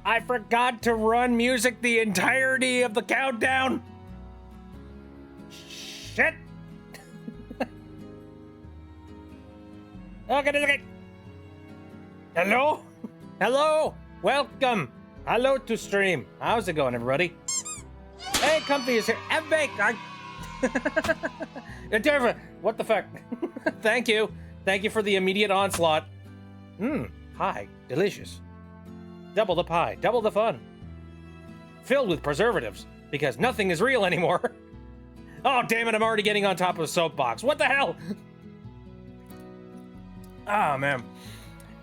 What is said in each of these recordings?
I forgot to run music the entirety of the countdown. Shit. Okay. Hello? Hello? Welcome. Hello to stream. How's it going, everybody? Hey, Comfy is here. Epic! What the fuck? Thank you. Thank you for the immediate onslaught. Pie. Delicious. Double the pie. Double the fun. Filled with preservatives. Because nothing is real anymore. Oh, damn it. I'm already getting on top of a soapbox. What the hell? Ah, man.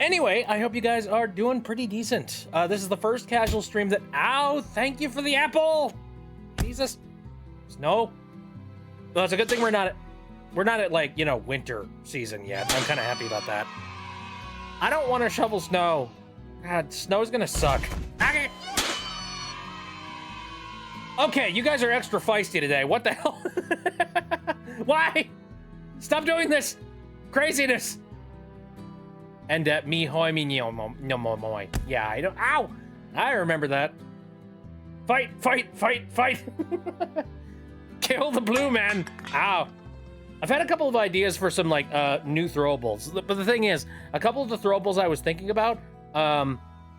Anyway, I hope you guys are doing pretty decent. This is the first casual stream that... Ow! Thank you for the apple! Jesus. Snow. Well, it's a good thing we're not at like, you know, winter season yet. I'm kind of happy about that. I don't want to shovel snow. God, snow's gonna suck. Okay, you guys are extra feisty today. What the hell? Why? Stop doing this craziness. And me hoy me no moy. Yeah, I don't. Ow! I remember that. Fight! Kill the blue man. Ow. I've had a couple of ideas for some like new throwables, but the thing is, a couple of the throwables I was thinking about,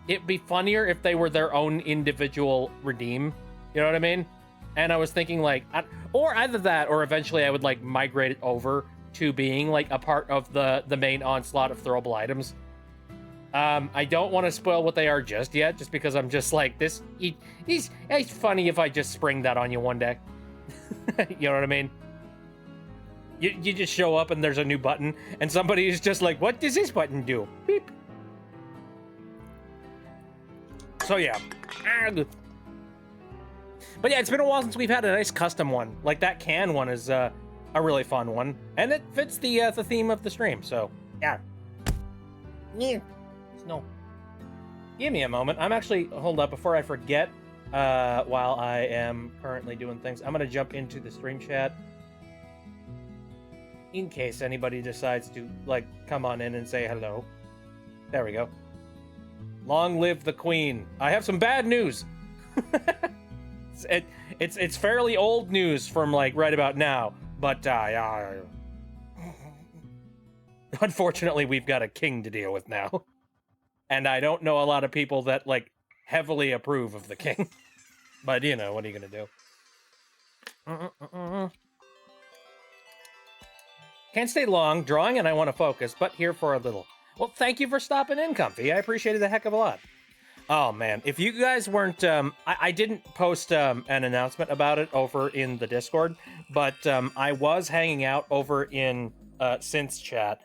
it'd be funnier if they were their own individual redeem. You know what I mean? And I was thinking like, or either that, or eventually I would like migrate it over to being like a part of the main onslaught of throwable items. I don't want to spoil what they are just yet, just because I'm just like this. It's funny if I just spring that on you one day. You know what I mean? You just show up and there's a new button, and somebody's just like, "What does this button do?" Beep. So yeah. But yeah, it's been a while since we've had a nice custom one. Like that can one is a really fun one, and it fits the theme of the stream. So yeah. No. Give me a moment. I'm actually, hold up before I forget. While I am currently doing things, I'm gonna jump into the stream chat in case anybody decides to like come on in and say hello. There we go. Long live the queen. I have some bad news. It's fairly old news from like right about now, but unfortunately we've got a king to deal with now. And I don't know a lot of people that like heavily approve of the king. But you know, what are you gonna do? Can't stay long, drawing, and I want to focus, but here for a little. Well, thank you for stopping in, Comfy. I appreciate it a heck of a lot. Oh man, if you guys weren't, I didn't post an announcement about it over in the Discord, but I was hanging out over in Synth's chat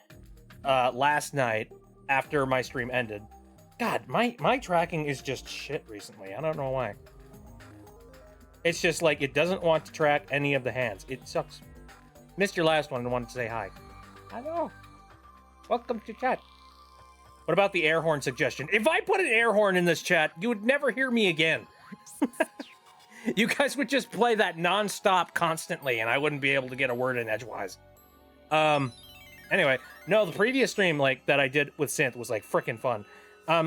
last night after my stream ended. God, my tracking is just shit recently. I don't know why. It's just like it doesn't want to track any of the hands. It sucks. Missed your last one and wanted to say hi. Hello. Welcome to chat. What about the air horn suggestion? If I put an air horn in this chat, you would never hear me again. You guys would just play that non-stop constantly, and I wouldn't be able to get a word in edgewise. Anyway, no, the previous stream like that I did with Synth was like freaking fun.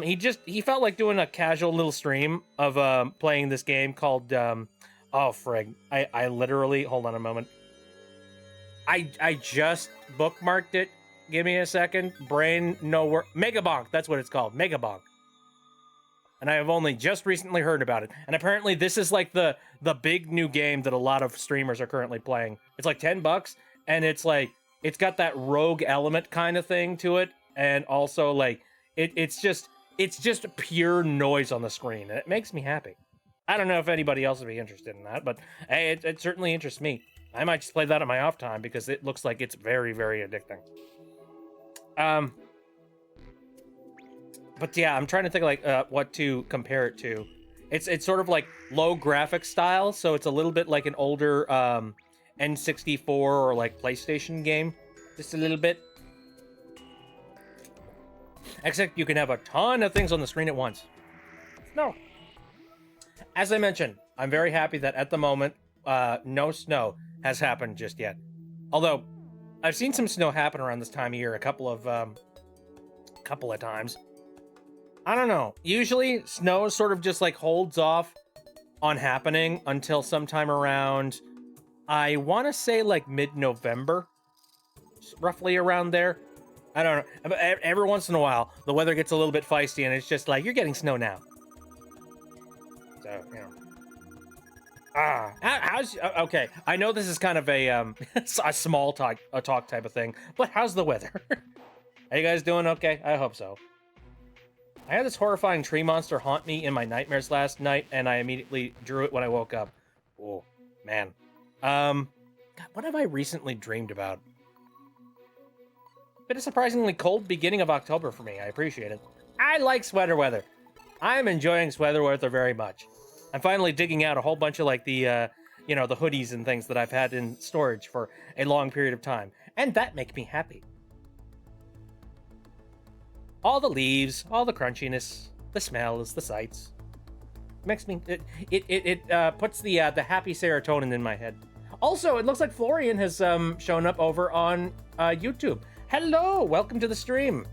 He felt like doing a casual little stream of playing this game called oh frig. I literally, hold on a moment. I just bookmarked it. Give me a second. Brain nowhere. Megabonk, that's what it's called. Megabonk. And I have only just recently heard about it. And apparently this is like the big new game that a lot of streamers are currently playing. It's like $10, and it's like it's got that rogue element kind of thing to it, and also like it's just pure noise on the screen, and it makes me happy. I don't know if anybody else would be interested in that, but hey, it certainly interests me. I might just play that on my off time because it looks like it's very, very addicting. But yeah, I'm trying to think like what to compare it to. It's sort of like low graphic style, so it's a little bit like an older N64 or like PlayStation game, just a little bit. Except you can have a ton of things on the screen at once. No. As I mentioned, I'm very happy that at the moment, no snow has happened just yet. Although, I've seen some snow happen around this time of year a couple of times. I don't know. Usually snow sort of just like holds off on happening until sometime around, I want to say like mid-November, roughly around there. I don't know. Every once in a while, the weather gets a little bit feisty and it's just like, you're getting snow now. So, you know. How's okay? I know this is kind of a a small talk type of thing, but how's the weather? Are you guys doing okay? I hope so. I had this horrifying tree monster haunt me in my nightmares last night, and I immediately drew it when I woke up. Oh man, God, what have I recently dreamed about? Been a surprisingly cold beginning of October for me. I appreciate it. I like sweater weather. I'm enjoying sweater weather very much. I'm finally digging out a whole bunch of like the, you know, the hoodies and things that I've had in storage for a long period of time. And that makes me happy. All the leaves, all the crunchiness, the smells, the sights. Makes me, it puts the happy serotonin in my head. Also, it looks like Florian has shown up over on YouTube. Hello, welcome to the stream.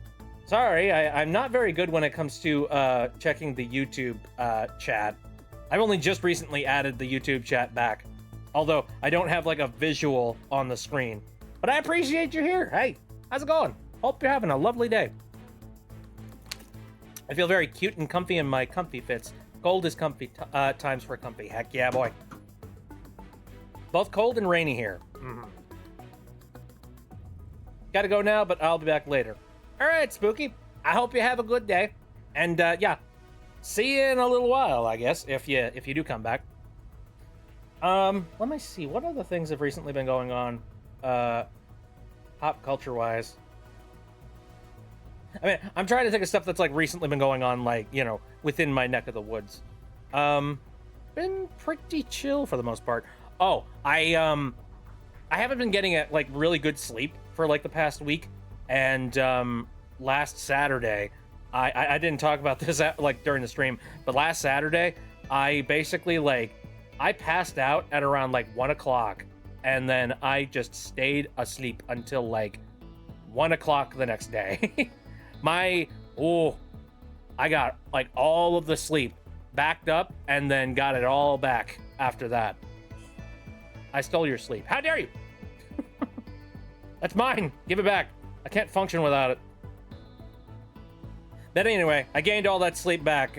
Sorry, I'm not very good when it comes to checking the YouTube chat. I've only just recently added the YouTube chat back, although I don't have like a visual on the screen. But I appreciate you here. Hey, how's it going? Hope you're having a lovely day. I feel very cute and comfy in my comfy fits. Cold is comfy times for comfy. Heck yeah, boy. Both cold and rainy here. Gotta go now, but I'll be back later. All right, Spooky. I hope you have a good day. And yeah. See you in a little while, I guess, if you do come back. Let me see. What other things have recently been going on, pop culture-wise? I mean, I'm trying to think of stuff that's, like, recently been going on, like, you know, within my neck of the woods. Been pretty chill for the most part. Oh, I haven't been getting, like, really good sleep for, like, the past week. And, last Saturday... I didn't talk about this like during the stream, but last Saturday, I basically I passed out at around like 1 o'clock, and then I just stayed asleep until like 1 o'clock the next day. I got like all of the sleep backed up and then got it all back after that. I stole your sleep. How dare you? That's mine. Give it back. I can't function without it. But anyway, I gained all that sleep back,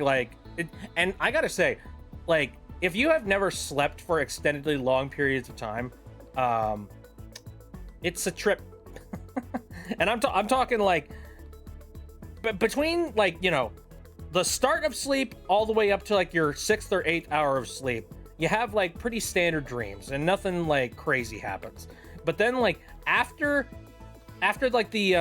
and I gotta say, like, if you have never slept for extendedly long periods of time, it's a trip. And I'm talking like, between like, you know, the start of sleep all the way up to like your 6th or 8th hour of sleep, you have like pretty standard dreams and nothing like crazy happens. But then like after like the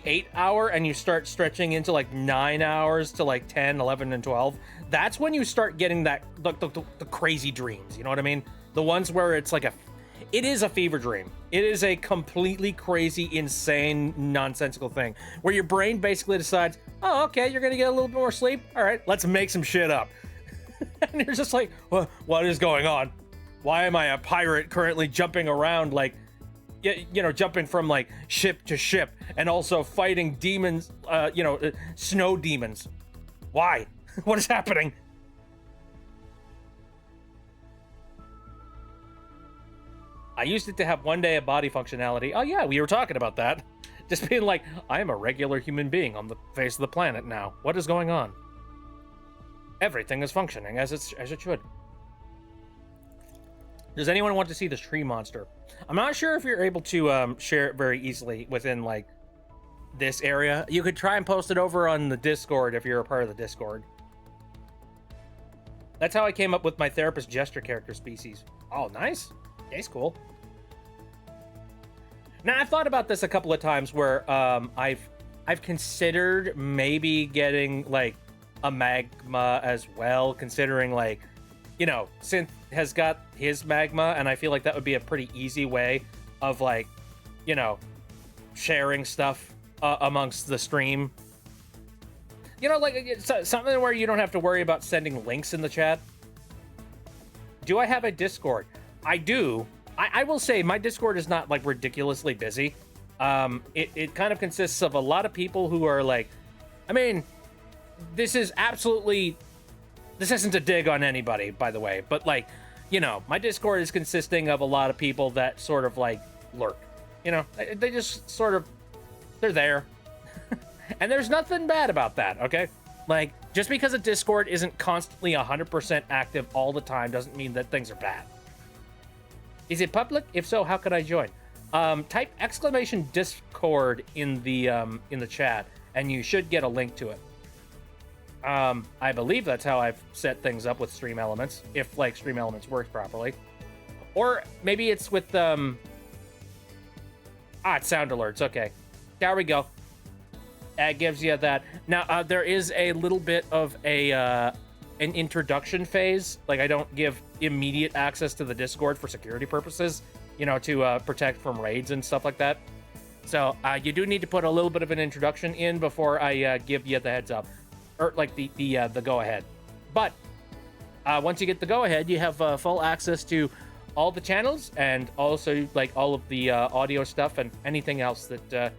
8 hour and you start stretching into like 9 hours to like 10, 11, and 12, that's when you start getting that the crazy dreams. You know what I mean? The ones where it's like it is a fever dream. It is a completely crazy, insane, nonsensical thing where your brain basically decides, oh, okay, you're gonna get a little bit more sleep. All right, let's make some shit up. And you're just like, what is going on? Why am I a pirate currently jumping around like, you know, jumping from like ship to ship and also fighting demons, snow demons? Why? What is happening? I used it to have one day of body functionality. Oh yeah, we were talking about that. Just being like, I am a regular human being on the face of the planet now. What is going on? Everything is functioning as it should. Does anyone want to see this tree monster? I'm not sure if you're able to share it very easily within like this area. You could try and post it over on the Discord if you're a part of the Discord. That's how I came up with my therapist gesture character species. Oh, nice. That's cool. Now, I've thought about this a couple of times where I've considered maybe getting like a magma as well, considering like, you know, Synth has got his magma, and I feel like that would be a pretty easy way of like, you know, sharing stuff amongst the stream. You know, like something where you don't have to worry about sending links in the chat. Do I have a Discord? I do. I will say my Discord is not like ridiculously busy. It kind of consists of a lot of people who are like, I mean, this is absolutely, this isn't a dig on anybody, by the way, but like, you know, my Discord is consisting of a lot of people that sort of like lurk, you know, they just sort of, they're there. And there's nothing bad about that, okay? Like, just because a Discord isn't constantly 100% active all the time doesn't mean that things are bad. Is it public? If so, how could I join? Type !Discord in the chat, and you should get a link to it. I believe that's how I've set things up with Stream Elements, if like Stream Elements works properly. Or maybe it's with it's sound alerts. Okay, there we go. That gives you that. Now there is a little bit of an introduction phase. Like, I don't give immediate access to the Discord for security purposes, you know, to protect from raids and stuff like that. So you do need to put a little bit of an introduction in before I give you the heads up, or like the go ahead. But once you get the go ahead, you have full access to all the channels, and also like all of the audio stuff and anything else that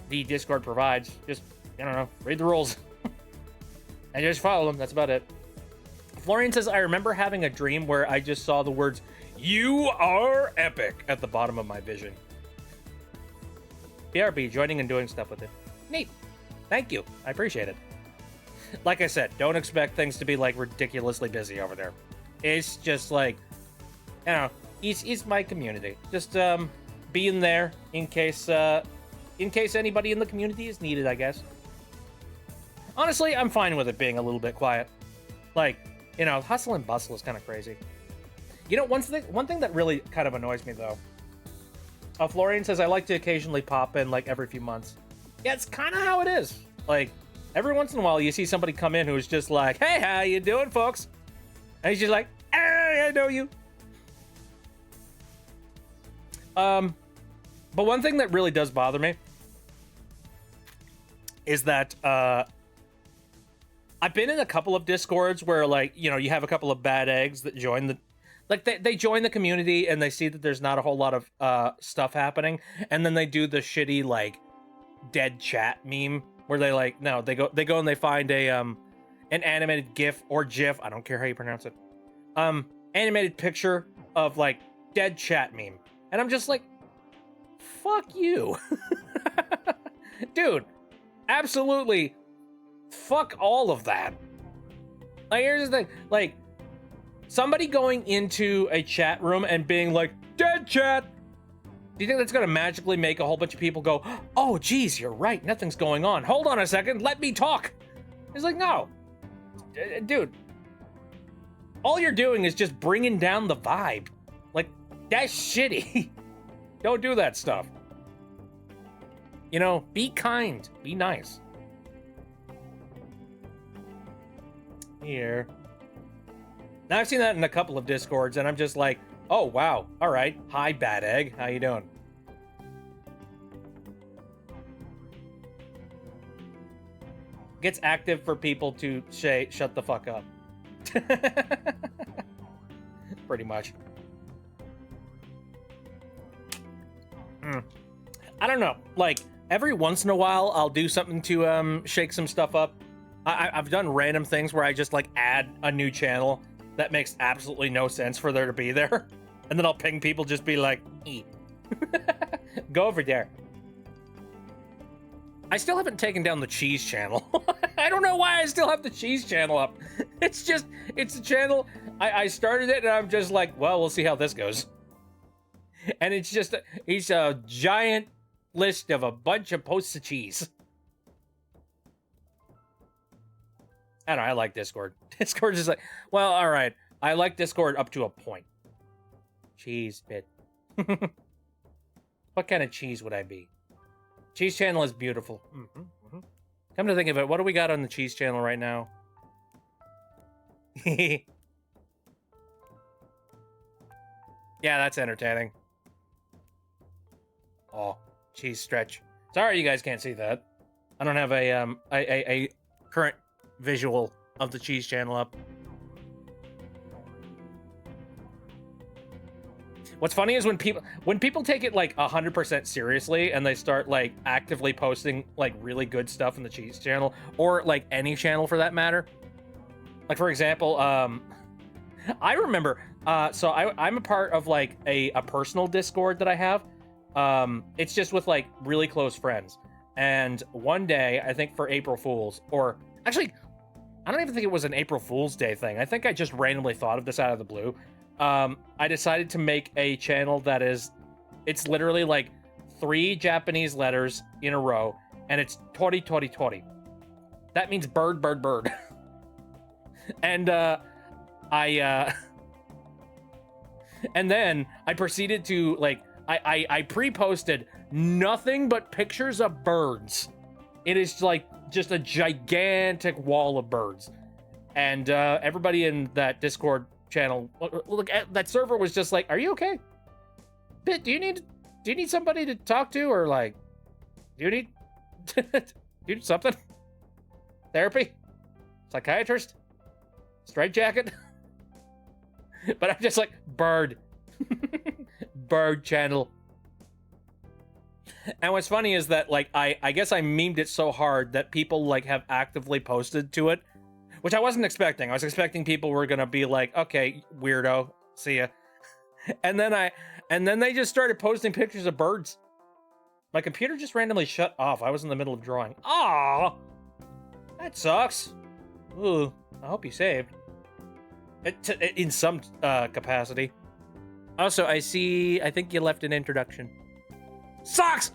the Discord provides. Just, I don't know, read the rules and just follow them. That's about it. Florian says, I remember having a dream where I just saw the words, "You are epic," at the bottom of my vision. BRB, joining and doing stuff with it. Neat. Thank you. I appreciate it. Like I said, don't expect things to be like ridiculously busy over there. It's just like, you know, it's my community. Just being there in case anybody in the community is needed, I guess. Honestly, I'm fine with it being a little bit quiet. Like, you know, hustle and bustle is kind of crazy. You know, one thing that really kind of annoys me, though. Florian says, I like to occasionally pop in, like, every few months. Yeah, it's kind of how it is. Like, every once in a while, you see somebody come in who's just like, hey, how you doing, folks? And he's just like, hey, I know you. But one thing that really does bother me is that I've been in a couple of Discords where, like, you know, you have a couple of bad eggs that join the, like, they join the community and they see that there's not a whole lot of stuff happening, and then they do the shitty, like, dead chat meme where they, like, no, they go and they find a an animated GIF or GIF, I don't care how you pronounce it, animated picture of, like, dead chat meme, and I'm just like, fuck you. Dude, absolutely fuck all of that. Like, here's the thing, like, somebody going into a chat room and being like, dead chat, do you think that's gonna magically make a whole bunch of people go, oh geez, you're right, nothing's going on, hold on a second, let me talk? It's like, no, dude, all you're doing is just bringing down the vibe. Like, that's shitty. Don't do that stuff. You know, be kind, be nice. Here. Now, I've seen that in a couple of Discords, and I'm just like, oh, wow. All right. Hi, Bad Egg. How you doing? Gets active for people to say, shut the fuck up. Pretty much. I don't know. Like, every once in a while, I'll do something to shake some stuff up. I've done random things where I just, like, add a new channel that makes absolutely no sense for there to be there. And then I'll ping people, just be like, eat. Go over there. I still haven't taken down the cheese channel. I don't know why I still have the cheese channel up. It's just, it's a channel. I started it and I'm just like, well, we'll see how this goes. And it's just, it's a giant list of a bunch of posts of cheese. I don't know, I like Discord. Discord is like, well, all right. I like Discord up to a point. Cheese bit. What kind of cheese would I be? Cheese channel is beautiful. Come to think of it, what do we got on the cheese channel right now? Yeah, that's entertaining. Oh, cheese stretch. Sorry you guys can't see that. I don't have a current visual of the cheese channel up. What's funny is when people take it like 100% seriously and they start like actively posting like really good stuff in the Cheese channel, or like any channel for that matter. Like for example, I remember, so I'm a part of like a personal Discord that I have. It's just with like really close friends. And one day, I think for April Fools, or actually, I don't even think it was an April Fool's Day thing. I think I just randomly thought of this out of the blue. I decided to make a channel that it's literally like 3 Japanese letters in a row, and it's tori tori tori. That means bird, bird, bird. And and then I proceeded to like, I pre-posted nothing but pictures of birds. It is like just a gigantic wall of birds. And everybody in that Discord channel, look at that server, was just like, "Are you okay? Bit, do you need somebody to talk to, or like, do you need do you need something? Therapy? Psychiatrist? Straight jacket?" But I'm just like, bird. Bird channel. And what's funny is that like I guess I memed it so hard that people like have actively posted to it, which I wasn't expecting. I was expecting people were gonna be like, "Okay, weirdo, see ya." And then they just started posting pictures of birds. My computer just randomly shut off. I was in the middle of drawing. Aw, that sucks. Ooh, I hope you saved. In some capacity. Also, I think you left an introduction. Sucks!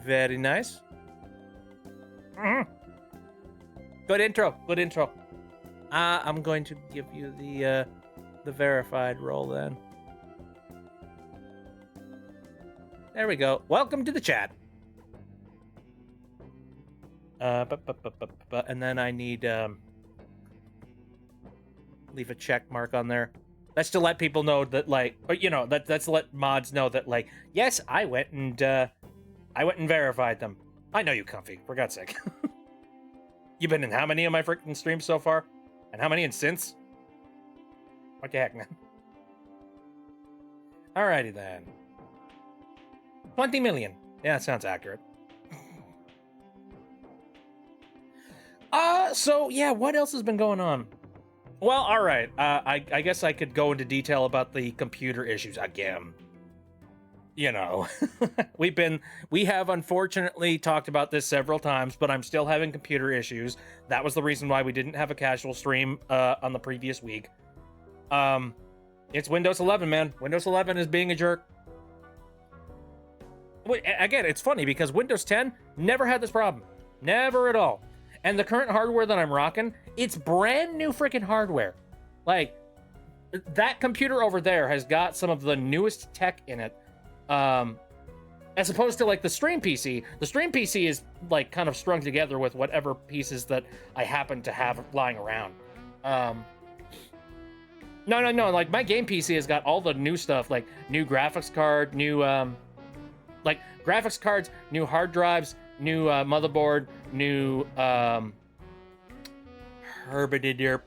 Very nice. Good intro. Good intro. I'm going to give you the verified role then. There we go. Welcome to the chat. And then I need leave a check mark on there. That's to let people know that, like, or, you know, that's to let mods know that, like, yes, I went and verified them. I know you, Comfy, for God's sake. You've been in how many of my freaking streams so far? And how many in since? What the heck, man? Alrighty then. 20 million. Yeah, that sounds accurate. So yeah, what else has been going on? Well, all right. I guess I could go into detail about the computer issues again. You know, we have unfortunately talked about this several times, but I'm still having computer issues. That was the reason why we didn't have a casual stream on the previous week. It's Windows 11, man. Windows 11 is being a jerk. Again, it's funny because Windows 10 never had this problem. Never at all. And the current hardware that I'm rocking, it's brand new freaking hardware. Like, that computer over there has got some of the newest tech in it. As opposed to, like, the Stream PC. The Stream PC is, like, kind of strung together with whatever pieces that I happen to have lying around. No. Like, my game PC has got all the new stuff, like, new graphics card, new, like, graphics cards, new hard drives, new motherboard, new herbididerp.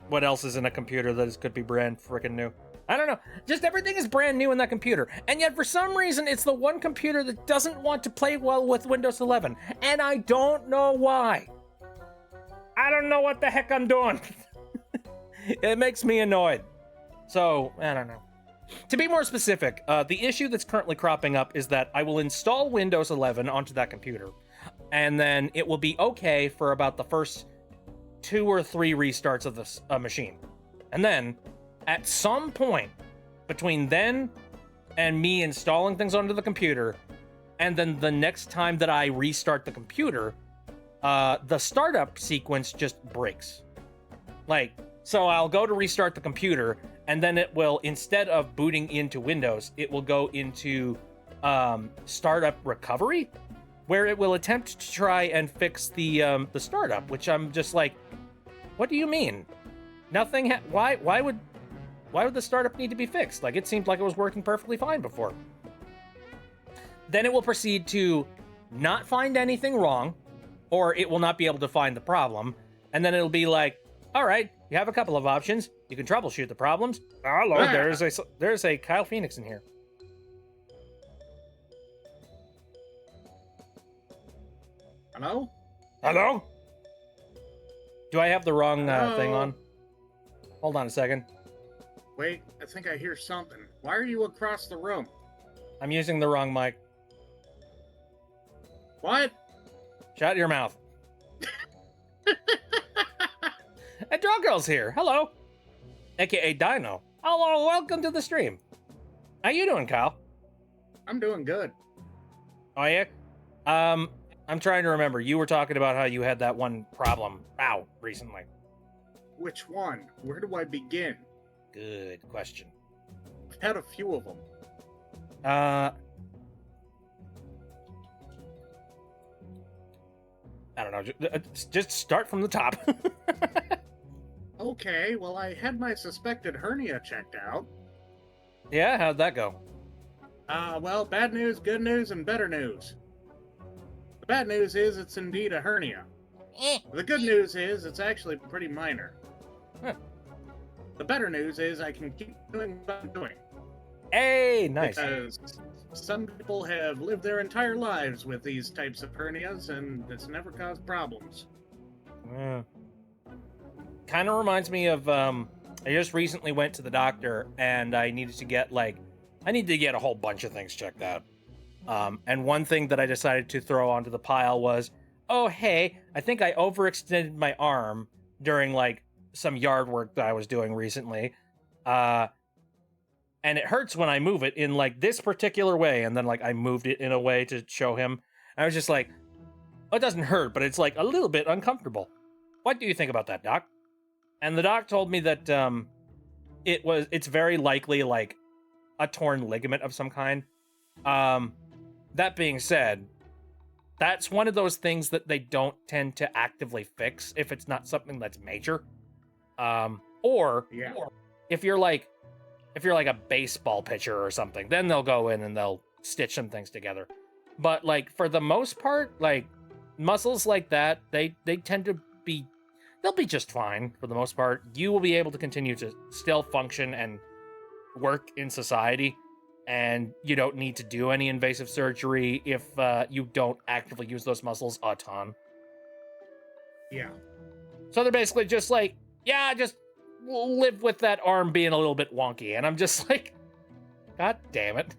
What else is in a computer that could be brand freaking new? I don't know. Just everything is brand new in that computer. And yet for some reason it's the one computer that doesn't want to play well with Windows 11. And I don't know why. I don't know what the heck I'm doing. It makes me annoyed. So, I don't know. To be more specific, the issue that's currently cropping up is that I will install Windows 11 onto that computer, and then it will be okay for about the first 2 or 3 restarts of this machine. And then, at some point, between then and me installing things onto the computer, and then the next time that I restart the computer, the startup sequence just breaks. Like, so I'll go to restart the computer, and then it will, instead of booting into Windows, it will go into startup recovery, where it will attempt to try and fix the startup, which I'm just like, what do you mean? Nothing. Why would the startup need to be fixed? Like, it seemed like it was working perfectly fine before. Then it will proceed to not find anything wrong, or it will not be able to find the problem, and then it'll be like, All right, you have a couple of options. You can troubleshoot the problems. Hello, Ah. there's a Kyle Phoenix in here. Hello? Hello? Do I have the wrong thing Hello? on? Hold on a second. Wait, I think I hear something. Why are you across the room? I'm using the wrong mic. What? Shut your mouth. And Draw Girl's here. Hello. AKA Dino. Hello, welcome to the stream. How you doing, Kyle? I'm doing good. Oh yeah? I'm trying to remember. You were talking about how you had that one problem recently. Which one? Where do I begin? Good question. I've had a few of them. I don't know. Just start from the top. Okay, well, I had my suspected hernia checked out. Yeah, how'd that go? Well, bad news, good news, and better news. The bad news is it's indeed a hernia. The good news is it's actually pretty minor. Huh. The better news is I can keep doing what I'm doing. Hey, nice. Because some people have lived their entire lives with these types of hernias and it's never caused problems. Kind of reminds me of I just recently went to the doctor and I needed to get a whole bunch of things checked out. And one thing that I decided to throw onto the pile was, oh hey, I think I overextended my arm during like some yard work that I was doing recently. And it hurts when I move it in like this particular way, and then like I moved it in a way to show him. I was just like, oh, it doesn't hurt, but it's like a little bit uncomfortable. What do you think about that, Doc? And the doc told me that it's very likely like a torn ligament of some kind. That being said, that's one of those things that they don't tend to actively fix if it's not something that's major. Or if you're like a baseball pitcher or something, then they'll go in and they'll stitch some things together. But like for the most part, like muscles like that, they tend to be, they'll be just fine for the most part. You will be able to continue to still function and work in society, and you don't need to do any invasive surgery if you don't actively use those muscles a ton. Yeah. So they're basically just like, yeah, just live with that arm being a little bit wonky. And I'm just like, God damn it.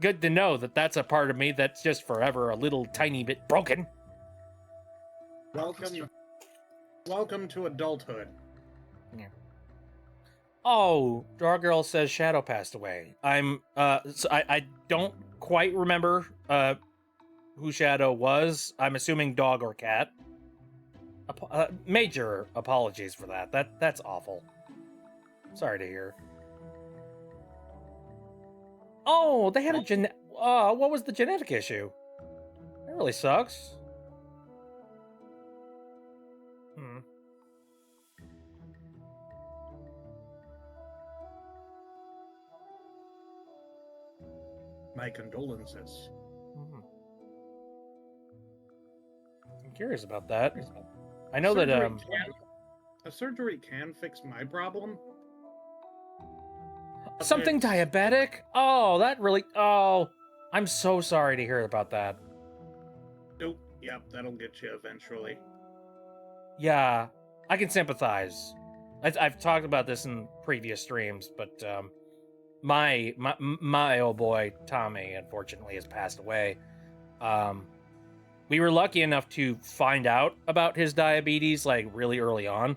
Good to know that that's a part of me that's just forever a little tiny bit broken. Welcome to adulthood. Yeah. Oh, Drawgirl says Shadow passed away. I don't quite remember who Shadow was. I'm assuming dog or cat. Major apologies for that. That's awful. Sorry to hear. Oh, they had a what was the genetic issue? That really sucks. My condolences. I'm curious about that. I know that a surgery can fix my problem. Something diabetic? Oh, that really... Oh, I'm so sorry to hear about that. Nope. Yep, that'll get you eventually. Yeah, I can sympathize. I've talked about this in previous streams, but my old boy, Tommy, unfortunately has passed away. We were lucky enough to find out about his diabetes, like, really early on,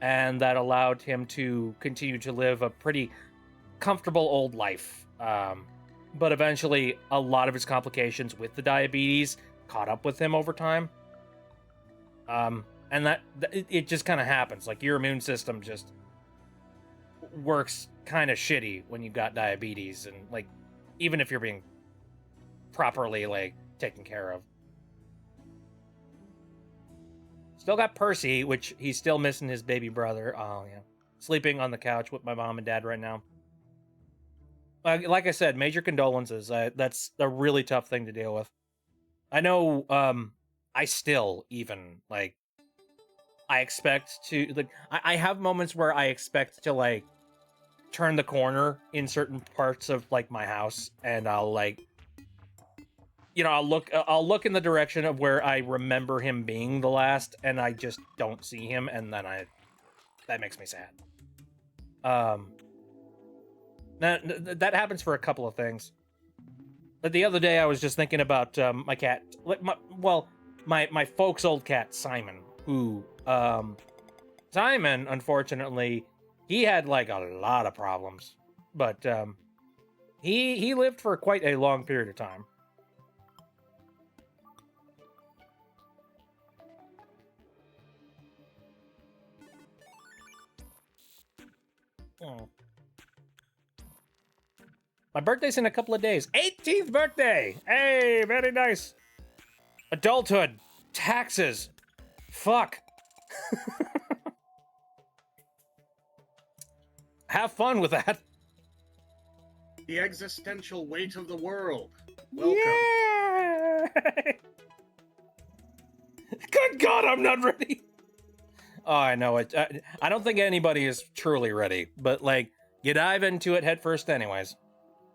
and that allowed him to continue to live a pretty comfortable old life. But eventually, a lot of his complications with the diabetes caught up with him over time. And it just kind of happens. Like, your immune system just works kind of shitty when you've got diabetes, and, like, even if you're being properly, like, taken care of. Still got Percy, which he's still missing his baby brother. Oh, yeah. Sleeping on the couch with my mom and dad right now. Like I said, major condolences. That's a really tough thing to deal with. I know, I still even, like, I expect to like I have moments where I expect to like turn the corner in certain parts of like my house, and I'll like I'll look in the direction of where I remember him being the last, and I just don't see him, and then that makes me sad. That happens for a couple of things. But the other day I was just thinking about my cat, my folks' old cat Simon, who Simon, unfortunately, he had like a lot of problems, but he lived for quite a long period of time. Oh. My birthday's in a couple of days. 18th birthday! Hey, very nice. Adulthood. Taxes. Fuck. Have fun with that. The existential weight of the world. Welcome. Yeah! Good God, I'm not ready. Oh, I know it. I don't think anybody is truly ready, but like, you dive into it head first anyways.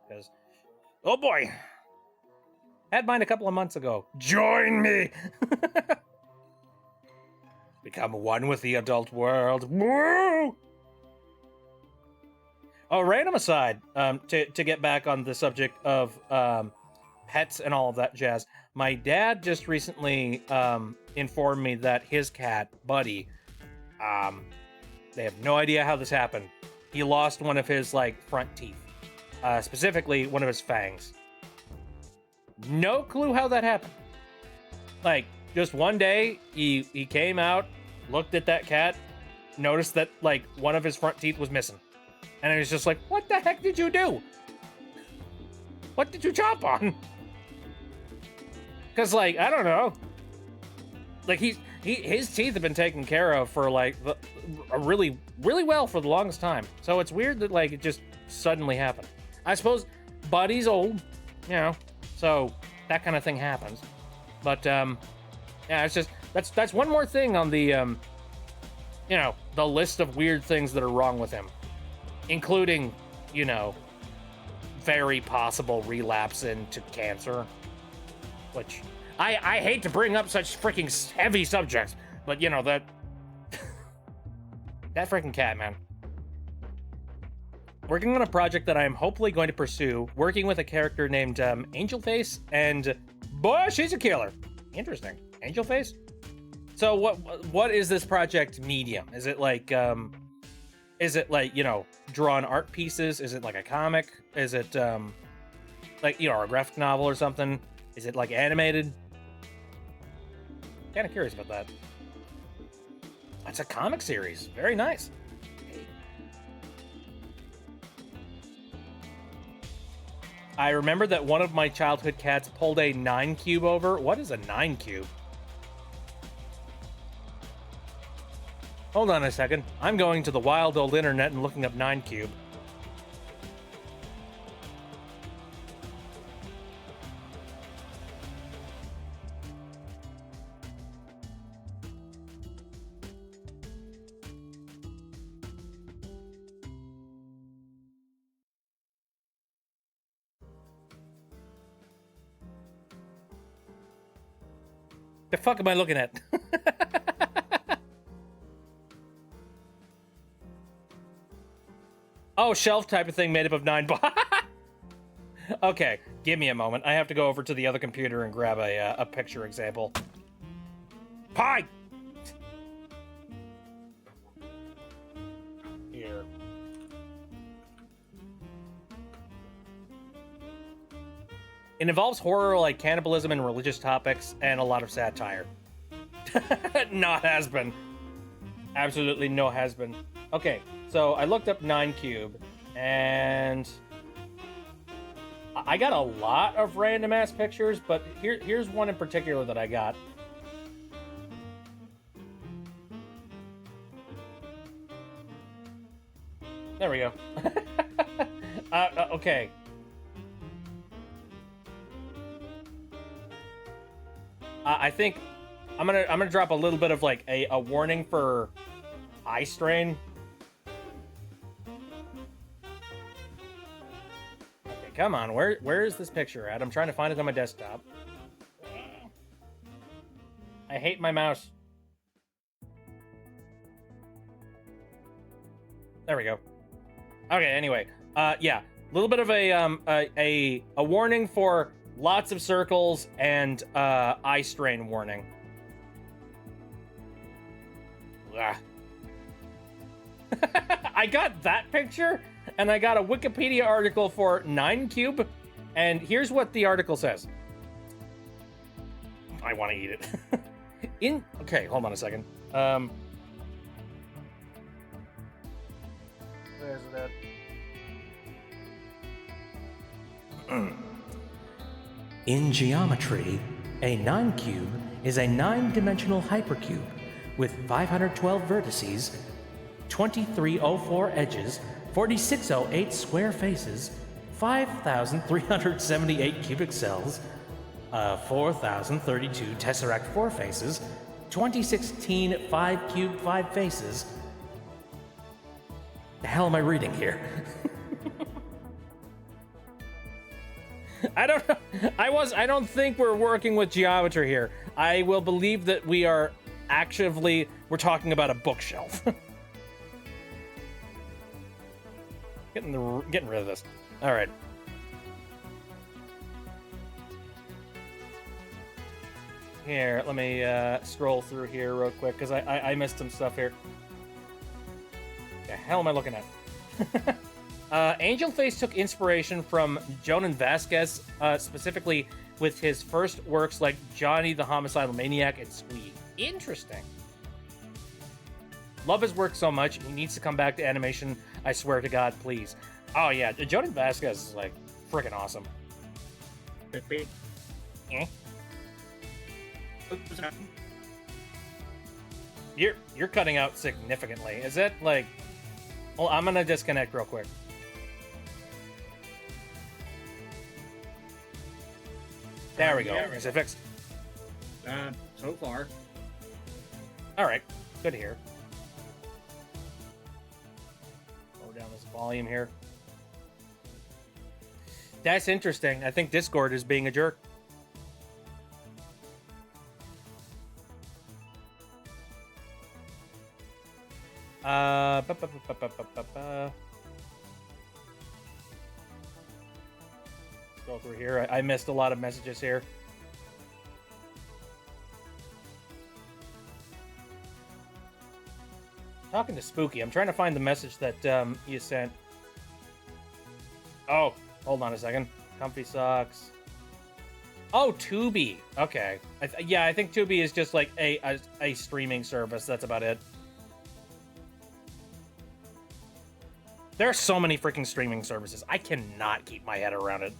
Because, oh boy, had mine a couple of months ago. Join me. Become one with the adult world. Woo! Oh, random aside, to get back on the subject of pets and all of that jazz. My dad just recently informed me that his cat, Buddy, they have no idea how this happened. He lost one of his like front teeth. Specifically, one of his fangs. No clue how that happened. Like, just one day, he came out, looked at that cat, noticed that, like, one of his front teeth was missing. And he was just like, what the heck did you do? What did you chop on? Because, like, I don't know. Like, his teeth have been taken care of for, like, really, really well for the longest time. So it's weird that, like, it just suddenly happened. I suppose Buddy's old, so that kind of thing happens. But yeah, it's just that's one more thing on the the list of weird things that are wrong with him, including very possible relapse into cancer. Which I hate to bring up such freaking heavy subjects, but that that freaking cat, man. Working on a project that I am hopefully going to pursue, working with a character named Angel Face, and boy, she's a killer. Interesting. Angel Face? So what is this project medium? Is it like drawn art pieces? Is it like a comic? Is it like a graphic novel or something? Is it like animated? Kind of curious about that. It's a comic series. Very nice. I remember that one of my childhood cats pulled a 9-cube over. What is a 9-cube? Hold on a second. I'm going to the wild old internet and looking up 9-cube. The fuck am I looking at? Oh, shelf type of thing made up of 9 Okay, give me a moment. I have to go over to the other computer and grab a picture example. Pie! Here. It involves horror like cannibalism and religious topics and a lot of satire. Not has been. Absolutely no has been. Okay, so I looked up 9-cube and I got a lot of random ass pictures, but here's one in particular that I got. There we go. Okay. I think I'm gonna drop a little bit of like a warning for eye strain. Okay, come on. Where is this picture at? I'm trying to find it on my desktop. I hate my mouse. There we go. Okay, anyway. Yeah. A little bit of a warning for lots of circles and eye strain warning. I got that picture, and I got a Wikipedia article for 9Cube, and here's what the article says. I want to eat it. Okay, hold on a second. Where's it at? In geometry, a 9-cube is a 9-dimensional hypercube with 512 vertices, 2304 edges, 4608 square faces, 5,378 cubic cells, 4,032 tesseract 4 faces, 2016 5-cube 5 faces. The hell am I reading here? I don't know. I don't think we're working with geometry here. I will believe that we are we're talking about a bookshelf. Getting rid of this. All right. Here, let me scroll through here real quick because I missed some stuff here. The hell am I looking at? Angel Face took inspiration from Jonan Vasquez, specifically with his first works like Johnny the Homicidal Maniac and Squeed. Interesting. Love his work so much, he needs to come back to animation. I swear to God, please. Oh yeah, Jonan Vasquez is like freaking awesome. Eh? You're cutting out significantly. Is it like? Well, I'm gonna disconnect real quick. There we go. Is it fixed? So far. All right. Good to hear. Lower down this volume here. That's interesting. I think Discord is being a jerk. Scroll through here. I missed a lot of messages here. Talking to Spooky. I'm trying to find the message that you sent. Oh, hold on a second. Comfy socks. Oh, Tubi. Okay. I think Tubi is just like a streaming service. That's about it. There are so many freaking streaming services. I cannot keep my head around it.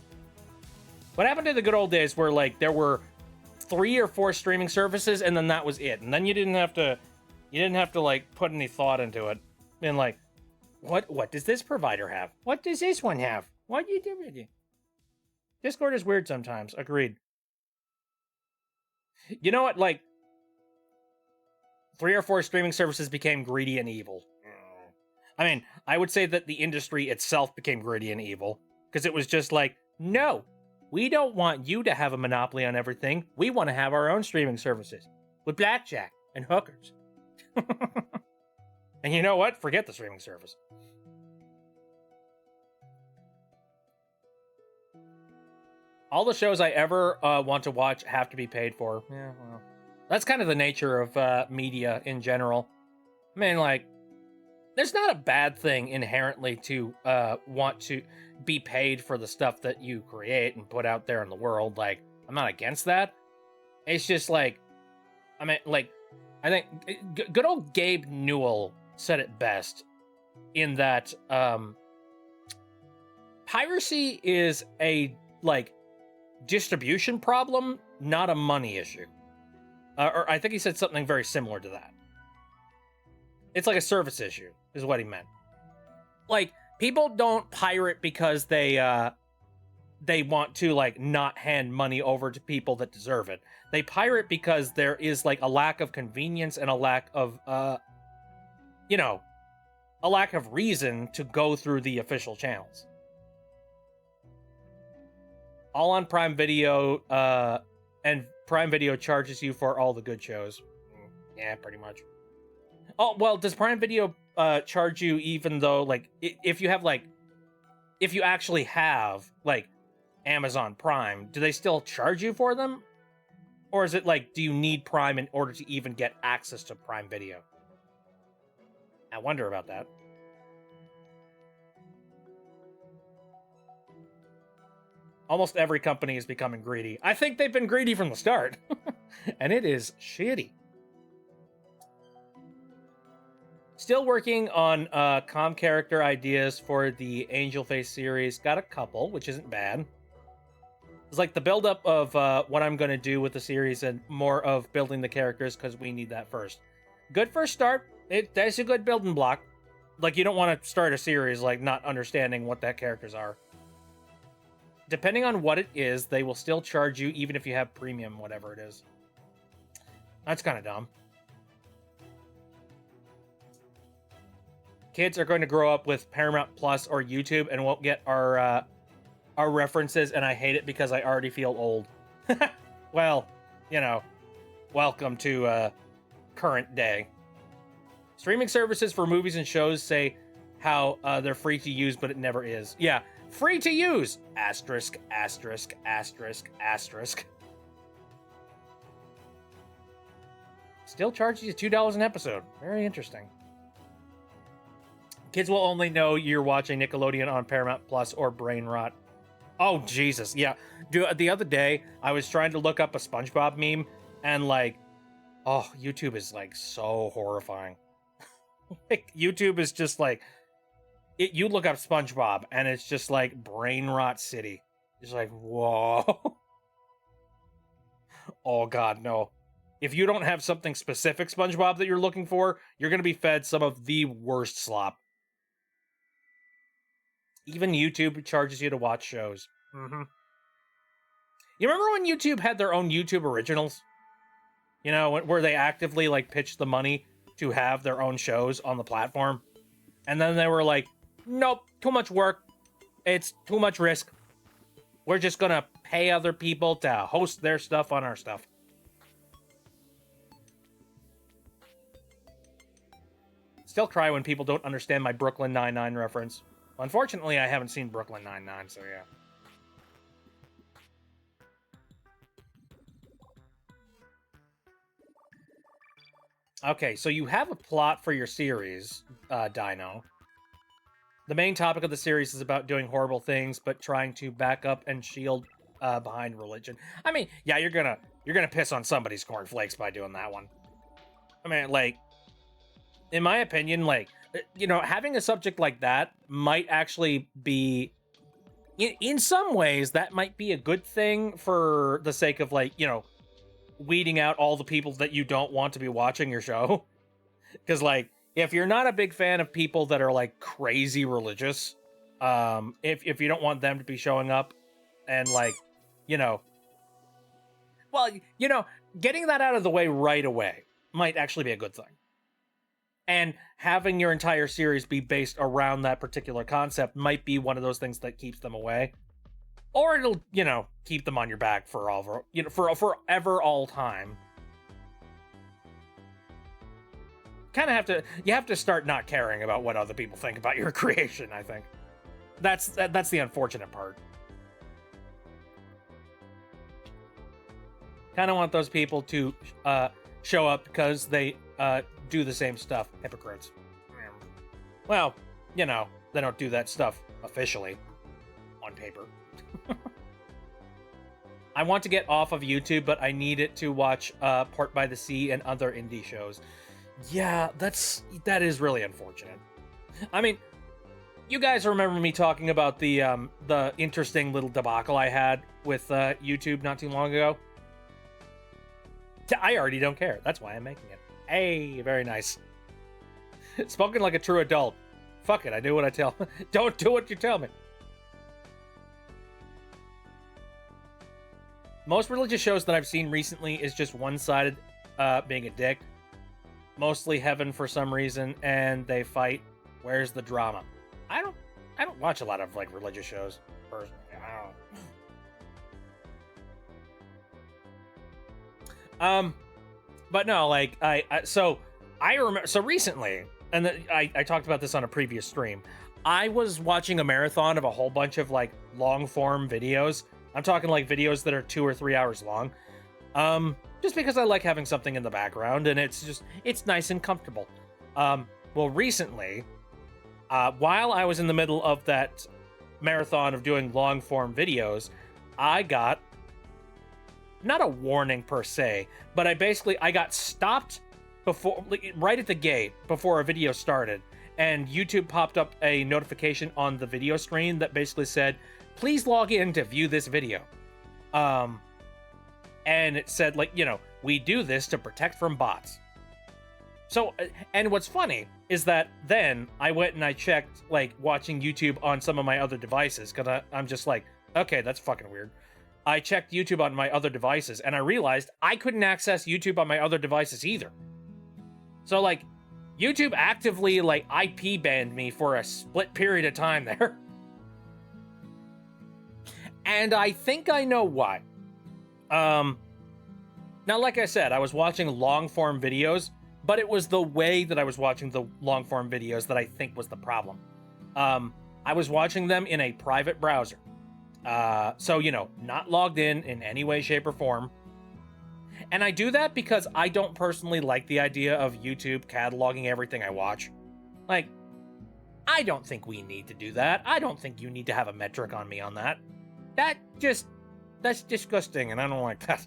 What happened to the good old days where like there were 3 or 4 streaming services and then that was it, and then you didn't have to like put any thought into it. And like, what does this provider have? What does this one have? What do you do with it? Discord is weird sometimes. Agreed. You know what? Like, 3 or 4 streaming services became greedy and evil. I mean, I would say that the industry itself became greedy and evil because it was just like, no, we don't want you to have a monopoly on everything. We want to have our own streaming services with blackjack and hookers. And you know what? Forget the streaming service. All the shows I ever want to watch have to be paid for. Yeah, well, that's kind of the nature of media in general. I mean, like, there's not a bad thing inherently to want to be paid for the stuff that you create and put out there in the world. Like, I'm not against that. It's just like, I mean, like, I think good old Gabe Newell said it best in that piracy is a, like, distribution problem, not a money issue. Or I think he said something very similar to that. It's like a service issue, is what he meant. Like, people don't pirate because they they want to like not hand money over to people that deserve it. They pirate because there is like a lack of convenience and a lack of you know, a lack of reason to go through the official channels. All on Prime Video, and Prime Video charges you for all the good shows. Yeah, pretty much. Oh, well, does Prime Video charge you even though, like, if you have, like, if you actually have, like, Amazon Prime, do they still charge you for them? Or is it, like, do you need Prime in order to even get access to Prime Video? I wonder about that. Almost every company is becoming greedy. I think they've been greedy from the start. And it is shitty. Still working on comm character ideas for the Angel Face series. Got a couple, which isn't bad. It's like the buildup of what I'm going to do with the series and more of building the characters because we need that first. Good first start. That's a good building block. Like, you don't want to start a series like not understanding what that characters are. Depending on what it is, they will still charge you even if you have premium, whatever it is. That's kind of dumb. Kids are going to grow up with Paramount Plus or YouTube and won't get our references, and I hate it because I already feel old. Well, you know, welcome to current day. Streaming services for movies and shows say how they're free to use, but it never is. Yeah, free to use! Asterisk, asterisk, asterisk, asterisk. Still charges you $2 an episode. Very interesting. Kids will only know you're watching Nickelodeon on Paramount Plus or Brain Rot. Oh, Jesus. Yeah. Dude, the other day, I was trying to look up a SpongeBob meme, and, like, oh, YouTube is, like, so horrifying. Like, YouTube is just, like, you look up SpongeBob, and it's just, like, Brain Rot City. It's like, whoa. Oh, God, no. If you don't have something specific SpongeBob that you're looking for, you're going to be fed some of the worst slop. Even YouTube charges you to watch shows. Mm-hmm. You remember when YouTube had their own YouTube originals? You know, where they actively, like, pitched the money to have their own shows on the platform? And then they were like, nope, too much work. It's too much risk. We're just gonna pay other people to host their stuff on our stuff. Still cry when people don't understand my Brooklyn Nine-Nine reference. Unfortunately, I haven't seen Brooklyn Nine-Nine, so yeah. Okay, so you have a plot for your series, Dino. The main topic of the series is about doing horrible things, but trying to back up and shield behind religion. I mean, yeah, you're gonna piss on somebody's cornflakes by doing that one. I mean, like, in my opinion, like, you know, having a subject like that might actually be, in some ways, that might be a good thing for the sake of, like, you know, weeding out all the people that you don't want to be watching your show. Because, like, if you're not a big fan of people that are, like, crazy religious, if you don't want them to be showing up and, like, you know, well, you know, getting that out of the way right away might actually be a good thing. And having your entire series be based around that particular concept might be one of those things that keeps them away. Or it'll, you know, keep them on your back for all, you know, for forever, all time. You have to start not caring about what other people think about your creation, I think. That's the unfortunate part. Kind of want those people to show up because they do the same stuff. Hypocrites. Well, you know, they don't do that stuff officially on paper. I want to get off of YouTube, but I need it to watch Port by the Sea and other indie shows. Yeah, that is really unfortunate. I mean, you guys remember me talking about the interesting little debacle I had with YouTube not too long ago? I already don't care. That's why I'm making it. Hey, very nice. Spoken like a true adult. Fuck it, I do what I tell. Don't do what you tell me. most religious shows that I've seen recently is just one-sided, being a dick. Mostly Heaven for some reason, and they fight. Where's the drama? I don't watch a lot of like religious shows personally. I don't. But no, like I remember recently, and I talked about this on a previous stream. I was watching a marathon of a whole bunch of like long form videos. I'm talking like videos that are 2 or 3 hours long. Just because I like having something in the background, and it's nice and comfortable. Well, recently, while I was in the middle of that marathon of doing long form videos, I got not a warning per se, but I got stopped before, right at the gate before a video started, and YouTube popped up a notification on the video screen that basically said, please log in to view this video. And it said, like, you know, we do this to protect from bots. So, and what's funny is that then I went and I checked, like, watching YouTube on some of my other devices, because I'm just like, okay, that's fucking weird. I checked YouTube on my other devices, and I realized I couldn't access YouTube on my other devices either. So, like, YouTube actively, like, IP banned me for a split period of time there. And I think I know why. Now, like I said, I was watching long-form videos, but it was the way that I was watching the long-form videos that I think was the problem. I was watching them in a private browser. So, you know, not logged in any way, shape, or form. And I do that because I don't personally like the idea of YouTube cataloging everything I watch. Like, I don't think we need to do that. I don't think you need to have a metric on me on that. That's disgusting, and I don't like that.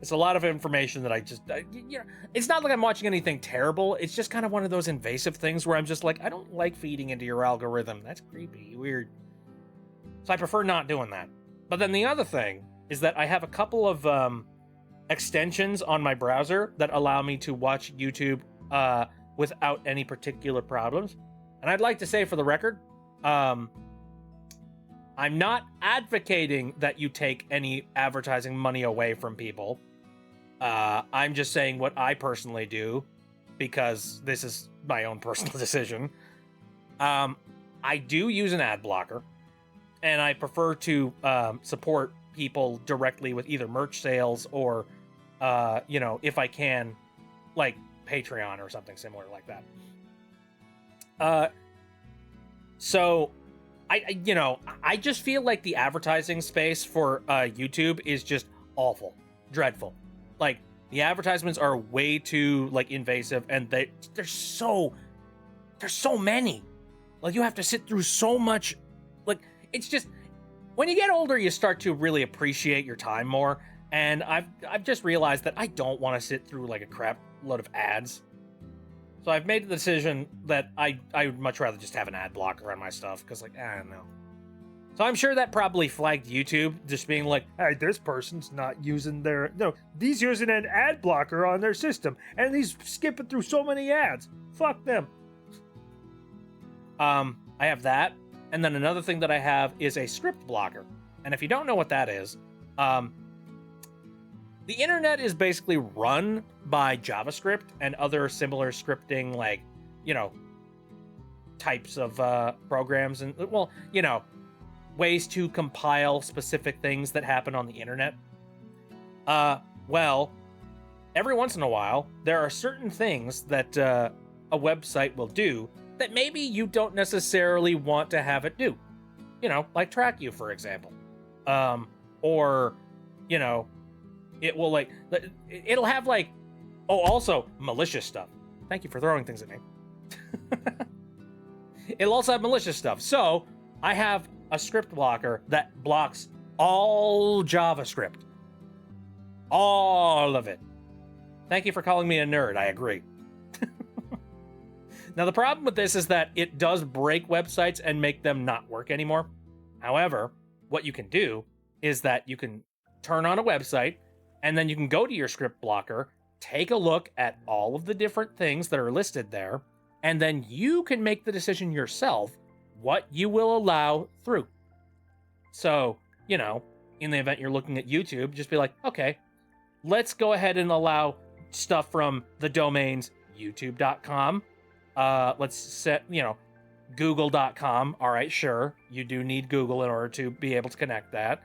It's a lot of information that you know, it's not like I'm watching anything terrible. It's just kind of one of those invasive things where I'm just like, I don't like feeding into your algorithm. That's creepy, weird. So I prefer not doing that. But then the other thing is that I have a couple of extensions on my browser that allow me to watch YouTube without any particular problems. And I'd like to say for the record, I'm not advocating that you take any advertising money away from people. I'm just saying what I personally do, because this is my own personal decision. I do use an ad blocker, and I prefer to support people directly with either merch sales or, you know, if I can, like Patreon or something similar like that. So I just feel like the advertising space for YouTube is just awful, dreadful. Like, the advertisements are way too like invasive, and there's so many. Like, you have to sit through so much. Like, it's just, when you get older, you start to really appreciate your time more. And I've just realized that I don't want to sit through like a crap load of ads. So I've made the decision that I would much rather just have an ad blocker on my stuff, because, like, I don't know. So I'm sure that probably flagged YouTube, just being like, hey, this person's not using he's using an ad blocker on their system, and he's skipping through so many ads. Fuck them. I have that, and then another thing that I have is a script blocker. And if you don't know what that is, the internet is basically run by JavaScript and other similar scripting, like, you know, types of programs, and, well, you know, ways to compile specific things that happen on the internet. Well, every once in a while, there are certain things that a website will do that maybe you don't necessarily want to have it do. You know, like track you, for example. Or, you know, it will, like, it'll have, like, oh, also malicious stuff. Thank you for throwing things at me. It'll also have malicious stuff. So I have a script blocker that blocks all JavaScript. All of it. Thank you for calling me a nerd. I agree. Now, the problem with this is that it does break websites and make them not work anymore. However, what you can do is that you can turn on a website, and then you can go to your script blocker, take a look at all of the different things that are listed there, and then you can make the decision yourself what you will allow through. So, you know, in the event you're looking at YouTube, just be like, okay, let's go ahead and allow stuff from the domains youtube.com. Let's set, google.com. All right, sure. You do need Google in order to be able to connect that.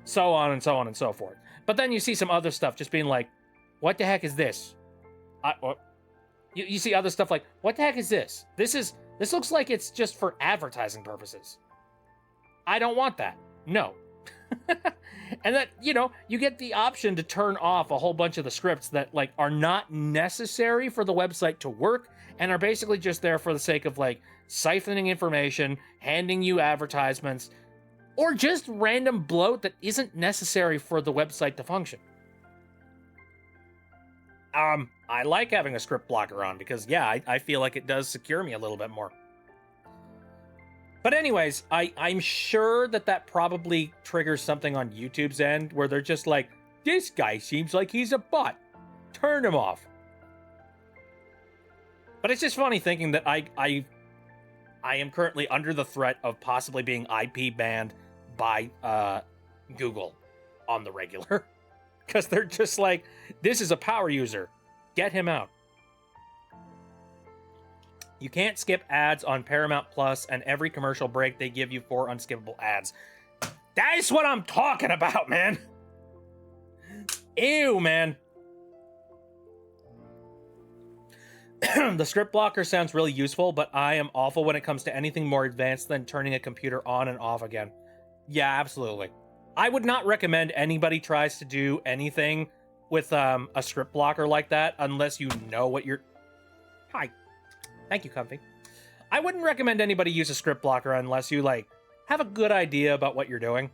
So on and so on and so forth. But then you see some other stuff just being like, what the heck is this? You see other stuff like, what the heck is this? This looks like it's just for advertising purposes. I don't want that. No. And that, you get the option to turn off a whole bunch of the scripts that like are not necessary for the website to work and are basically just there for the sake of like siphoning information, handing you advertisements, or just random bloat that isn't necessary for the website to function. I like having a script blocker on because, yeah, I feel like it does secure me a little bit more. But anyways, I'm sure that probably triggers something on YouTube's end where they're just like, this guy seems like he's a bot. Turn him off. But it's just funny thinking that I am currently under the threat of possibly being IP banned by Google on the regular. Because they're just like, this is a power user. Get him out. You can't skip ads on Paramount Plus, and every commercial break they give you 4 unskippable ads. That is what I'm talking about, man. Ew, man. The script blocker sounds really useful, but I am awful when it comes to anything more advanced than turning a computer on and off again. Yeah, absolutely. I would not recommend anybody tries to do anything with a script blocker like that unless you know what you're... Hi. Thank you, Comfy. I wouldn't recommend anybody use a script blocker unless you, like, have a good idea about what you're doing.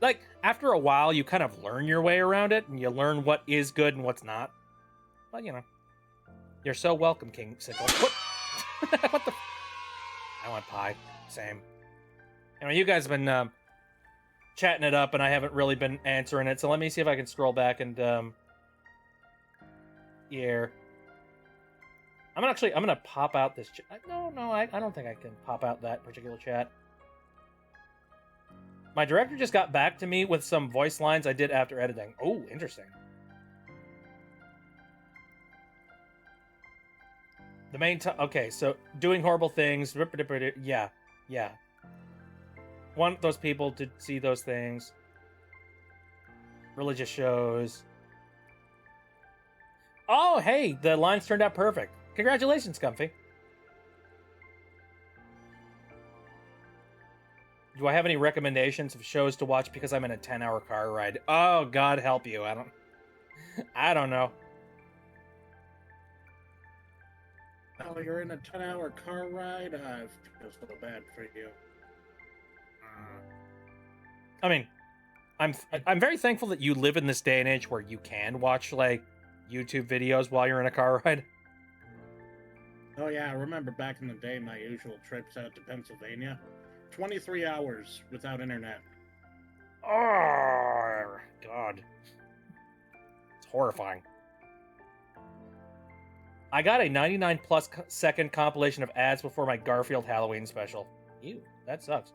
Like, after a while, you kind of learn your way around it, and you learn what is good and what's not. But, you're so welcome, King Sickle. What? What the... I want pie. Same. You guys have been chatting it up, and I haven't really been answering it, so let me see if I can scroll back and, here. I'm gonna pop out this chat. No, I don't think I can pop out that particular chat. My director just got back to me with some voice lines I did after editing. Oh, interesting. The main okay, so doing horrible things. Yeah. Want those people to see those things. Religious shows. Oh, hey, the lines turned out perfect. Congratulations, Comfy. Do I have any recommendations of shows to watch because I'm in a 10-hour car ride? Oh, God help you. I don't know. Oh, you're in a 10-hour car ride? I feel so bad for you. I mean, I'm very thankful that you live in this day and age where you can watch, like, YouTube videos while you're in a car ride. Oh yeah, I remember back in the day my usual trips out to Pennsylvania. 23 hours without internet. Oh, God. It's horrifying. I got a 99 plus second compilation of ads before my Garfield Halloween special. Ew, that sucks.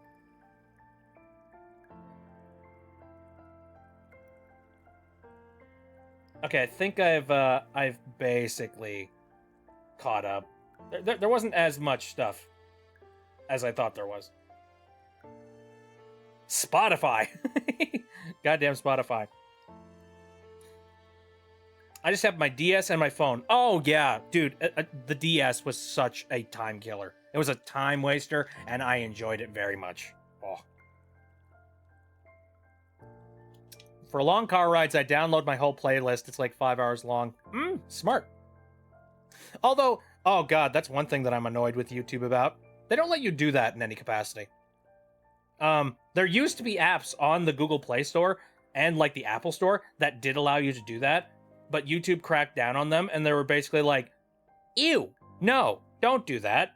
Okay, I think I've basically caught up. There wasn't as much stuff as I thought there was. Spotify. Goddamn Spotify. I just have my DS and my phone. Oh, yeah, dude. The DS was such a time killer. It was a time waster, and I enjoyed it very much. Oh. For long car rides, I download my whole playlist. It's like 5 hours long. Smart. Although, oh god, that's one thing that I'm annoyed with YouTube about. They don't let you do that in any capacity. There used to be apps on the Google Play Store and like the Apple Store that did allow you to do that, but YouTube cracked down on them and they were basically like, ew, no, don't do that.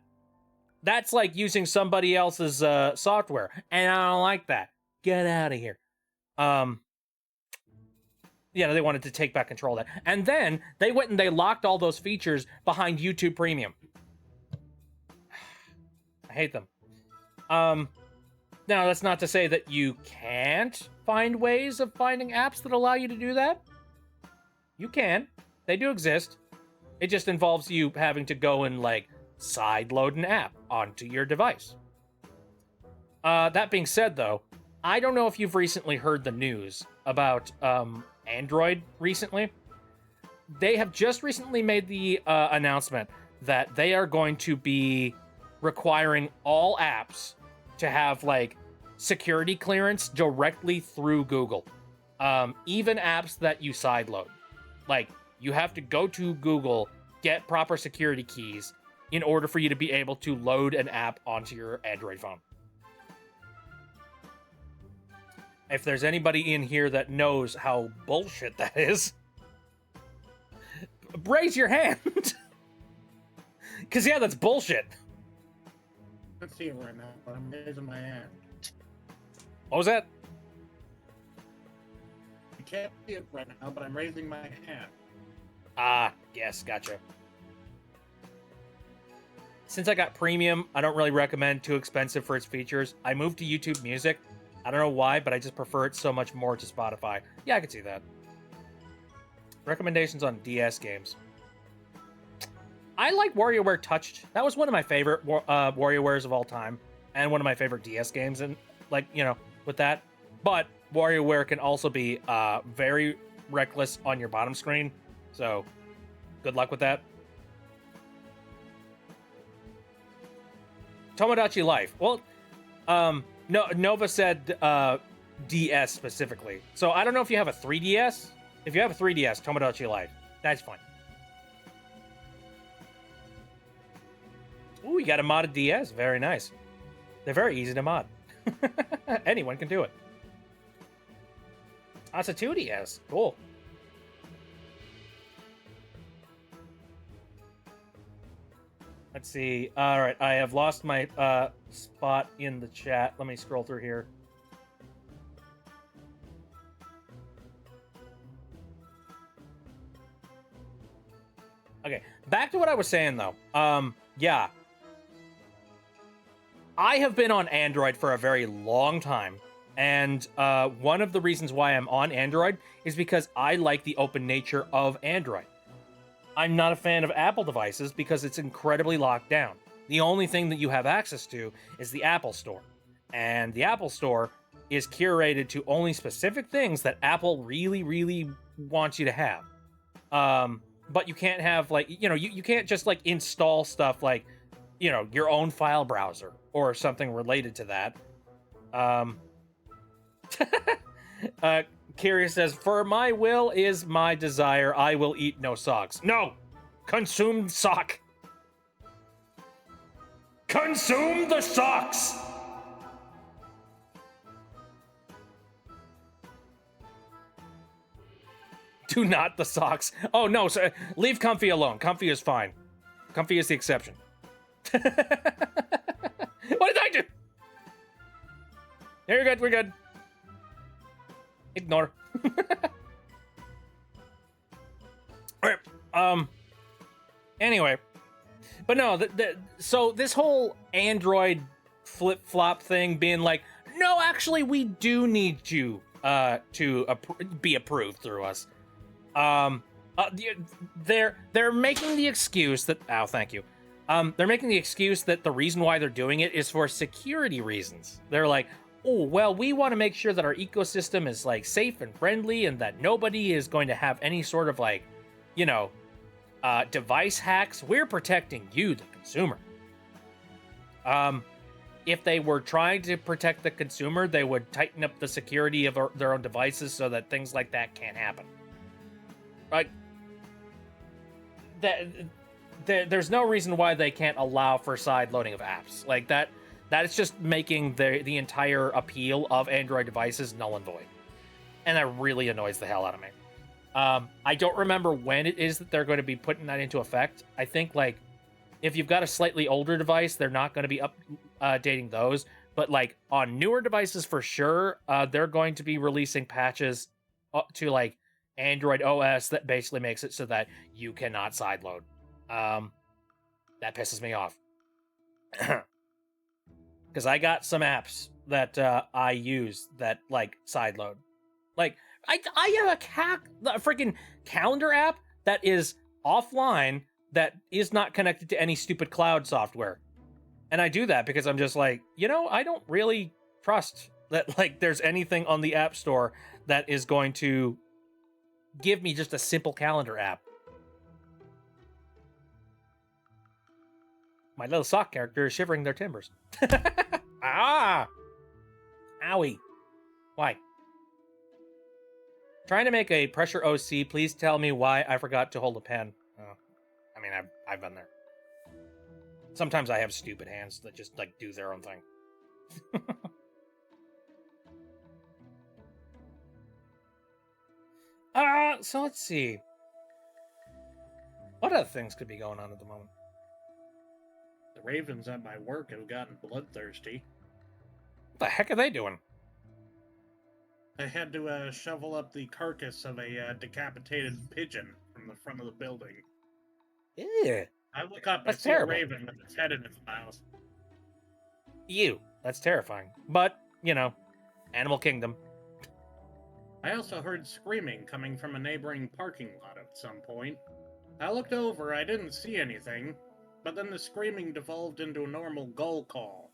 That's like using somebody else's software, and I don't like that. Get out of here. Yeah, they wanted to take back control of that. And then they went and they locked all those features behind YouTube Premium. I hate them. Now, that's not to say that you can't find ways of finding apps that allow you to do that. You can. They do exist. It just involves you having to go and, like, sideload an app onto your device. That being said, though, I don't know if you've recently heard the news about Android recently. They have just recently made the announcement that they are going to be requiring all apps to have, like, security clearance directly through Google. Even apps that you sideload. Like, you have to go to Google, get proper security keys in order for you to be able to load an app onto your Android phone. If there's anybody in here that knows how bullshit that is, raise your hand. Because, yeah, that's bullshit. I can't see it right now, but I'm raising my hand. What was that? I can't see it right now, but I'm raising my hand. Ah, yes, gotcha. Since I got premium, I don't really recommend too expensive for its features. I moved to YouTube Music. I don't know why, but I just prefer it so much more to Spotify. Yeah, I can see that. Recommendations on DS games. I like WarioWare Touched. That was one of my favorite WarioWares of all time, and one of my favorite DS games, and, like, you know, with that. But WarioWare can also be very reckless on your bottom screen, so good luck with that. Tomodachi Life. Well, no, Nova said DS specifically. So I don't know if you have a 3DS. If you have a 3DS, Tomodachi Life. That's fine. Ooh, you got a modded DS. Very nice. They're very easy to mod. Anyone can do it. That's a 2DS. Cool. Let's see. All right, I have lost my spot in the chat. Let me scroll through here. Okay, back to what I was saying, though. Yeah. I have been on Android for a very long time, and one of the reasons why I'm on Android is because I like the open nature of Android. I'm not a fan of Apple devices because it's incredibly locked down. The only thing that you have access to is the Apple Store. And the Apple Store is curated to only specific things that Apple really, really wants you to have. But you can't have, like, you know, you can't just, like, install stuff like, you know, your own file browser or something related to that. Curious says, for my will is my desire, I will eat no socks. No! Consume sock! Consume the socks! Do not the socks. Oh, no, so leave Comfy alone. Comfy is fine. Comfy is the exception. What did I do? There, you're good, we're good. Ignore. Alright, anyway. But no, so this whole Android flip-flop thing being like, no, actually, we do need you to be approved through us. They're making the excuse that, oh, thank you. They're making the excuse that the reason why they're doing it is for security reasons. They're like, oh, well, we want to make sure that our ecosystem is, like, safe and friendly and that nobody is going to have any sort of, like, you know, device hacks. We're protecting you, the consumer. If they were trying to protect the consumer, they would tighten up the security of their own devices so that things like that can't happen. Like, there's no reason why they can't allow for side loading of apps. Like, that is just making the entire appeal of Android devices null and void. And that really annoys the hell out of me. I don't remember when it is that they're going to be putting that into effect. I think, like, if you've got a slightly older device, they're not going to be updating those. But, like, on newer devices for sure, they're going to be releasing patches to, like, Android OS that basically makes it so that you cannot sideload. That pisses me off. Because I got some apps that I use that like sideload. Like I have a freaking calendar app that is offline that is not connected to any stupid cloud software. And I do that because I'm just like, I don't really trust that like there's anything on the App Store that is going to give me just a simple calendar app. My little sock character is shivering their timbers. Ah! Owie. Why? Trying to make a pressure OC. Please tell me why I forgot to hold a pen. Oh. I mean, I've been there. Sometimes I have stupid hands that just like do their own thing. So let's see. What other things could be going on at the moment? The ravens at my work have gotten bloodthirsty. What the heck are they doing? I had to shovel up the carcass of a decapitated pigeon from the front of the building. Ew. I look up, That's I see terrible. a raven with its head in its mouth. Ew. That's terrifying. But, Animal Kingdom. I also heard screaming coming from a neighboring parking lot at some point. I looked over, I didn't see anything, but then the screaming devolved into a normal gull call.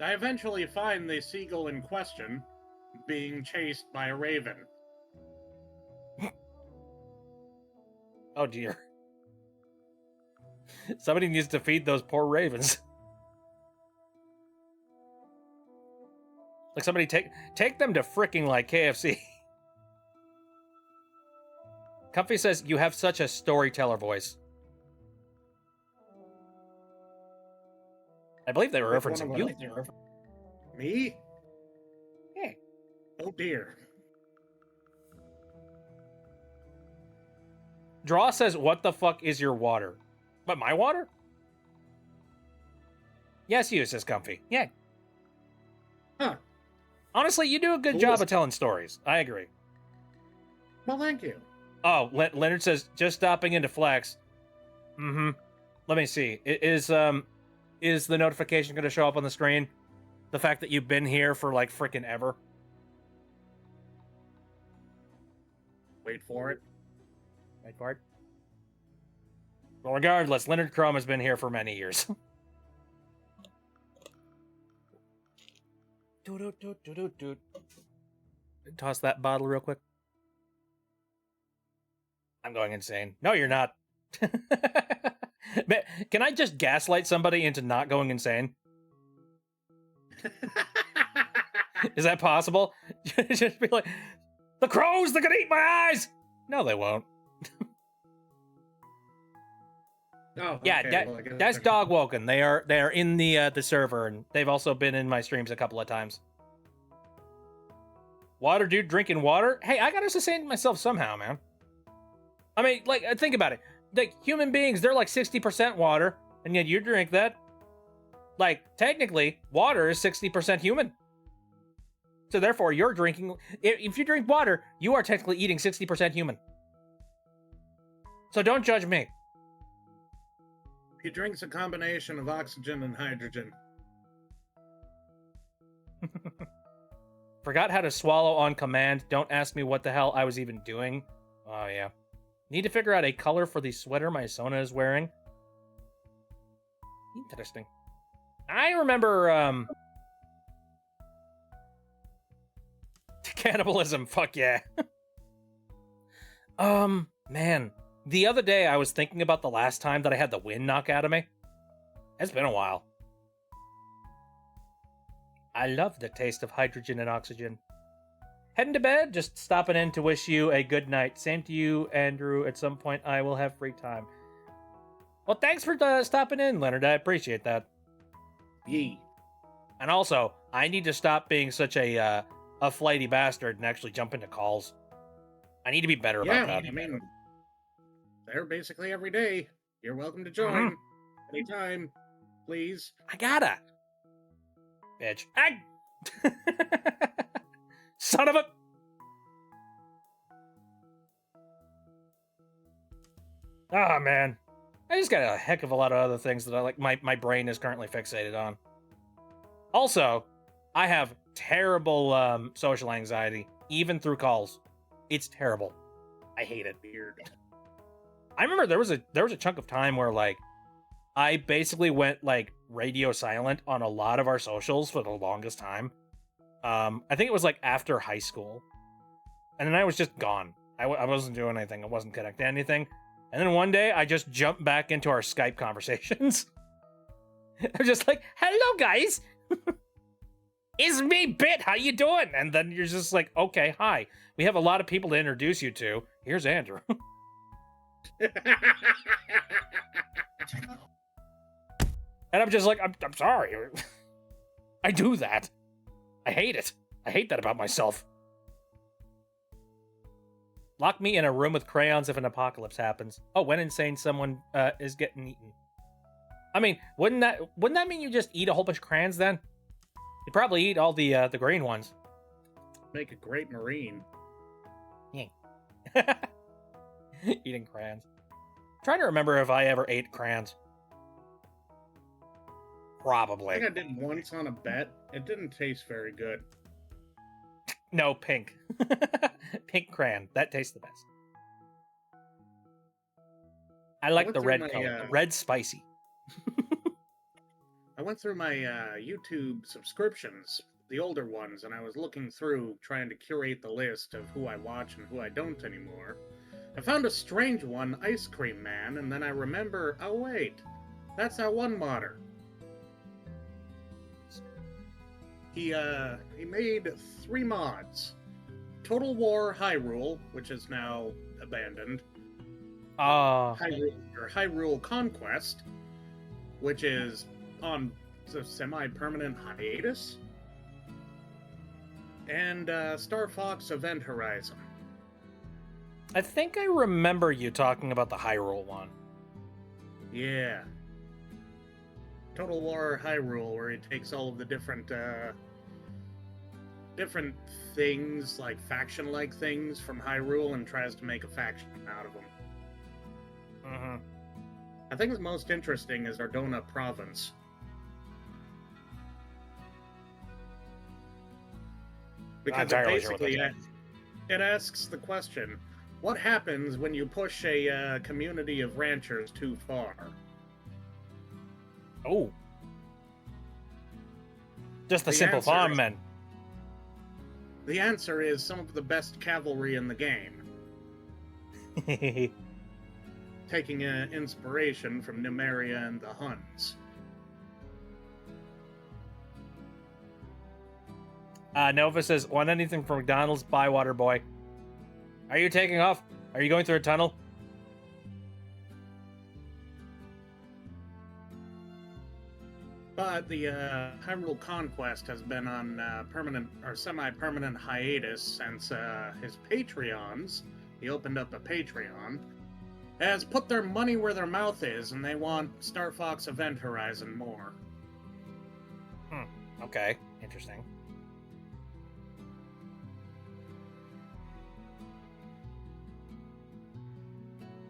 I eventually find the seagull in question being chased by a raven. Oh dear. Somebody needs to feed those poor ravens. Like somebody take them to fricking like KFC. Comfy says you have such a storyteller voice. I believe they were Which referencing one you. of us? Me? Hey. Oh dear. Draw says, what the fuck is your water? But my water? Yes, you, says Comfy. Yeah. Huh. Honestly, you do a good Cool. job of telling stories. I agree. Well, thank you. Oh, Leonard says, just stopping into Flex. Mm-hmm. Let me see. Is the notification going to show up on the screen? The fact that you've been here for like frickin' ever? Wait for it. Wait for it. Well, regardless, Leonard Chrome has been here for many years. Toss that bottle real quick. I'm going insane. No, you're not. Can I just gaslight somebody into not going insane? Is that possible? Just be like, the crows, they're gonna eat my eyes! No, they won't. Oh, Yeah, okay, well, I guess that's I- Dog Woken. They are in the server, and they've also been in my streams a couple of times. Water dude drinking water? Hey, I gotta sustain myself somehow, man. I mean, like, think about it. Like, human beings, they're like 60% water, and yet you drink that. Like, technically, water is 60% human. So therefore, you're drinking... If you drink water, you are technically eating 60% human. So don't judge me. He drinks a combination of oxygen and hydrogen. Forgot how to swallow on command. Don't ask me what the hell I was even doing. Oh, yeah. Need to figure out a color for the sweater my Sona is wearing. Interesting. I remember, cannibalism, fuck yeah. Man. The other day I was thinking about the last time that I had the wind knock out of me. It's been a while. I love the taste of hydrogen and oxygen. Heading to bed, just stopping in to wish you a good night. Same to you, Andrew. At some point, I will have free time. Well, thanks for stopping in, Leonard. I appreciate that. Yee. And also, I need to stop being such a flighty bastard and actually jump into calls. I need to be better about that. I mean, they're basically every day. You're welcome to join Mhm. anytime, please. I gotta. Bitch. Son of a... Ah, man. I just got a heck of a lot of other things that I like. My brain is currently fixated on. Also, I have terrible social anxiety, even through calls. It's terrible. I hate it. Weird. I remember there was a chunk of time where like I basically went like radio silent on a lot of our socials for the longest time. I think it was like after high school, and then I was just gone. I wasn't doing anything. I wasn't connecting to anything. And then one day I just jumped back into our Skype conversations. I'm just like, "Hello guys, it's me, Bit. How you doing?" And then you're just like, "Okay, hi. We have a lot of people to introduce you to. Here's Andrew." And I'm just like, I'm sorry. I do that. I hate it. I hate that about myself. Lock me in a room with crayons if an apocalypse happens. Oh, when insane someone is getting eaten. I mean, wouldn't that mean you just eat a whole bunch of crayons then? You'd probably eat all the green ones. Make a great Marine. Eating crayons. I'm trying to remember if I ever ate crayons. Probably. I think I did once on a bet. It didn't taste very good. No, pink. Pink crayon. That tastes the best. I like went the through red my, color. The red spicy. I went through my YouTube subscriptions, the older ones, and I was looking through trying to curate the list of who I watch and who I don't anymore. I found a strange one, Ice Cream Man, and then I remember, oh wait, that's our one modder. He made 3 mods. Total War Hyrule, which is now abandoned. Hyrule Conquest, which is on a semi-permanent hiatus. And Star Fox Event Horizon. I think I remember you talking about the Hyrule one. Yeah. Total War Hyrule, where he takes all of the different things, like faction-like things from Hyrule, and tries to make a faction out of them. Mm-hmm. I think the most interesting is Ardona Province. Because it basically it asks the question, what happens when you push a community of ranchers too far? Oh. Just the simple farmmen. The answer is some of the best cavalry in the game. Taking inspiration from Numeria and the Huns. Nova says, want anything from McDonald's? Buy Water Boy. Are you taking off? Are you going through a tunnel? But the Hyrule Conquest has been on permanent or semi-permanent hiatus since his Patreons, he opened up a Patreon, has put their money where their mouth is, and they want Star Fox Event Horizon more. Okay, interesting.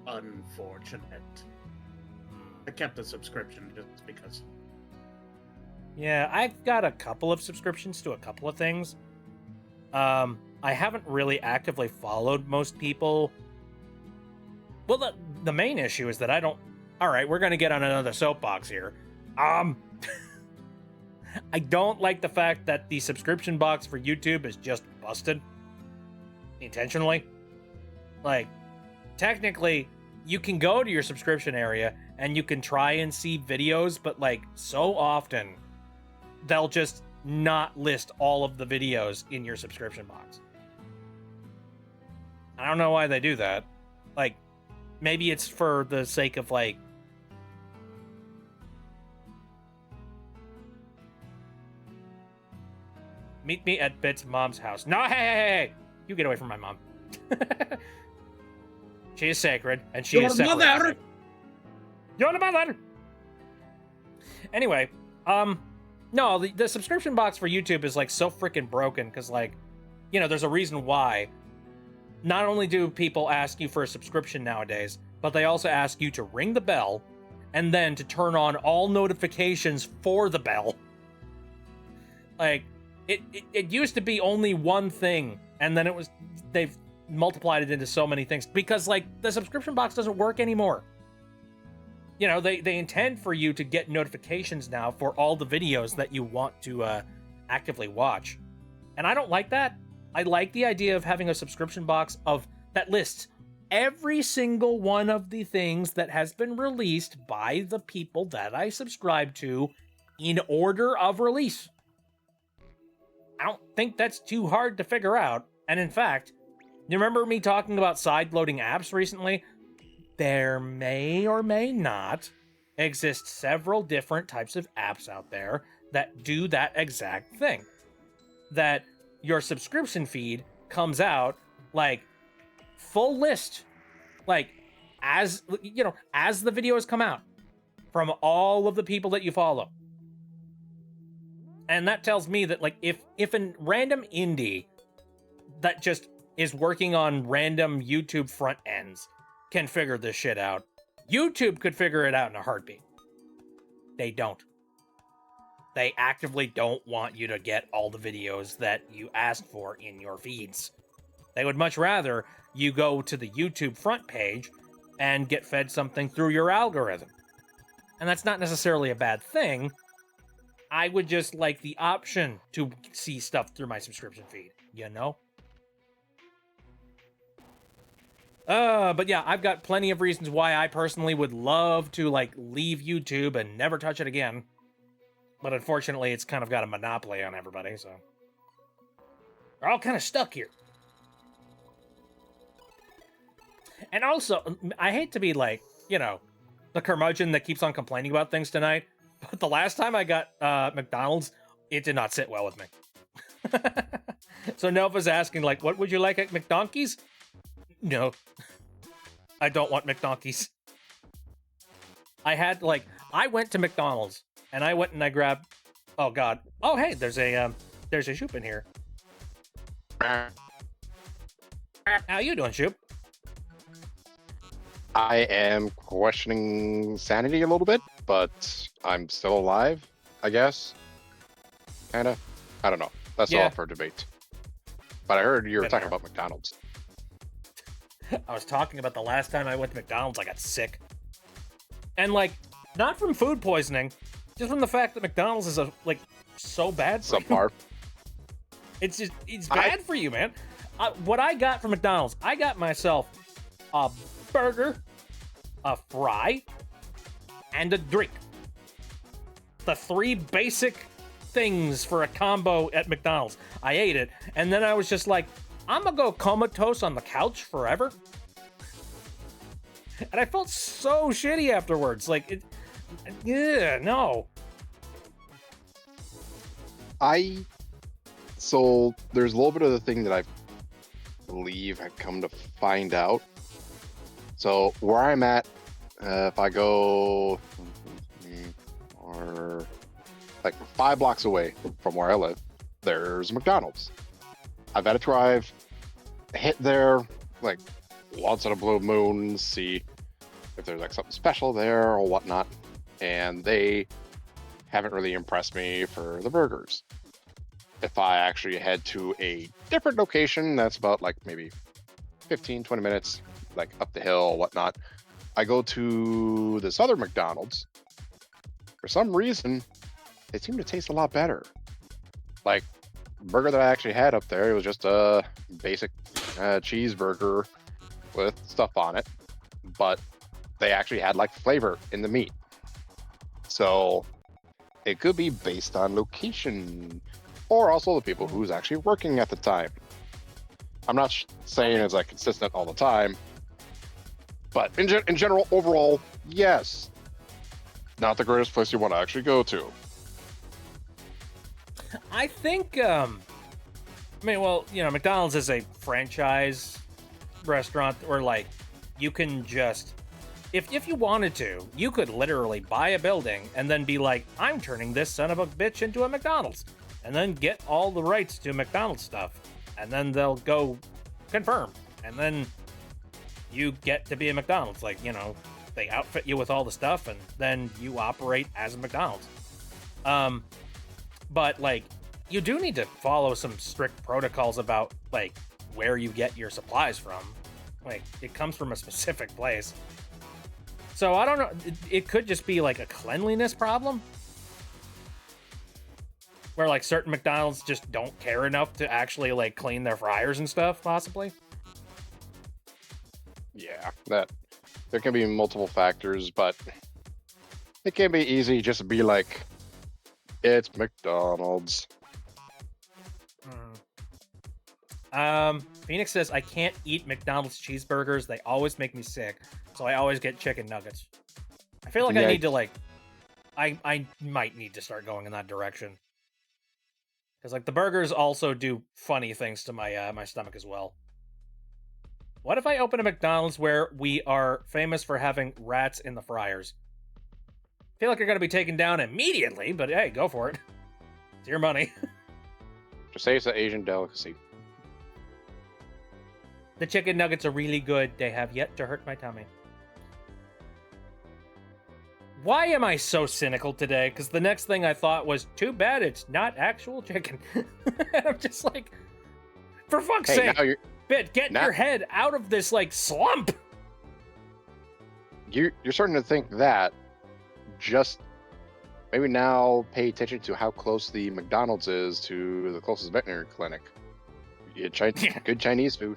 Unfortunate. I kept the subscription just because. Yeah, I've got a couple of subscriptions to a couple of things. I haven't really actively followed most people. Well, the main issue is that I don't... Alright, we're gonna get on another soapbox here. I don't like the fact that the subscription box for YouTube is just busted. Intentionally. Like, technically, you can go to your subscription area and you can try and see videos, but like, so often, they'll just not list all of the videos in your subscription box. I don't know why they do that. Like, maybe it's for the sake of, like... Meet me at Bit's mom's house. No, hey! You get away from my mom. She is sacred, and she is separate. Mother! You're the mother! Anyway, no, the subscription box for YouTube is, like, so freaking broken, because, like, you know, there's a reason why. Not only do people ask you for a subscription nowadays, but they also ask you to ring the bell, and then to turn on all notifications for the bell. Like, It used to be only one thing, and then they've multiplied it into so many things because like the subscription box doesn't work anymore. You know, they intend for you to get notifications now for all the videos that you want to actively watch. And I don't like that. I like the idea of having a subscription box that lists every single one of the things that has been released by the people that I subscribe to in order of release. I don't think that's too hard to figure out. And in fact, you remember me talking about side-loading apps recently? There may or may not exist several different types of apps out there that do that exact thing. That your subscription feed comes out like full list, like as you know, as the videos come out from all of the people that you follow. And that tells me that like if a random indie that just is working on random YouTube front ends can figure this shit out, YouTube could figure it out in a heartbeat. They don't. They actively don't want you to get all the videos that you asked for in your feeds. They would much rather you go to the YouTube front page and get fed something through your algorithm. And that's not necessarily a bad thing. I would just like the option to see stuff through my subscription feed, you know? But yeah, I've got plenty of reasons why I personally would love to, like, leave YouTube and never touch it again. But unfortunately, it's kind of got a monopoly on everybody, so... We're all kind of stuck here. And also, I hate to be like, you know, the curmudgeon that keeps on complaining about things tonight, but the last time I got McDonald's, it did not sit well with me. So Nova's asking, like, what would you like at McDonkeys? No. I don't want McDonkeys. I went to McDonald's, and I went and I grabbed... Oh, God. Oh, hey, there's a Shoop in here. How you doing, Shoop? I am questioning sanity a little bit, but I'm still alive, I guess. Kinda. I don't know. That's all for debate. But I heard you were talking about McDonald's. I was talking about the last time I went to McDonald's, I got sick. And, like, not from food poisoning, just from the fact that McDonald's is, so bad for you. Subpar. It's bad for you, man. What I got from McDonald's, I got myself a burger, a fry, and a drink. The 3 basic things for a combo at McDonald's. I ate it, and then I was just like, I'm gonna go comatose on the couch forever. And I felt so shitty afterwards. Like, no. So there's a little bit of the thing that I believe I've come to find out. So where I'm at, if I go or like 5 blocks away from where I live, there's a McDonald's. I've got to drive, hit there like once in a blue moon, see if there's like something special there or whatnot. And they haven't really impressed me for the burgers. If I actually head to a different location, that's about like maybe 15, 20 minutes, like up the hill or whatnot, I go to this other McDonald's. For some reason, they seem to taste a lot better. Like, the burger that I actually had up there, it was just a basic cheeseburger with stuff on it, but they actually had like flavor in the meat. So it could be based on location or also the people who's actually working at the time. I'm not saying it's like consistent all the time, but in general, overall, yes, not the greatest place you want to actually go to. I think, McDonald's is a franchise restaurant where, like, you can just, if you wanted to, you could literally buy a building and then be like, I'm turning this son of a bitch into a McDonald's, and then get all the rights to McDonald's stuff, and then they'll go confirm, and then you get to be a McDonald's. Like, you know, they outfit you with all the stuff, and then you operate as a McDonald's. But, like, you do need to follow some strict protocols about like where you get your supplies from. Like it comes from a specific place. So I don't know. It could just be like a cleanliness problem, where like certain McDonald's just don't care enough to actually like clean their fryers and stuff. Possibly. Yeah, that there can be multiple factors, but it can be easy just to be like, it's McDonald's. Phoenix says, I can't eat McDonald's cheeseburgers. They always make me sick. So I always get chicken nuggets. I feel like I Yeah. need to like, I might need to start going in that direction. Because like the burgers also do funny things to my my stomach as well. What if I open a McDonald's where we are famous for having rats in the fryers? I feel like you're going to be taken down immediately, but hey, go for it. It's your money. Just say it's an Asian delicacy. The chicken nuggets are really good. They have yet to hurt my tummy. Why am I so cynical today? Because the next thing I thought was, too bad it's not actual chicken. And I'm just like, for fuck's Hey, sake, now Bit, get now- your head out of this, like, slump. you're starting to think that. Just maybe now pay attention to how close the McDonald's is to the closest veterinary clinic. You get good Chinese food.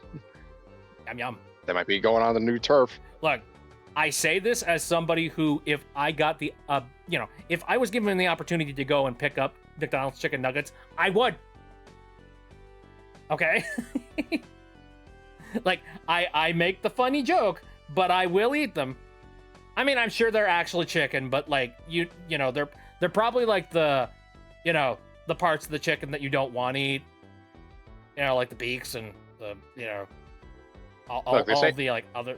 Yum, yum. That might be going on the new turf. Look, I say this as somebody who, if I got the, if I was given the opportunity to go and pick up McDonald's chicken nuggets, I would. Okay? Like, I make the funny joke, but I will eat them. I mean, I'm sure they're actually chicken, but like, you know, they're probably like the, the parts of the chicken that you don't want to eat. You know, like the beaks and the, all Look, they say- the like other.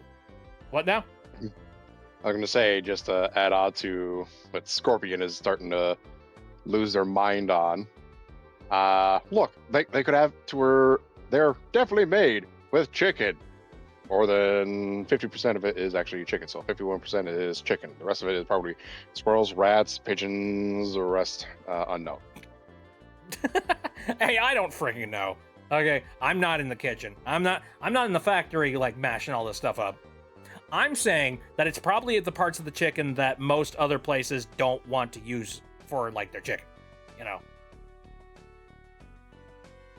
What now? I was going to say, just to add on to what Scorpion is starting to lose their mind on. Look, they could have to where they're definitely made with chicken. More than 50% of it is actually chicken, so 51% is chicken. The rest of it is probably squirrels, rats, pigeons, the rest unknown. Hey, I don't freaking know. Okay, I'm not in the kitchen. I'm not in the factory like mashing all this stuff up. I'm saying that it's probably the parts of the chicken that most other places don't want to use for like their chicken. You know.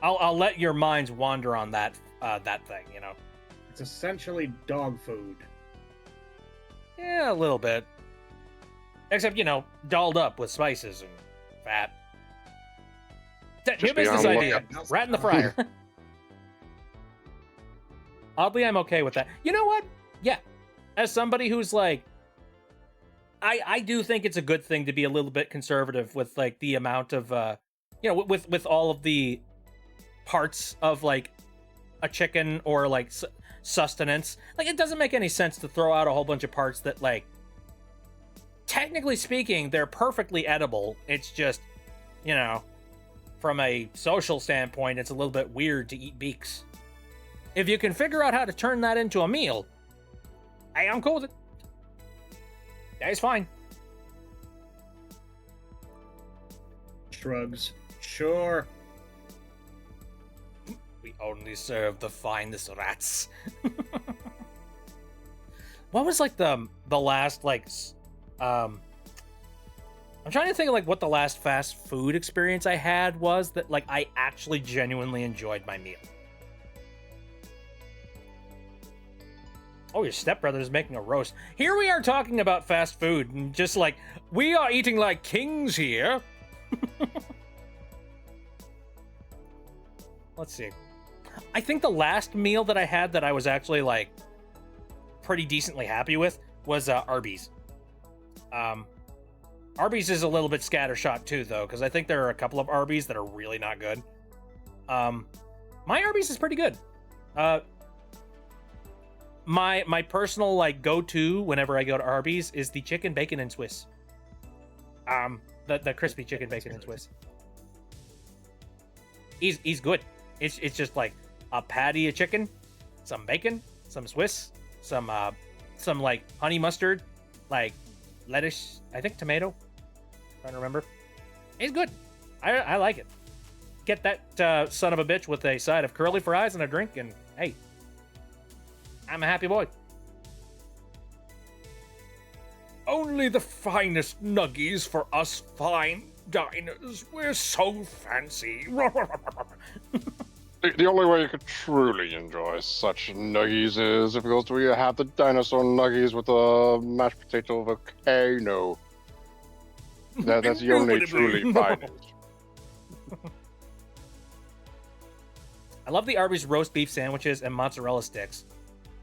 I'll let your minds wander on that thing, you know. It's essentially dog food. Yeah, a little bit. Except, dolled up with spices and fat. New Just be business on the idea. lookout. Rat in the fryer. Oddly, I'm okay with that. You know what? Yeah. As somebody who's like, I do think it's a good thing to be a little bit conservative with like the amount of, with all of the parts of like a chicken or like sustenance. Like, it doesn't make any sense to throw out a whole bunch of parts that, like, technically speaking, they're perfectly edible. It's just, from a social standpoint, it's a little bit weird to eat beaks. If you can figure out how to turn that into a meal, hey, I'm cool with it. That's fine. Shrugs. Sure. We only serve the finest rats. What was like the last I'm trying to think of like what the last fast food experience I had was that like I actually genuinely enjoyed my meal. Oh, your stepbrother's making a roast. Here we are talking about fast food and just like we are eating like kings here. Let's see. I think the last meal that I had that I was actually like pretty decently happy with was Arby's. Arby's is a little bit scattershot too, though, because I think there are a couple of Arby's that are really not good. My Arby's is pretty good. My personal like go-to whenever I go to Arby's is the chicken bacon and Swiss. The crispy chicken bacon and Swiss. He's good. It's just like a patty of chicken, some bacon, some Swiss, some like honey mustard, like lettuce, I think tomato. Trying to remember. It's good. I like it. get that son of a bitch with a side of curly fries and a drink, and hey, I'm a happy boy. Only the finest nuggies for us fine diners. We're so fancy. The only way you could truly enjoy such nuggies is if it goes to where you have the dinosaur nuggies with the mashed potato volcano. That's the only truly finest. I love the Arby's roast beef sandwiches and mozzarella sticks.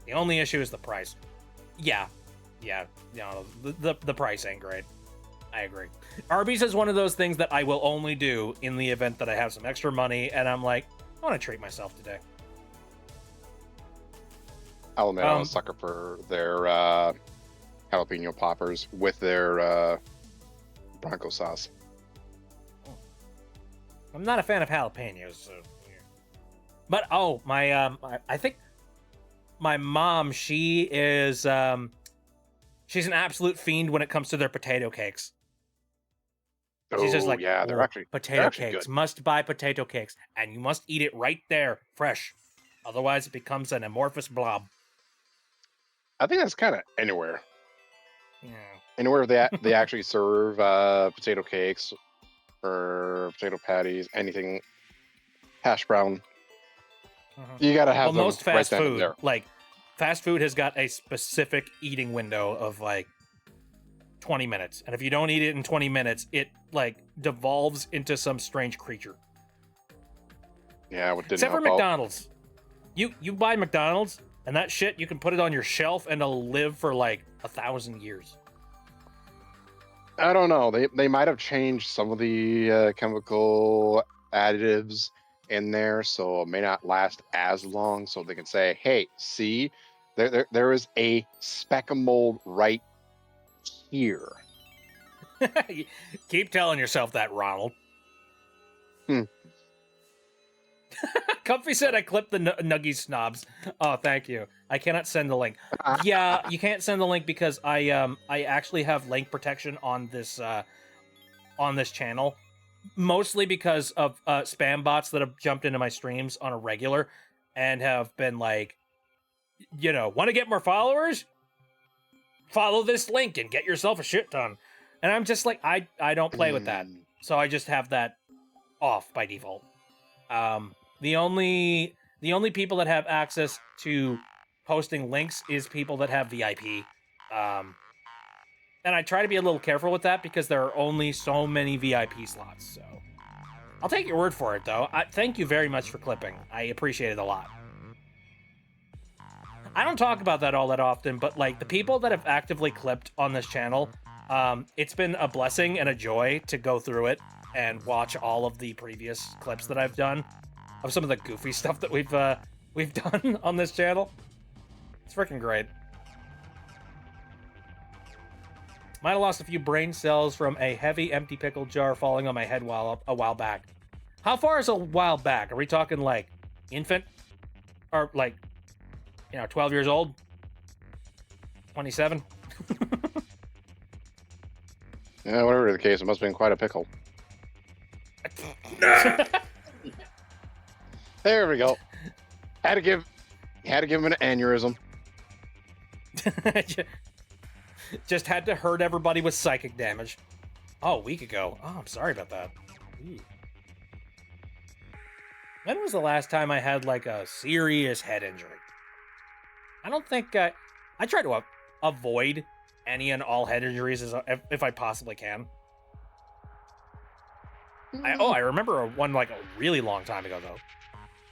The only issue is the price. Yeah, the price ain't great. I agree. Arby's is one of those things that I will only do in the event that I have some extra money and I'm like, I want to treat myself today. I'll admit I'm a sucker for their jalapeno poppers with their Bronco sauce. I'm not a fan of jalapenos, so. But I think my mom, she is she's an absolute fiend when it comes to their potato cakes. She's just like, yeah, they're actually cakes. good. Must buy potato cakes, and you must eat it right there, fresh. Otherwise, it becomes an amorphous blob. I think that's kind of anywhere. Yeah. Anywhere they actually serve potato cakes or potato patties, anything, hash brown. You gotta have them most fast right then and food, there. like fast food, has got a specific eating window of like 20 minutes, and if you don't eat it in 20 minutes, it like devolves into some strange creature. Yeah, what didn't Except for help out. McDonald's. You buy McDonald's, and that shit, you can put it on your shelf, and it'll live for like 1,000 years. I don't know. They might have changed some of the chemical additives in there, so it may not last as long. So they can say, "Hey, see, there is a speck of mold right here." Keep telling yourself that, Ronald. Comfy said I clipped the Nuggie snobs. Oh, thank you. I cannot send the link. Yeah, you can't send the link because I actually have link protection on this channel, mostly because of spam bots that have jumped into my streams on a regular and have been like, want to get more followers? Follow this link and get yourself a shit ton. And I'm just like, I don't play with that, so I just have that off by default. The only people that have access to posting links is people that have VIP. And I try to be a little careful with that because there are only so many VIP slots. So I'll take your word for it, though. Thank you very much for clipping. I appreciate it a lot. I don't talk about that all that often, but like the people that have actively clipped on this channel, it's been a blessing and a joy to go through it and watch all of the previous clips that I've done of some of the goofy stuff that we've done on this channel. It's freaking great. Might have lost a few brain cells from a heavy empty pickle jar falling on my head a while back. How far is a while back? Are we talking like infant? Or like, 12 years old? 27? Yeah, whatever the case, it must have been quite a pickle. There we go. Had to give him an aneurysm. Just had to hurt everybody with psychic damage. Oh, a week ago. Oh, I'm sorry about that. Ooh. When was the last time I had like a serious head injury? I don't think I try to avoid any and all head injuries if I possibly can. I remember one like a really long time ago though.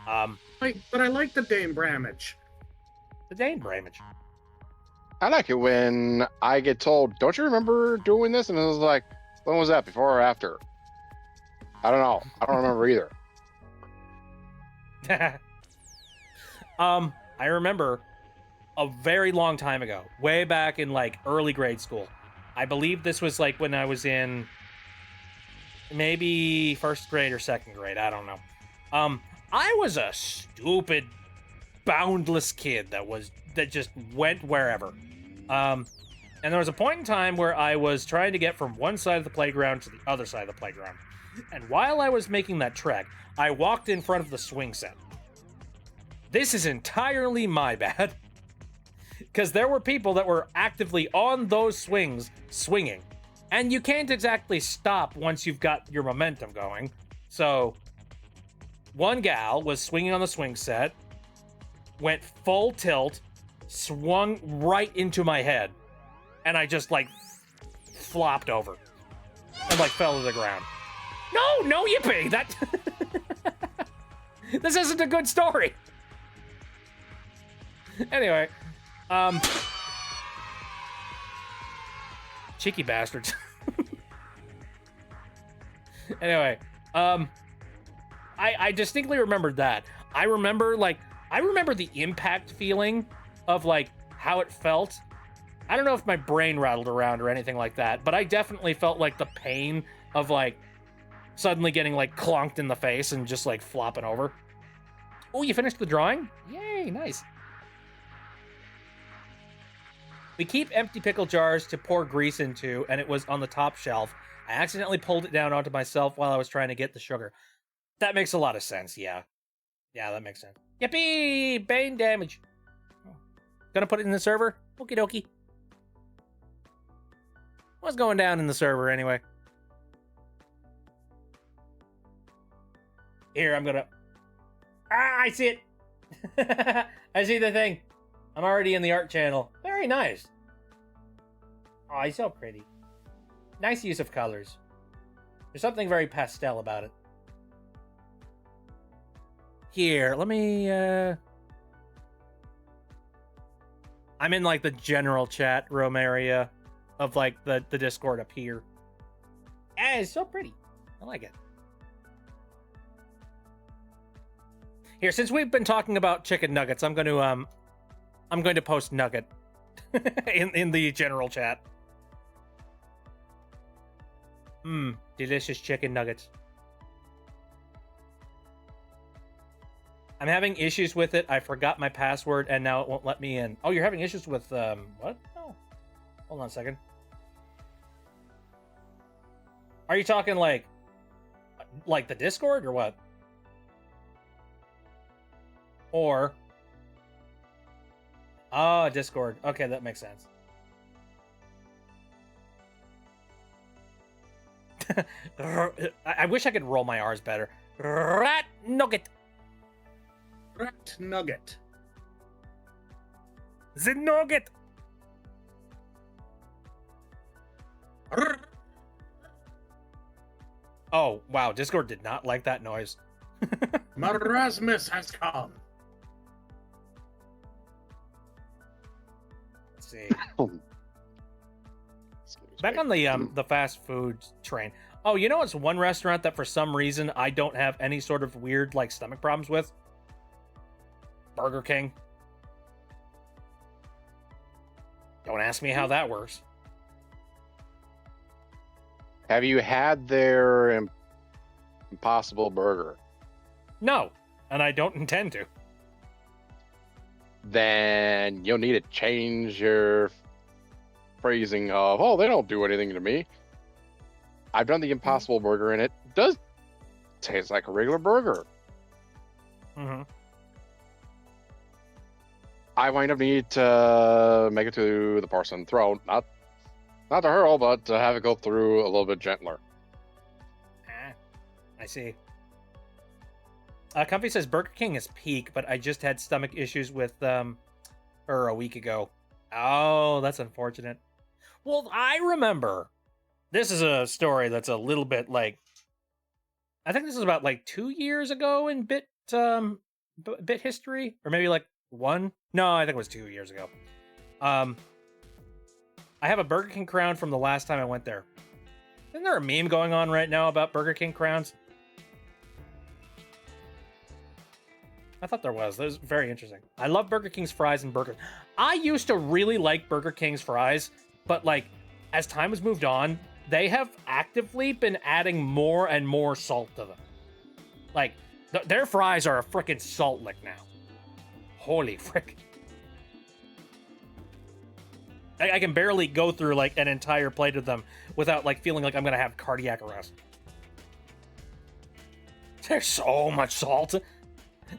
But I like the Dane Bramage. The Dane Bramage. I like it when I get told, "Don't you remember doing this?" And it was like, when was that? Before or after? I don't know. I don't remember either. I remember a very long time ago, way back in like early grade school. I believe this was like when I was in maybe first grade or second grade. I don't know. I was a stupid, boundless kid that just went wherever. And there was a point in time where I was trying to get from one side of the playground to the other side of the playground. And while I was making that trek, I walked in front of the swing set. This is entirely my bad. Because there were people that were actively on those swings, swinging. And you can't exactly stop once you've got your momentum going. So, one gal was swinging on the swing set, went full tilt, swung right into my head. And I just, like, flopped over. And, like, fell to the ground. No, yippee! That... This isn't a good story! Anyway, cheeky bastards. Anyway, I distinctly remembered that. I remember the impact feeling of, like, how it felt. I don't know if my brain rattled around or anything like that, but I definitely felt, like, the pain of, like, suddenly getting, like, clonked in the face and just, like, flopping over. Oh, you finished the drawing? Yay, nice. We keep empty pickle jars to pour grease into, and it was on the top shelf. I accidentally pulled it down onto myself while I was trying to get the sugar. That makes a lot of sense, yeah. Yeah, that makes sense. Yippee! Bane damage. Gonna put it in the server? Okie dokie. What's going down in the server, anyway? Here, I'm gonna... Ah, I see it! I see the thing. I'm already in the art channel. Very nice. Oh, he's so pretty. Nice use of colors. There's something very pastel about it. Here, let me, I'm in, like, the general chat room area of, like, the Discord up here. Yeah, it's so pretty. I like it. Here, since we've been talking about chicken nuggets, I'm going to post nugget in the general chat. Delicious chicken nuggets. I'm having issues with it. I forgot my password and now it won't let me in. Oh, you're having issues with what? Oh. Hold on a second. Are you talking like the Discord or what? Or oh, Discord. Okay, that makes sense. I wish I could roll my R's better. Rat nugget. Rat nugget. The nugget. Oh, wow. Discord did not like that noise. Marasmus has come. Let's see. Back on the fast food train. Oh, you know what's one restaurant that for some reason I don't have any sort of weird like stomach problems with? Burger King. Don't ask me how that works. Have you had their Impossible Burger? No, and I don't intend to. Then you'll need to change your phrasing of, oh, they don't do anything to me. I've done the Impossible Burger and it does taste like a regular burger. Mm-hmm. I wind up needing to make it to the person throat, not to hurl, but to have it go through a little bit gentler. Ah, I see. Comfy says Burger King is peak, but I just had stomach issues with her a week ago. Oh, that's unfortunate. Well, I remember. This is a story that's a little bit like, I think this is about like 2 years ago in bit history, or maybe like one. No, I think it was 2 years ago. I have a Burger King crown from the last time I went there. Isn't there a meme going on right now about Burger King crowns? I thought there was. That was very interesting. I love Burger King's fries and burgers. I used to really like Burger King's fries, but like as time has moved on, they have actively been adding more and more salt to them. Like their fries are a freaking salt lick now. Holy frick. I can barely go through like an entire plate of them without like feeling like I'm gonna have cardiac arrest. There's so much salt.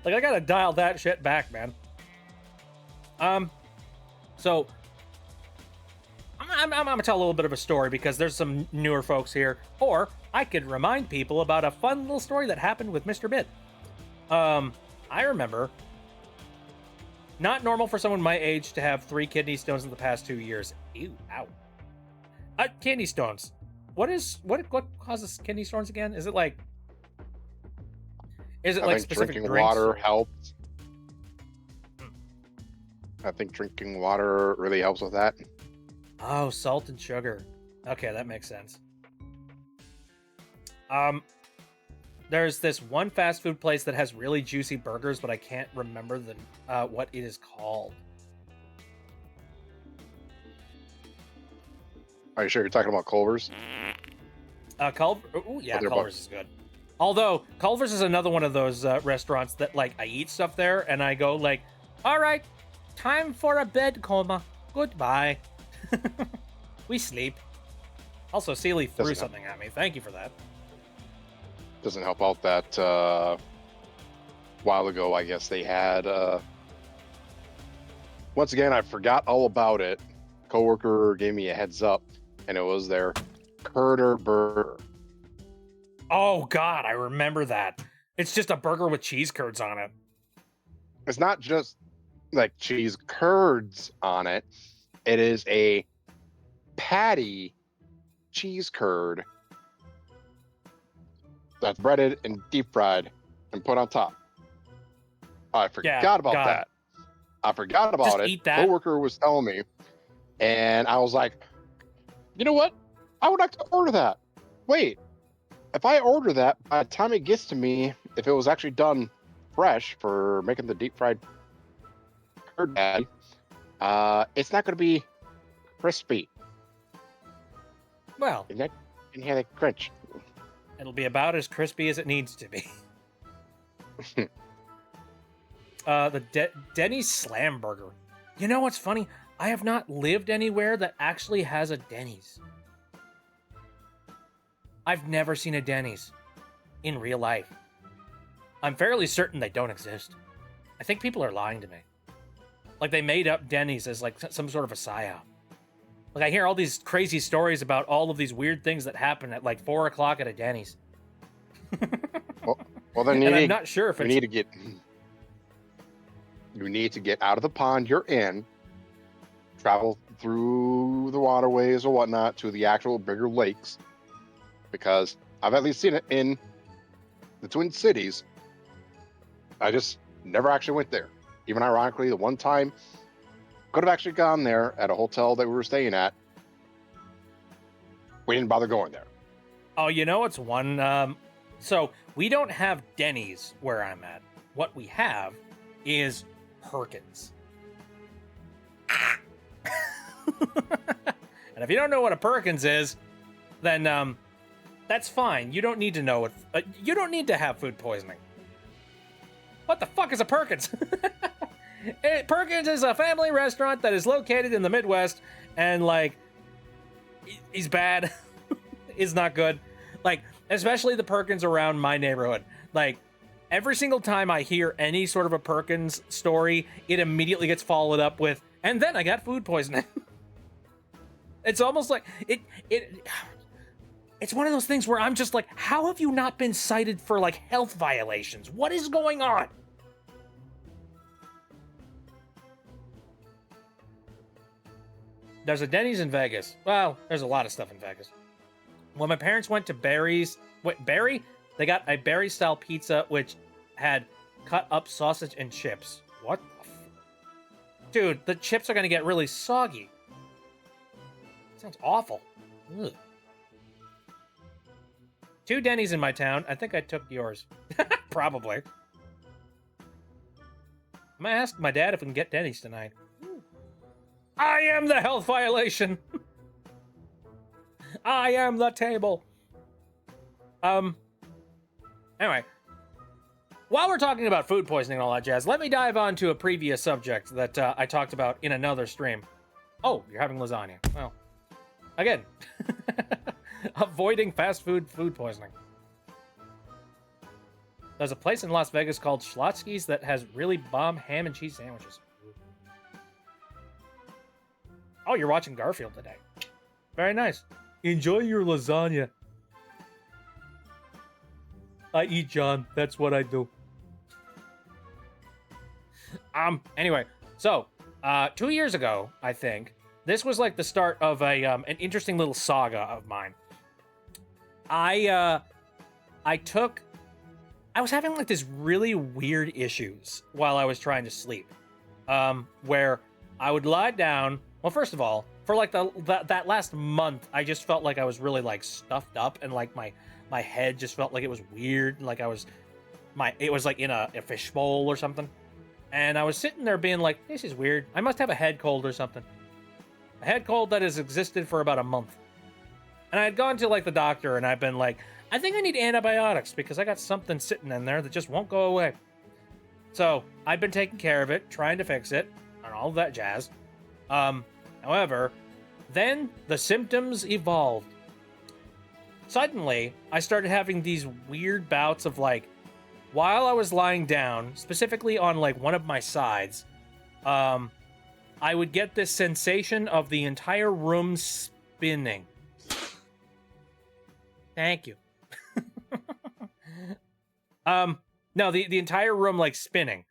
Like, I gotta dial that shit back, man. So I'm gonna tell a little bit of a story because there's some newer folks here, or I could remind people about a fun little story that happened with Mr. Bit. I remember, not normal for someone my age to have 3 kidney stones in the past 2 years. Ew, ow. Kidney stones. What causes kidney stones again? Is it like I think specific drinking drinks? water helps. I think drinking water really helps with that. Oh, salt and sugar. Okay, that makes sense. There's this one fast food place that has really juicy burgers, but I can't remember what it is called. Are you sure you're talking about Culver's? Culver. Oh, yeah, Their Culver's is good. Although Culver's is another one of those restaurants that, like, I eat stuff there and I go like, all right, time for a bed coma. Goodbye. We sleep. Also, Sealy threw Doesn't something at me. Thank you for that. Doesn't help out that while ago, I guess they had. Once again, I forgot all about it. Coworker gave me a heads up, and it was their Curder Burger. Oh God, I remember that. It's just a burger with cheese curds on it. It's not just like cheese curds on it. It is a patty cheese curd that's breaded and deep fried and put on top. I forgot about God. that. I forgot about Just it. eat that. Coworker was telling me, and I was like, you know what? I would like to order that. Wait, if I order that, by the time it gets to me, if it was actually done fresh for making the deep fried curd patty, it's not going to be crispy. Well, And that can have that crunch. it'll be about as crispy as it needs to be. The Denny's Slam Burger. You know what's funny? I have not lived anywhere that actually has a Denny's. I've never seen a Denny's in real life. I'm fairly certain they don't exist. I think people are lying to me. Like, they made up Denny's as like some sort of a psyop. Like, I hear all these crazy stories about all of these weird things that happen at like 4 o'clock at a Denny's. Well, then And I'm not sure if you it's... need to get out of the pond you're in, travel through the waterways or whatnot to the actual bigger lakes, because I've at least seen it in the Twin Cities. I just never actually went there. Even ironically, the one time could have actually gone there at a hotel that we were staying at. We didn't bother going there. Oh, you know what's one? So we don't have Denny's where I'm at. What we have is Perkins. And if you don't know what a Perkins is, then that's fine. You don't need to know what. You don't need to have food poisoning. What the fuck is a Perkins? Perkins is a family restaurant that is located in the Midwest, and like, he's bad. Is not good. Like, especially the Perkins around my neighborhood. Like, every single time I hear any sort of a Perkins story, it immediately gets followed up with, and then I got food poisoning. It's almost like it's one of those things where I'm just like, how have you not been cited for like health violations? What is going on? There's a Denny's in Vegas. Well, there's a lot of stuff in Vegas. When my parents went to Barry's, Barry? They got a Barry-style pizza, which had cut up sausage and chips. What the Dude, the chips are going to get really soggy. Sounds awful. Ugh. 2 Denny's in my town. I think I took yours. Probably. I'm going to ask my dad if we can get Denny's tonight. I am the health violation. I am the table. Anyway, while we're talking about food poisoning and all that jazz, let me dive on to a previous subject that I talked about in another stream. Oh, you're having lasagna. Well, again, avoiding fast food poisoning. There's a place in Las Vegas called Schlotsky's that has really bomb ham and cheese sandwiches. Oh, you're watching Garfield today. Very nice. Enjoy your lasagna. I eat John. That's what I do. Anyway, so 2 years ago, I think, this was like the start of a an interesting little saga of mine. I was having like this really weird issues while I was trying to sleep, where I would lie down. Well, first of all, for like that last month, I just felt like I was really like stuffed up, and like my head just felt like it was weird, like it was like in a fishbowl or something. And I was sitting there being like, this is weird. I must have a head cold or something. A head cold that has existed for about a month. And I had gone to like the doctor, and I've been like, I think I need antibiotics because I got something sitting in there that just won't go away. So I've been taking care of it, trying to fix it, and all of that jazz. However, then the symptoms evolved. Suddenly, I started having these weird bouts of like, while I was lying down, specifically on like one of my sides, I would get this sensation of the entire room spinning. Thank you. No, the entire room like spinning,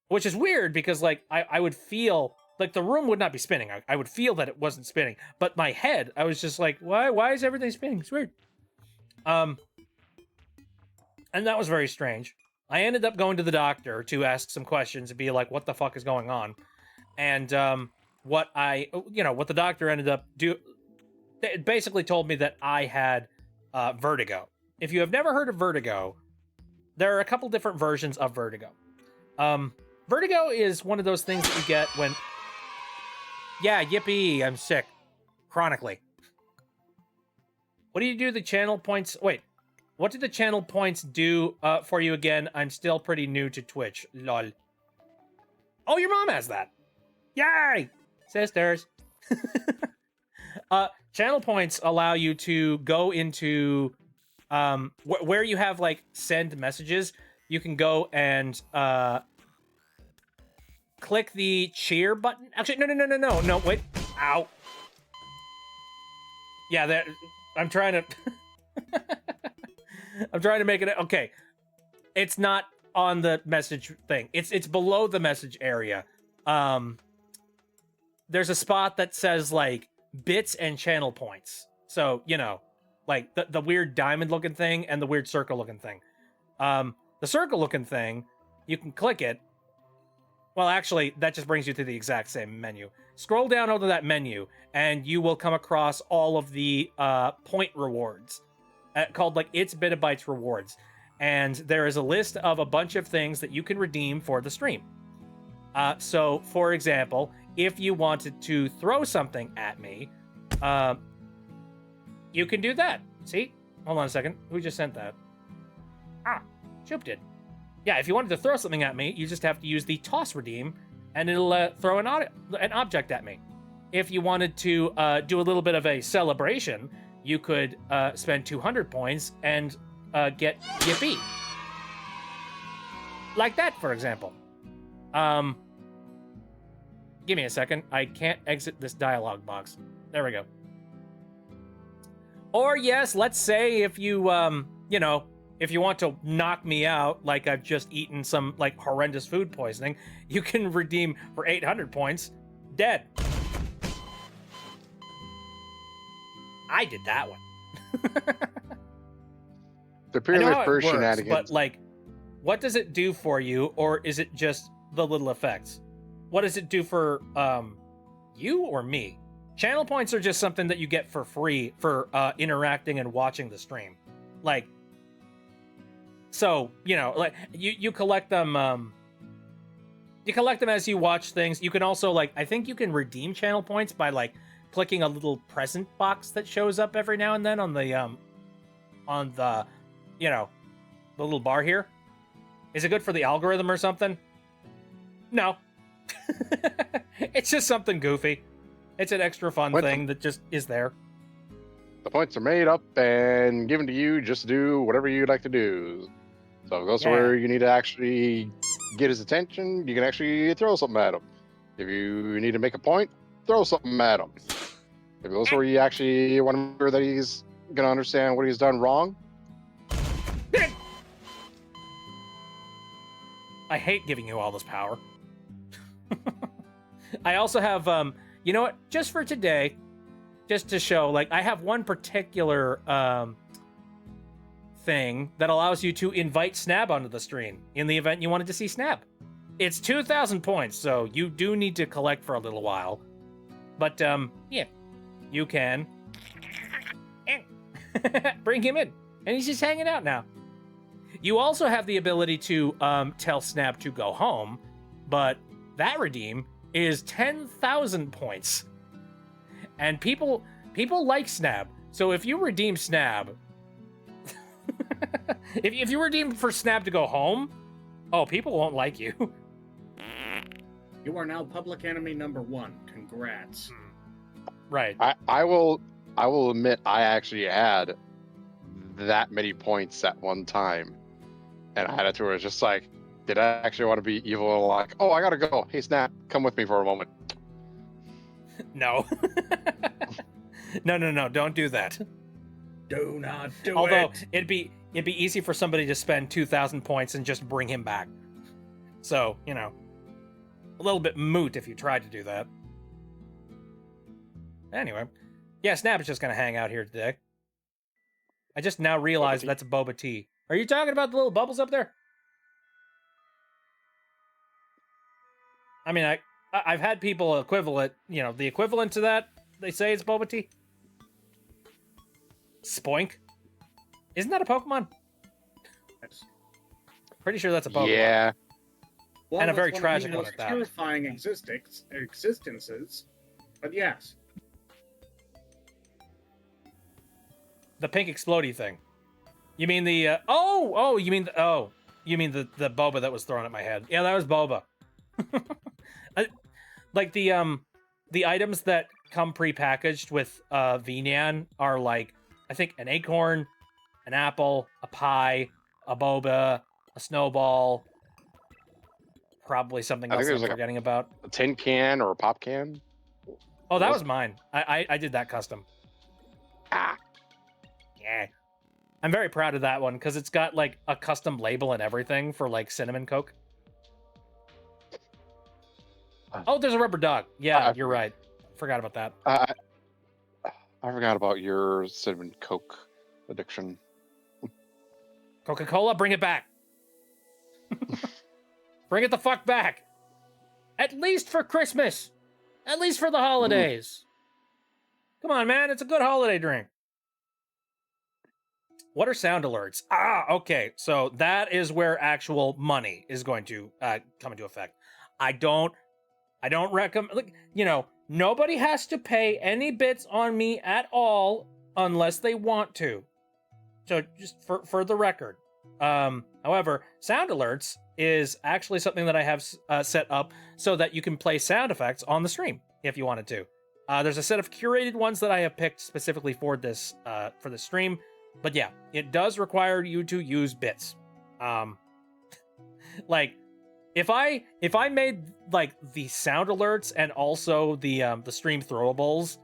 which is weird because like I would feel like the room would not be spinning. I would feel that it wasn't spinning, but my head, I was just like, why is everything spinning? It's weird. And that was very strange. I ended up going to the doctor to ask some questions and be like, what the fuck is going on? And what the doctor ended up it basically told me that I had vertigo. If you have never heard of vertigo, there are a couple different versions of vertigo. Vertigo is one of those things that you get when... Yeah, yippee, I'm sick. Chronically. What do you do the channel points... Wait. What did the channel points do for you again? I'm still pretty new to Twitch. Lol. Oh, your mom has that. Yay! Sisters. Channel points allow you to go into... where you have, like, send messages, you can go and click the cheer button. Actually, no, wait. Ow. Yeah, I'm trying to... I'm trying to make it... Okay. It's not on the message thing. It's below the message area. There's a spot that says, like, bits and channel points. So, you know, like, the weird diamond-looking thing and the weird circle-looking thing. The circle-looking thing, you can click it. Well, actually, that just brings you to the exact same menu. Scroll down over that menu, and you will come across all of the point rewards. Called, like, It's Bitabytes Rewards. And there is a list of a bunch of things that you can redeem for the stream. So, for example, if you wanted to throw something at me, you can do that. See? Hold on a second. Who just sent that? Shoop did. Yeah, if you wanted to throw something at me, you just have to use the toss redeem, and it'll throw an object at me. If you wanted to do a little bit of a celebration, you could spend 200 points and get Yippee. Like that, for example. Give me a second. I can't exit this dialog box. There we go. Or yes, let's say if you, if you want to knock me out, like I've just eaten some, like, horrendous food poisoning, you can redeem for 800 points. Dead. I did that one. They're purely I know how it first works, shenanigans. but, like, what does it do for you, or is it just the little effects? What does it do for, you or me? Channel points are just something that you get for free for interacting and watching the stream. Like, so, you know, like, you collect them, you collect them as you watch things. You can also, like, I think you can redeem channel points by, like, clicking a little present box that shows up every now and then on the, you know, the little bar here. Is it good for the algorithm or something? No. It's just something goofy. It's an extra fun thing that just is there. The points are made up and given to you just to do whatever you'd like to do. So if it goes to Yeah. where you need to actually get his attention, you can actually throw something at him. If you need to make a point, throw something at him. If it goes where you actually want to make sure that he's gonna understand what he's done wrong, I hate giving you all this power. I also have, you know what? Just for today, just to show, like, I have one particular thing that allows you to invite Snab onto the stream in the event you wanted to see Snab. It's 2,000 points, so you do need to collect for a little while. But, yeah, you can bring him in, and he's just hanging out now. You also have the ability to tell Snab to go home, but that redeem is 10,000 points. And people like Snab. So if you redeem Snab, if you redeem for Snab to go home, oh, people won't like you. You are now public enemy number 1. Congrats. Right. I will admit I actually had that many points at one time, and I had it to where it's just like, did I actually want to be evil? Like, oh, I gotta go. Hey, Snap, come with me for a moment. No. No, don't do that. Do not do Although it. it'd be easy for somebody to spend 2,000 points and just bring him back. So, you know, a little bit moot if you tried to do that. Anyway, yeah, Snap is just gonna hang out here today. I just now realized tea. that's a boba tea. Are you talking about the little bubbles up there? I mean, I've had people equivalent, you know, the equivalent to that. They say it's boba tea. Spoink. Isn't that a Pokemon? Pretty sure that's a Pokemon. Yeah, Well, And a that's very one of tragic the one most at that. terrifying existences. But yes, The pink explodey thing. You mean the you mean the boba that was thrown at my head. Yeah, that was boba. Like the items that come pre-packaged with VNAN are like, I think, an acorn, an apple, a pie, a boba, a snowball, probably something I think else there's I'm like forgetting about. a tin can or a pop can. Oh, that was- was mine. I did that custom. Ah, Yeah. I'm very proud of that one because it's got like a custom label and everything for like cinnamon Coke. Oh, there's a rubber dog. Yeah, you're right. Forgot about that. I forgot about your cinnamon Coke addiction. Coca-Cola, bring it back. Bring it the fuck back. At least for Christmas. At least for the holidays. Come on, man. It's a good holiday drink. What are sound alerts? Ah, okay. So that is where actual money is going to come into effect. I don't recommend, like, you know, nobody has to pay any bits on me at all unless they want to. So just for the record. However, sound alerts is actually something that I have set up so that you can play sound effects on the stream if you wanted to. There's a set of curated ones that I have picked specifically for this stream. But yeah, it does require you to use bits. Like, if I made like the sound alerts and also the stream throwables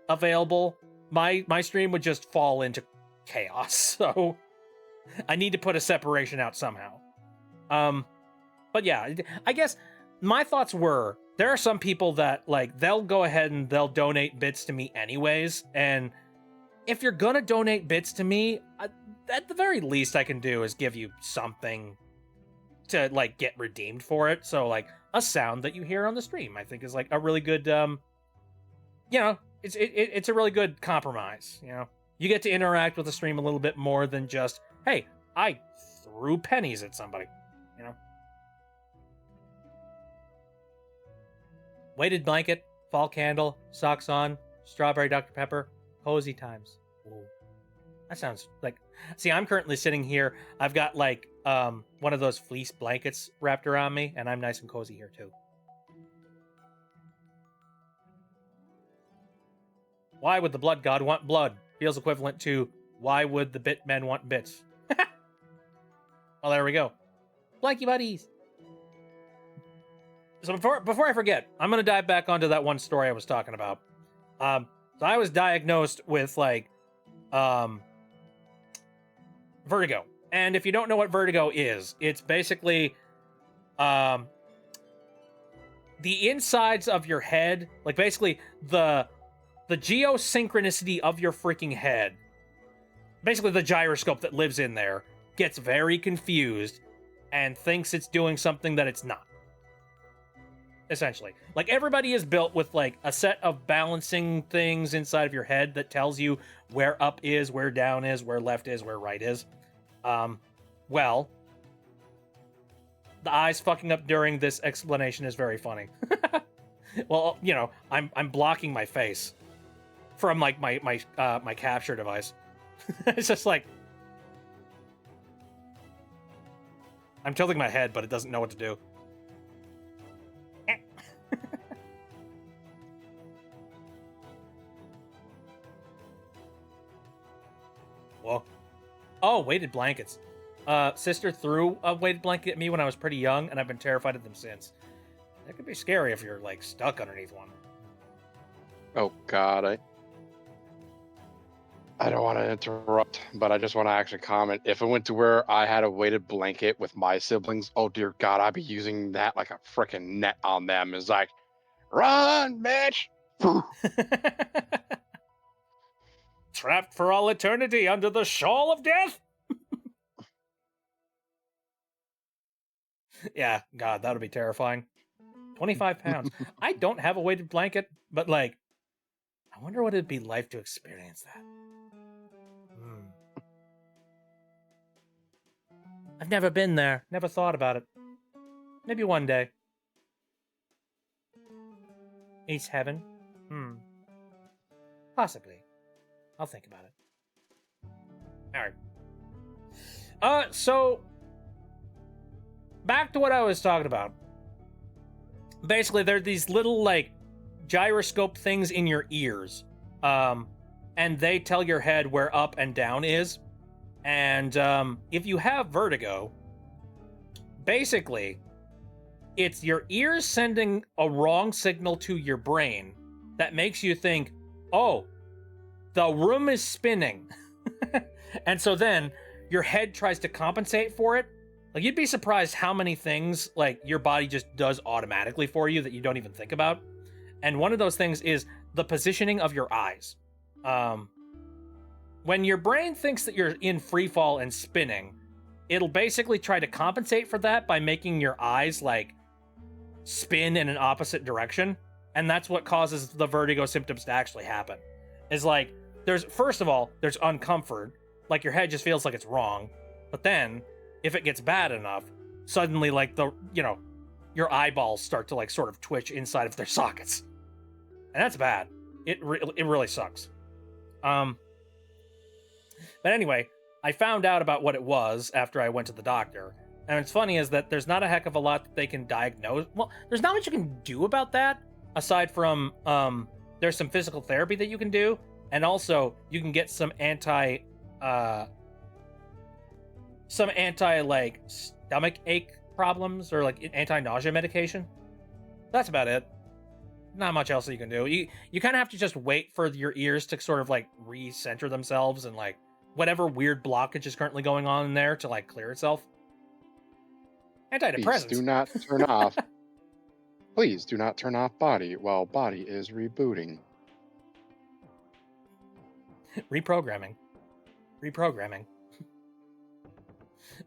available, my stream would just fall into chaos. So I need to put a separation out somehow. But yeah, I guess my thoughts were, there are some people that like they'll go ahead and they'll donate bits to me anyways, and if you're gonna donate bits to me, at the very least I can do is give you something to like get redeemed for it. So like a sound that you hear on the stream, I think is like a really good, you know, it's a really good compromise. You know, you get to interact with the stream a little bit more than just, hey, I threw pennies at somebody. You know, weighted blanket, fall candle, socks on, strawberry Dr. Pepper. Cozy times. Ooh. That sounds like... See, I'm currently sitting here. I've got, like, one of those fleece blankets wrapped around me, and I'm nice and cozy here, too. Why would the blood god want blood? Feels equivalent to, why would the bit men want bits? Well, there we go. Blanky buddies. So before I forget, I'm gonna dive back onto that one story I was talking about. So I was diagnosed with vertigo, and if you don't know what vertigo is, it's basically the insides of your head, like basically the geosynchronicity of your freaking head, basically the gyroscope that lives in there, gets very confused and thinks it's doing something that it's not. Essentially. Like, everybody is built with, like, a set of balancing things inside of your head that tells you where up is, where down is, where left is, where right is. Well, the eyes fucking up during this explanation is very funny. Well, you know, I'm blocking my face from, like, my capture device. It's just like, I'm tilting my head, but it doesn't know what to do. Whoa. Oh, weighted blankets. Sister threw a weighted blanket at me when I was pretty young, and I've been terrified of them since. That could be scary if you're, like, stuck underneath one. Oh God, I don't want to interrupt, but I just want to actually comment. If it went to where I had a weighted blanket with my siblings, oh dear God, I'd be using that like a freaking net on them. It's like, run, bitch! Trapped for all eternity under the shawl of death? Yeah, God, that would be terrifying. 25 pounds. I don't have a weighted blanket, but, like, I wonder what it'd be like to experience that. I've never been there, never thought about it. Maybe one day. East heaven? Possibly. I'll think about it. Alright. So, back to what I was talking about. Basically, there are these little, like, gyroscope things in your ears. And they tell your head where up and down is. And if you have vertigo, basically, it's your ears sending a wrong signal to your brain that makes you think, oh, the room is spinning. And so then your head tries to compensate for it. Like, you'd be surprised how many things, like, your body just does automatically for you that you don't even think about. And one of those things is the positioning of your eyes. When your brain thinks that you're in free fall and spinning, it'll basically try to compensate for that by making your eyes, like, spin in an opposite direction. And that's what causes the vertigo symptoms to actually happen. Is like, first of all, there's uncomfort. Like, your head just feels like it's wrong. But then, if it gets bad enough, suddenly, like, your eyeballs start to, like, sort of twitch inside of their sockets. And that's bad. It really sucks. But anyway, I found out about what it was after I went to the doctor. And what's funny is that there's not a heck of a lot that they can diagnose. Well, there's not much you can do about that, aside from, there's some physical therapy that you can do, and also you can get some like, stomach ache problems, or, like, anti-nausea medication. That's about it. Not much else that you can do. You kind of have to just wait for your ears to sort of, like, recenter themselves and, like, whatever weird blockage is currently going on in there to, like, clear itself. Antidepressants. Please do not turn off. Please do not turn off body while body is rebooting. Reprogramming.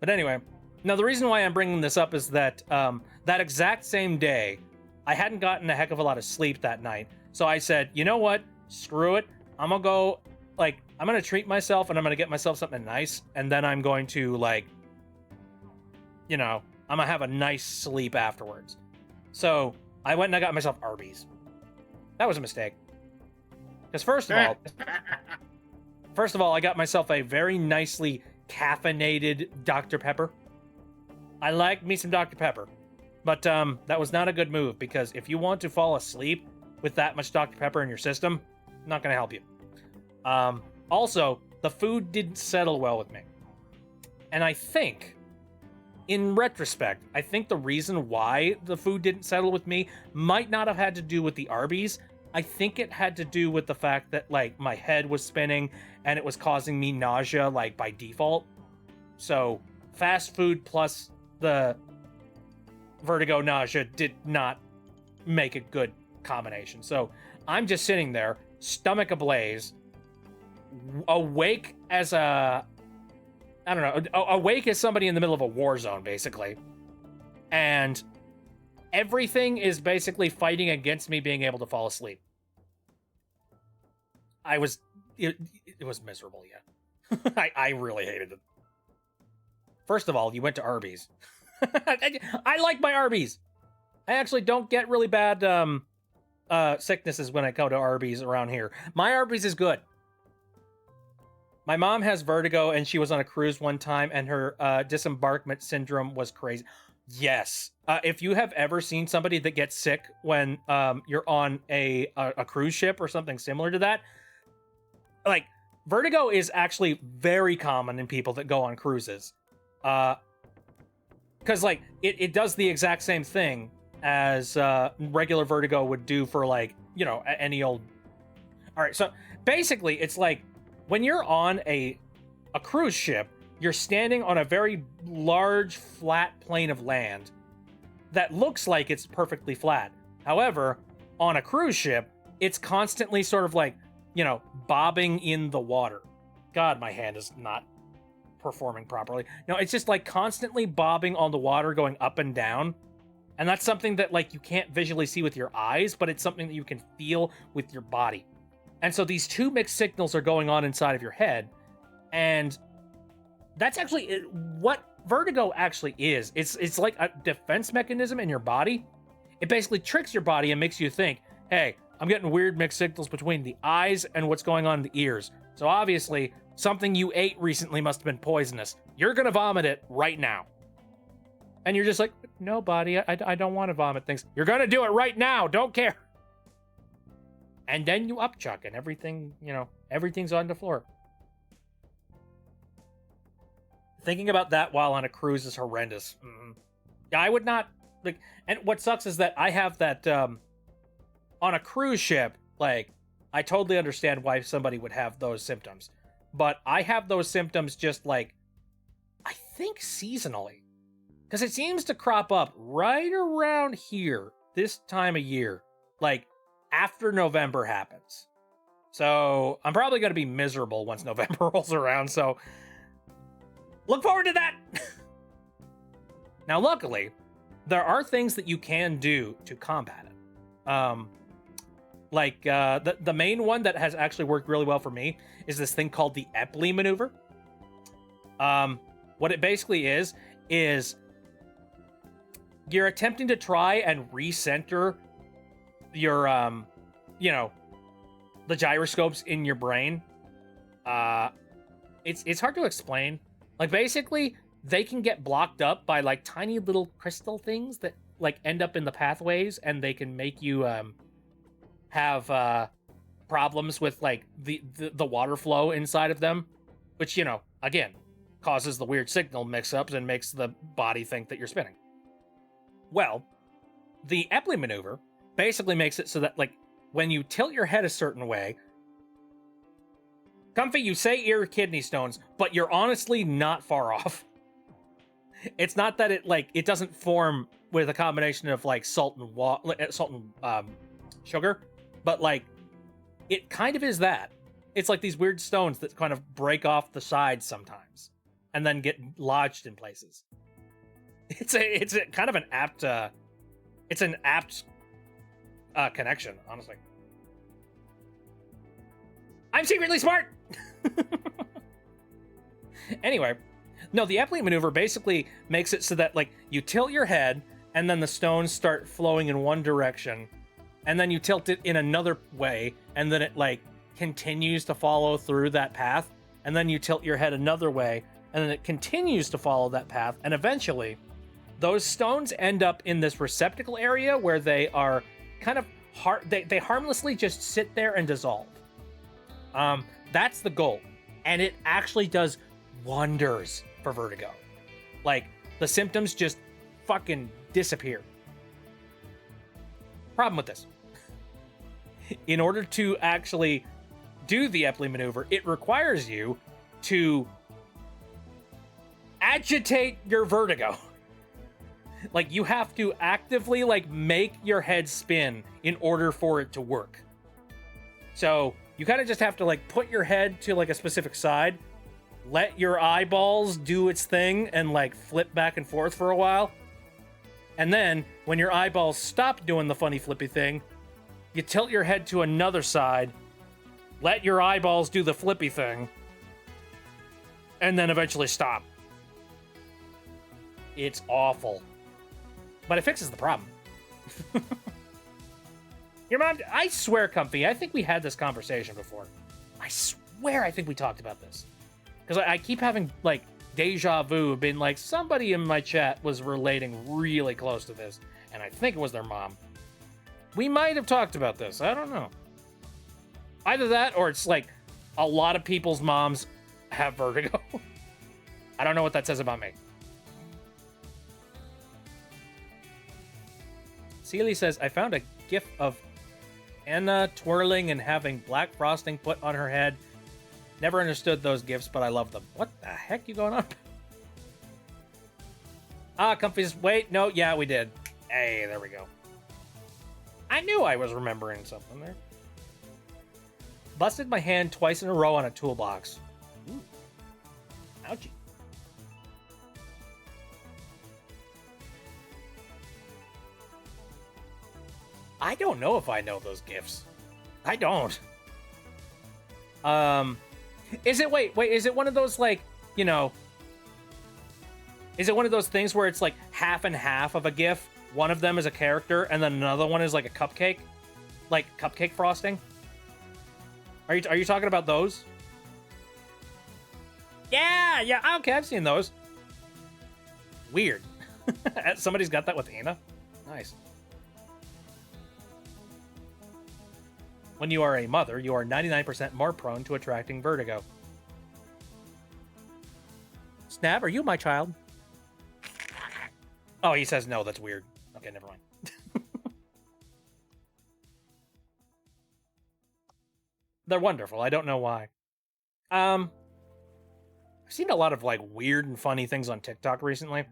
But anyway, now the reason why I'm bringing this up is that that exact same day, I hadn't gotten a heck of a lot of sleep that night. So I said, you know what? Screw it. I'm gonna go, like, I'm gonna treat myself and I'm gonna get myself something nice. And then I'm going to, like, you know, I'm gonna have a nice sleep afterwards. So I went and I got myself Arby's. That was a mistake. Because first of all, I got myself a very nicely caffeinated Dr. Pepper. I like me some Dr. Pepper. But that was not a good move, because if you want to fall asleep with that much Dr. Pepper in your system, not going to help you. Also, the food didn't settle well with me. And I think in retrospect, I think the reason why the food didn't settle with me might not have had to do with the Arby's. I think it had to do with the fact that, like, my head was spinning and it was causing me nausea, like, by default. So, fast food plus the vertigo nausea did not make a good combination. So, I'm just sitting there, stomach ablaze, awake as awake as somebody in the middle of a war zone, basically. And everything is basically fighting against me being able to fall asleep. It was miserable, yeah. I really hated it. First of all, you went to Arby's. I like my Arby's. I actually don't get really bad sicknesses when I go to Arby's around here. My Arby's is good. My mom has vertigo, and she was on a cruise one time, and her disembarkment syndrome was crazy. Yes. If you have ever seen somebody that gets sick when you're on a cruise ship or something similar to that, like, vertigo is actually very common in people that go on cruises. Because, like, it does the exact same thing as regular vertigo would do for, like, you know, any old... All right, so basically, it's like, when you're on a cruise ship, you're standing on a very large, flat plane of land that looks like it's perfectly flat. However, on a cruise ship, it's constantly sort of like, you know, bobbing in the water. God, my hand is not performing properly. No, it's just like constantly bobbing on the water, going up and down. And that's something that, like, you can't visually see with your eyes, but it's something that you can feel with your body. And so these two mixed signals are going on inside of your head. And that's actually what vertigo actually is. It's like a defense mechanism in your body. It basically tricks your body and makes you think, hey, I'm getting weird mixed signals between the eyes and what's going on in the ears. So obviously, something you ate recently must have been poisonous. You're going to vomit it right now. And you're just like, no, body, I don't want to vomit things. You're going to do it right now. Don't care. And then you upchuck and everything, you know, everything's on the floor. Thinking about that while on a cruise is horrendous. I would not, like, and what sucks is that I have that, on a cruise ship, like, I totally understand why somebody would have those symptoms. But I have those symptoms just, like, I think seasonally. Because it seems to crop up right around here, this time of year. Like, after November happens. So I'm probably going to be miserable once November rolls around, so look forward to that. Now, luckily, there are things that you can do to combat it. The main one that has actually worked really well for me is this thing called the Epley maneuver. What it basically is you're attempting to try and recenter your the gyroscopes in your brain. It's hard to explain. Like, basically, they can get blocked up by, like, tiny little crystal things that, like, end up in the pathways, and they can make you have problems with, like, the water flow inside of them, which, you know, again, causes the weird signal mix-ups and makes the body think that you're spinning. Well, the Epley maneuver basically makes it so that, like, when you tilt your head a certain way, Comfy, you say ear kidney stones, but you're honestly not far off. It's not that it doesn't form with a combination of, like, salt and sugar, but, like, it kind of is that. It's like these weird stones that kind of break off the sides sometimes and then get lodged in places. It's a kind of an apt connection, honestly. I'm secretly smart. Anyway, no, the Epley maneuver basically makes it so that, like, you tilt your head and then the stones start flowing in one direction, and then you tilt it in another way, and then it, like, continues to follow through that path, and then you tilt your head another way, and then it continues to follow that path, and eventually those stones end up in this receptacle area where they are kind of they harmlessly just sit there and dissolve. That's the goal, and it actually does wonders for vertigo. Like, The symptoms just fucking disappear. Problem with this. In order to actually do the Epley maneuver, it requires you to agitate your vertigo. Like, you have to actively, like, make your head spin in order for it to work. So, you kind of just have to, like, put your head to, like, a specific side, let your eyeballs do its thing, and, like, flip back and forth for a while. And then, when your eyeballs stop doing the funny flippy thing, you tilt your head to another side, let your eyeballs do the flippy thing, and then eventually stop. It's awful. But it fixes the problem. Your mom, I swear, Comfy, I think we had this conversation before. I swear I think we talked about this. Because I keep having, like, deja vu, being like, somebody in my chat was relating really close to this, and I think it was their mom. We might have talked about this. I don't know. Either that, or it's like a lot of people's moms have vertigo. I don't know what that says about me. Seely says, I found a gif of Anna twirling and having black frosting put on her head. Never understood those gifs, but I love them. What the heck you going on? Comfy says, wait, no, yeah, we did. Hey, there we go. I knew I was remembering something there. Busted my hand twice in a row on a toolbox. Ooh. Ouchie. I don't know if I know those gifts. I don't. Is it, wait, is it one of those, like, you know, is it one of those things where it's like half and half of a gif? One of them is a character, and then another one is like a cupcake? Like cupcake frosting? Are you talking about those? Yeah, okay, I've seen those. Weird. Somebody's got that with Anna? Nice. When you are a mother, you are 99% more prone to attracting vertigo. Snap, are you my child? Oh, he says no, that's weird. Okay, never mind. They're wonderful, I don't know why. I've seen a lot of, like, weird and funny things on TikTok recently.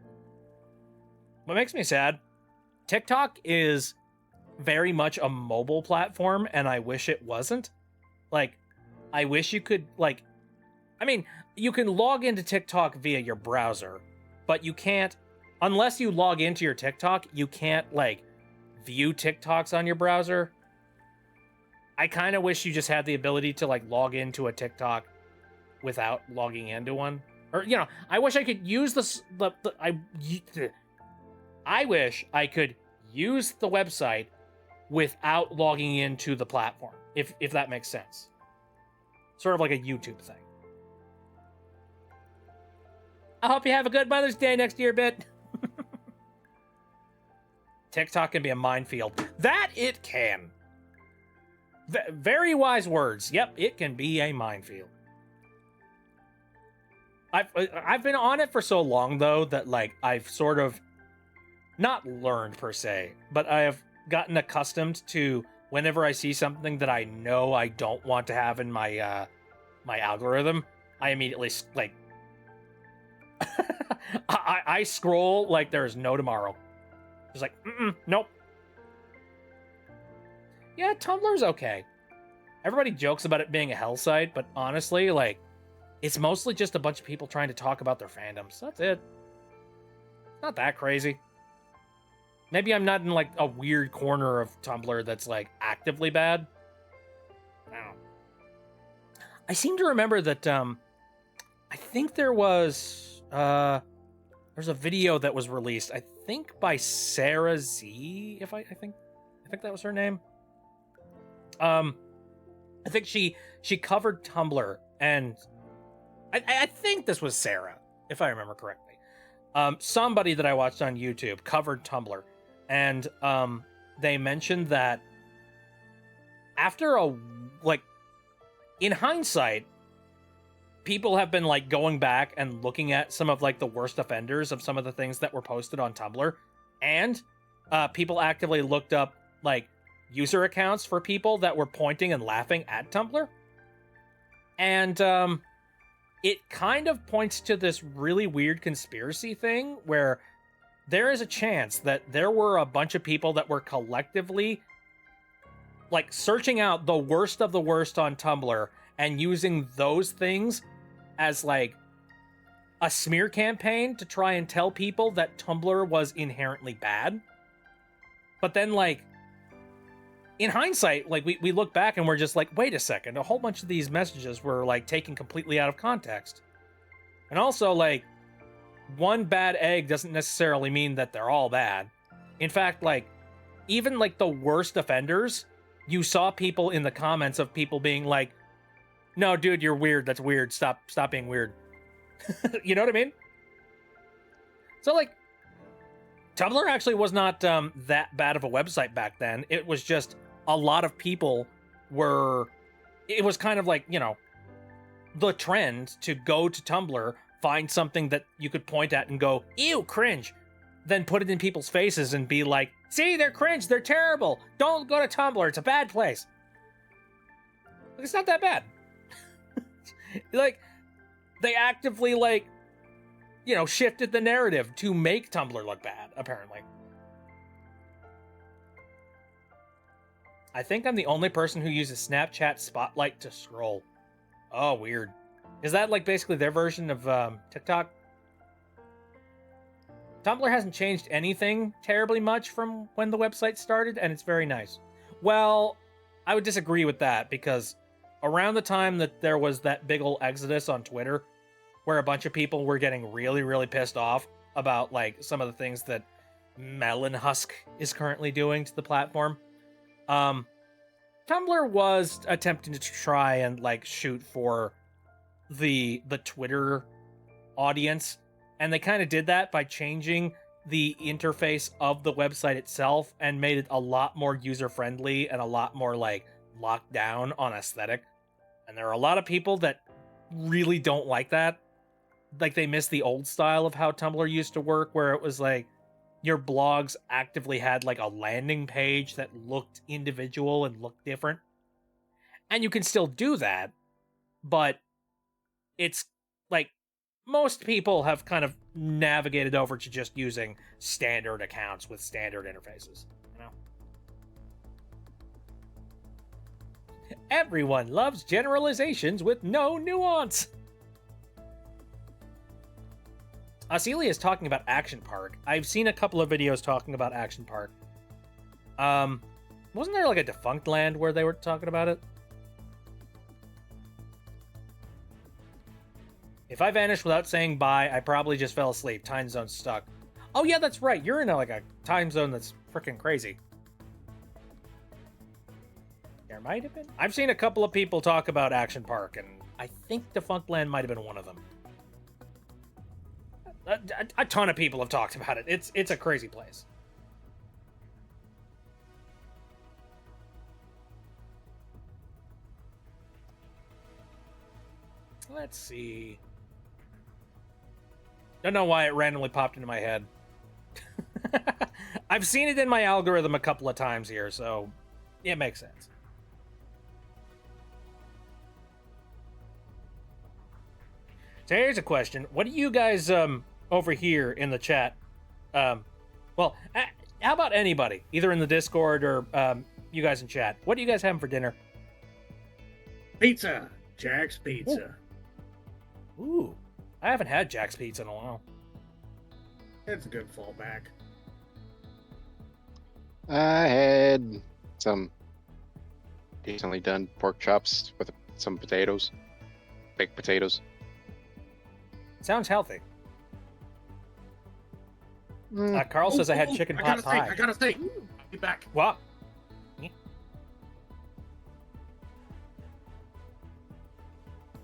What makes me sad, TikTok is very much a mobile platform, and I wish it wasn't. Like, I wish you could, like, I mean, you can log into TikTok via your browser, but you can't, unless you log into your TikTok, you can't, like, view TikToks on your browser. I kind of wish you just had the ability to, like, log into a TikTok without logging into one. Or, you know, I wish I could use I wish I could use the website without logging into the platform, if that makes sense. Sort of like a YouTube thing. I hope you have a good Mother's Day next year, Bit. TikTok can be a minefield. That it can. Very wise words. Yep, it can be a minefield. I've been on it for so long, though, that, like, I've sort of not learned per se, but I have gotten accustomed to whenever I see something that I know I don't want to have in my my algorithm, I immediately, like, I scroll like there's no tomorrow. Just like, nope. Yeah, Tumblr's okay. Everybody jokes about it being a hell site, but honestly, like, it's mostly just a bunch of people trying to talk about their fandoms. That's it. Not that crazy. Maybe I'm not in, like, a weird corner of Tumblr that's, like, actively bad. I don't know. I seem to remember that, I think there was, there's a video that was released, I think by Sarah Z, I think that was her name. I think she covered Tumblr, and I think this was Sarah, if I remember correctly. Somebody that I watched on YouTube covered Tumblr, and they mentioned that after in hindsight, people have been like going back and looking at some of like the worst offenders of some of the things that were posted on Tumblr, and people actively looked up like user accounts for people that were pointing and laughing at Tumblr. And it kind of points to this really weird conspiracy thing where there is a chance that there were a bunch of people that were collectively like searching out the worst of the worst on Tumblr and using those things as like a smear campaign to try and tell people that Tumblr was inherently bad. But then like in hindsight, like we look back and we're just like, wait a second, a whole bunch of these messages were like taken completely out of context. And also like one bad egg doesn't necessarily mean that they're all bad. In fact, like even like the worst offenders, you saw people in the comments of people being like, no, dude, you're weird. That's weird. Stop being weird. You know what I mean? So like Tumblr actually was not that bad of a website back then. It was just a lot of people were... It was kind of like, you know, the trend to go to Tumblr, find something that you could point at and go, ew, cringe. Then put it in people's faces and be like, see, they're cringe, they're terrible. Don't go to Tumblr, it's a bad place. It's not that bad. Like, they actively, like, you know, shifted the narrative to make Tumblr look bad, apparently. I think I'm the only person who uses Snapchat Spotlight to scroll. Oh, weird. Is that, like, basically their version of TikTok? Tumblr hasn't changed anything terribly much from when the website started, and it's very nice. Well, I would disagree with that, because around the time that there was that big ol' exodus on Twitter, where a bunch of people were getting really, really pissed off about, like, some of the things that Melon Husk is currently doing to the platform, Tumblr was attempting to try and, like, shoot for the Twitter audience, and they kind of did that by changing the interface of the website itself and made it a lot more user-friendly and a lot more, like, locked down on aesthetic. And there are a lot of people that really don't like that. Like, they miss the old style of how Tumblr used to work, where it was like your blogs actively had like a landing page that looked individual and looked different. And you can still do that, but it's like most people have kind of navigated over to just using standard accounts with standard interfaces, you know? Everyone loves generalizations with no nuance. Celia is talking about Action Park. I've seen a couple of videos talking about Action Park. Wasn't there like a Defunct Land where they were talking about it? If I vanished without saying bye, I probably just fell asleep. Time zone's stuck. Oh yeah, that's right. You're in like a time zone that's freaking crazy. There might have been. I've seen a couple of people talk about Action Park, and I think Defunct Land might have been one of them. A ton of people have talked about it. It's a crazy place. Let's see. Don't know why it randomly popped into my head. I've seen it in my algorithm a couple of times here, so it makes sense. So here's a question. What do you guys over here in the chat, well, how about anybody, either in the Discord or you guys in chat, what are you guys having for dinner? Pizza. Jack's Pizza. Ooh, I haven't had Jack's Pizza in a while. It's a good fallback. I had some decently done pork chops with some potatoes, baked potatoes. Sounds healthy. Carl says I had chicken pot pie. I gotta say, I'll be back. What?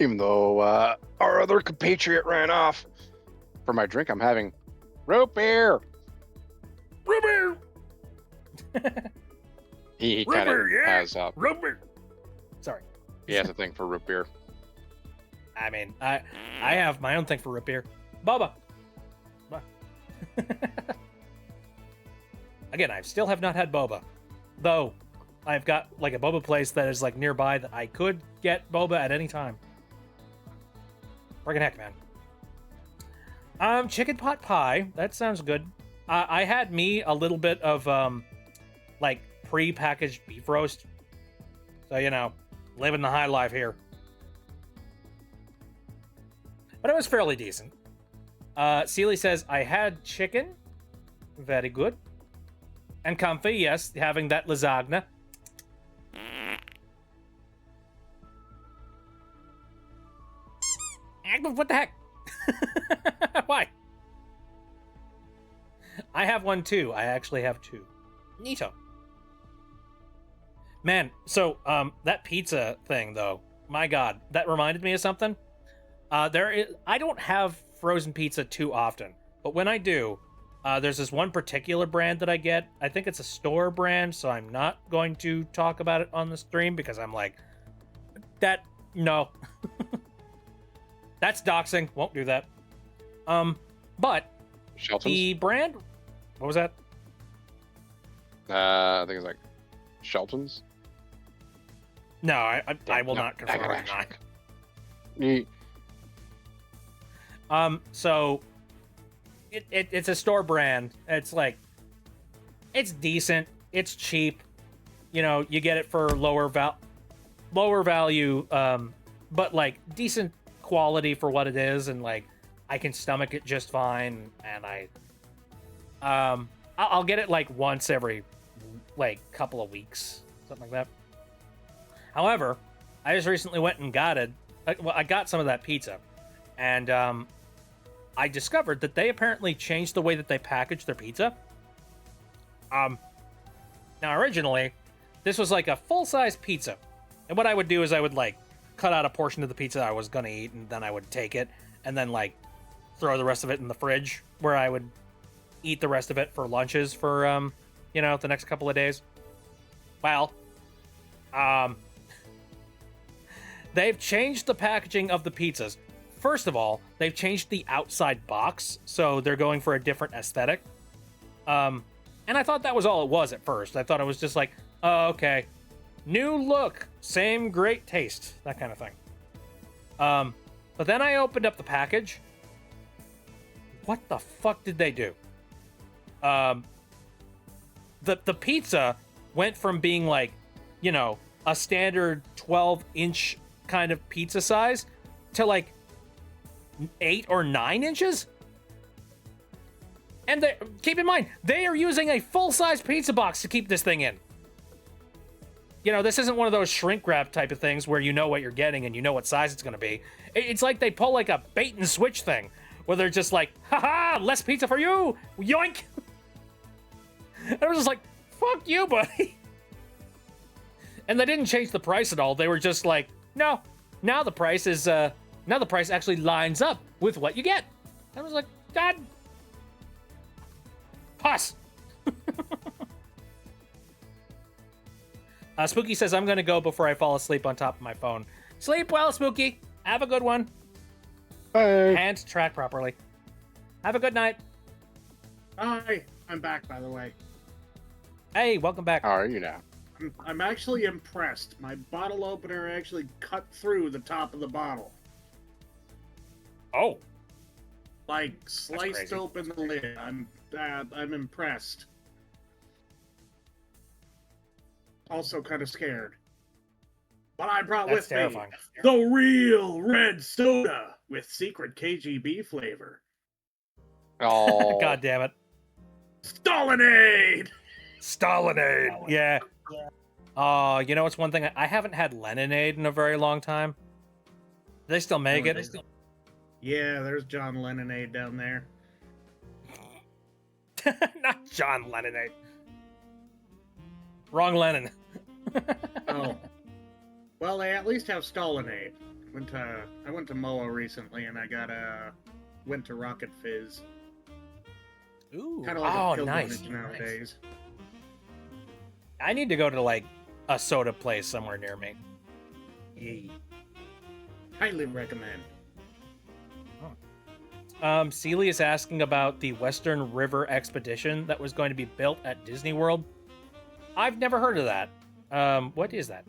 Even though our other compatriot ran off. For my drink, I'm having root beer. Root beer. He kind of has root beer. Sorry. he has a thing for root beer. I mean, I have my own thing for root beer. Boba. What? Again, I still have not had boba, though. I've got like a boba place that is like nearby that I could get boba at any time. Friggin' heck, man. Chicken pot pie. That sounds good. I had me a little bit of like pre-packaged beef roast. So, you know, living the high life here. But it was fairly decent. Seely says, I had chicken. Very good. And comfy, yes, having that lasagna. What the heck? Why? I have one too. I actually have two. Neato. Man, so that pizza thing though, my God, that reminded me of something. I don't have frozen pizza too often, but when I do, there's this one particular brand that I get. I think it's a store brand, so I'm not going to talk about it on the stream because I'm like, no. That's doxing. Won't do that. But Shelton's? the brand, what was that? I think it's like Shelton's. No, I will No, not confirm. I'm not. Ye- So it's a store brand. It's like, it's decent. It's cheap. You know, you get it for lower value, but like decent quality for what it is, and like I can stomach it just fine. And I'll get it like once every like couple of weeks, something like that. However, I just recently went and got it. I got some of that pizza, and I discovered that they apparently changed the way that they package their pizza. Now originally, this was like a full-size pizza, and what I would do is I would like cut out a portion of the pizza I was gonna eat, and then I would take it and then like throw the rest of it in the fridge, where I would eat the rest of it for lunches for you know, the next couple of days. Well, they've changed the packaging of the pizzas. First of all, they've changed the outside box, so they're going for a different aesthetic. And I thought that was all it was at first. I thought it was just like, oh, okay, new look, same great taste, that kind of thing. But then I opened up the package. What the fuck did they do? The pizza went from being like, you know, a standard 12-inch kind of pizza size to like 8 or 9 inches. And keep in mind, they are using a full-size pizza box to keep this thing in. You know, this isn't one of those shrink wrap type of things where you know what you're getting and you know what size it's going to be. It's like they pull like a bait and switch thing where they're just like, haha, less pizza for you, yoink. And I was just like, fuck you, buddy. And they didn't change the price at all. They were just like, no, now the price is, now the price actually lines up with what you get. I was like, God. Puss. Spooky says, I'm going to go before I fall asleep on top of my phone. Sleep well, Spooky. Have a good one. Hey. And track properly. Have a good night. Hi, I'm back, by the way. Hey, welcome back. How are you now? I'm actually impressed. My bottle opener actually cut through the top of the bottle. Oh. Like, sliced crazy. open the lid. I'm impressed. Also kind of scared. But I brought That's with terrifying. me the real red soda with secret KGB flavor. Oh, God damn it. Stalinade! Stalinade. Yeah. You know what's one thing? I haven't had Leninade in a very long time. Do they still make it? Yeah, there's John Lennonade down there. Not John Leninade. Wrong Lenin. Oh. Well, they at least have Stalinade. I went to MOA recently and I went to Rocket Fizz. Ooh. Kind of like Oh, a nice. pilgrimage nowadays. I need to go to like a soda place somewhere near me. Yee. Highly recommend. Sealy is asking about the Western River Expedition that was going to be built at Disney World. I've never heard of that. What is that?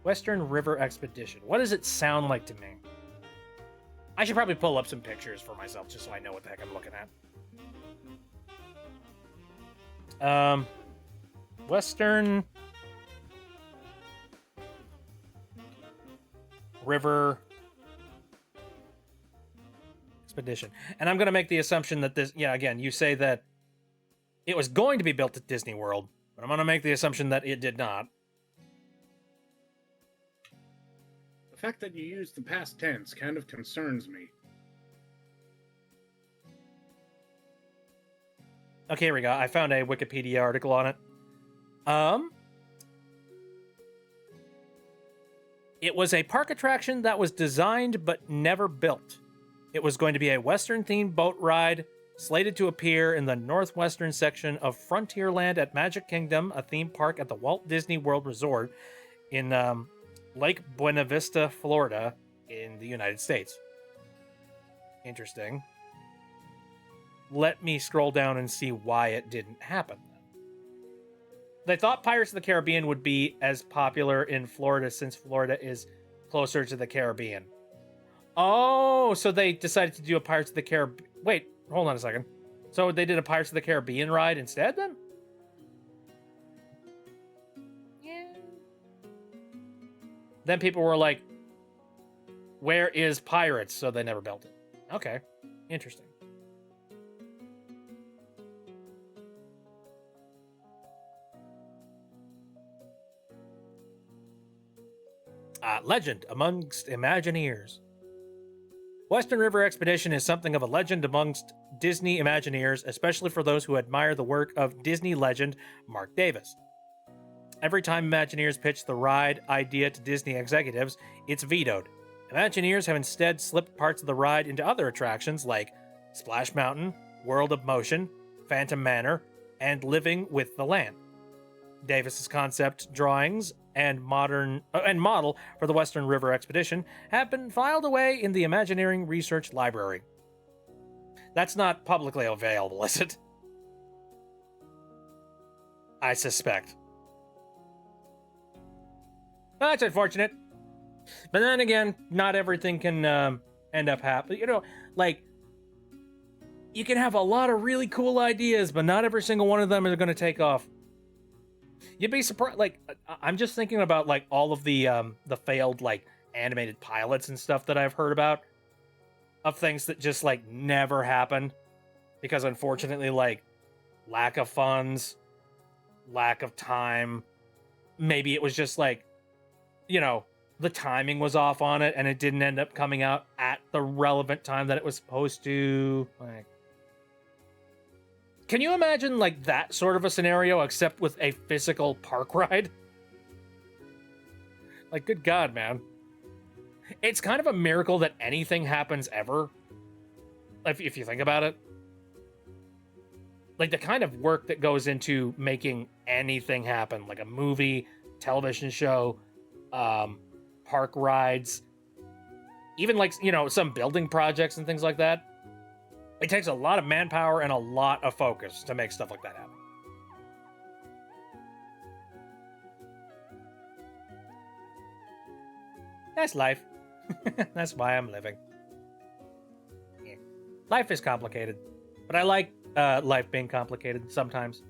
Western River Expedition. What does it sound like to me? I should probably pull up some pictures for myself just so I know what the heck I'm looking at. Western River Expedition. And I'm going to make the assumption that this, yeah, again, you say that it was going to be built at Disney World, but I'm going to make the assumption that it did not. The fact that you use the past tense kind of concerns me. Okay, here we go. I found a Wikipedia article on it. It was a park attraction that was designed but never built. It was going to be a Western-themed boat ride slated to appear in the northwestern section of Frontierland at Magic Kingdom, a theme park at the Walt Disney World Resort in Lake Buena Vista, Florida, in the United States. Interesting. Let me scroll down and see why it didn't happen. They thought Pirates of the Caribbean would be as popular in Florida since Florida is closer to the Caribbean. Oh, so they decided to do a Pirates of the Caribbean. Wait, hold on a second. So they did a Pirates of the Caribbean ride instead then? Yeah. Then people were like, where is Pirates? So they never built it. Okay, interesting. Legend amongst Imagineers. Western River Expedition is something of a legend amongst Disney Imagineers, especially for those who admire the work of Disney legend Mark Davis. Every time Imagineers pitch the ride idea to Disney executives, it's vetoed. Imagineers have instead slipped parts of the ride into other attractions like Splash Mountain, World of Motion, Phantom Manor, and Living with the Land. Davis's concept drawings and model for the Western River Expedition have been filed away in the Imagineering Research Library. That's not publicly available, is it? I suspect. That's unfortunate. But then again, not everything can end up happening. You know, like, you can have a lot of really cool ideas, but not every single one of them is going to take off. You'd be surprised. Like, I'm just thinking about like all of the failed like animated pilots and stuff that I've heard about of things that just like never happened because unfortunately, like, lack of funds, lack of time. Maybe it was just like, you know, the timing was off on it and it didn't end up coming out at the relevant time that it was supposed to. Like, can you imagine like that sort of a scenario except with a physical park ride? Like, good God, man. It's kind of a miracle that anything happens ever. If you think about it. Like, the kind of work that goes into making anything happen, like a movie, television show, park rides, even like, you know, some building projects and things like that. It takes a lot of manpower and a lot of focus to make stuff like that happen. That's life. That's why I'm living. Yeah. Life is complicated, but I like life being complicated sometimes.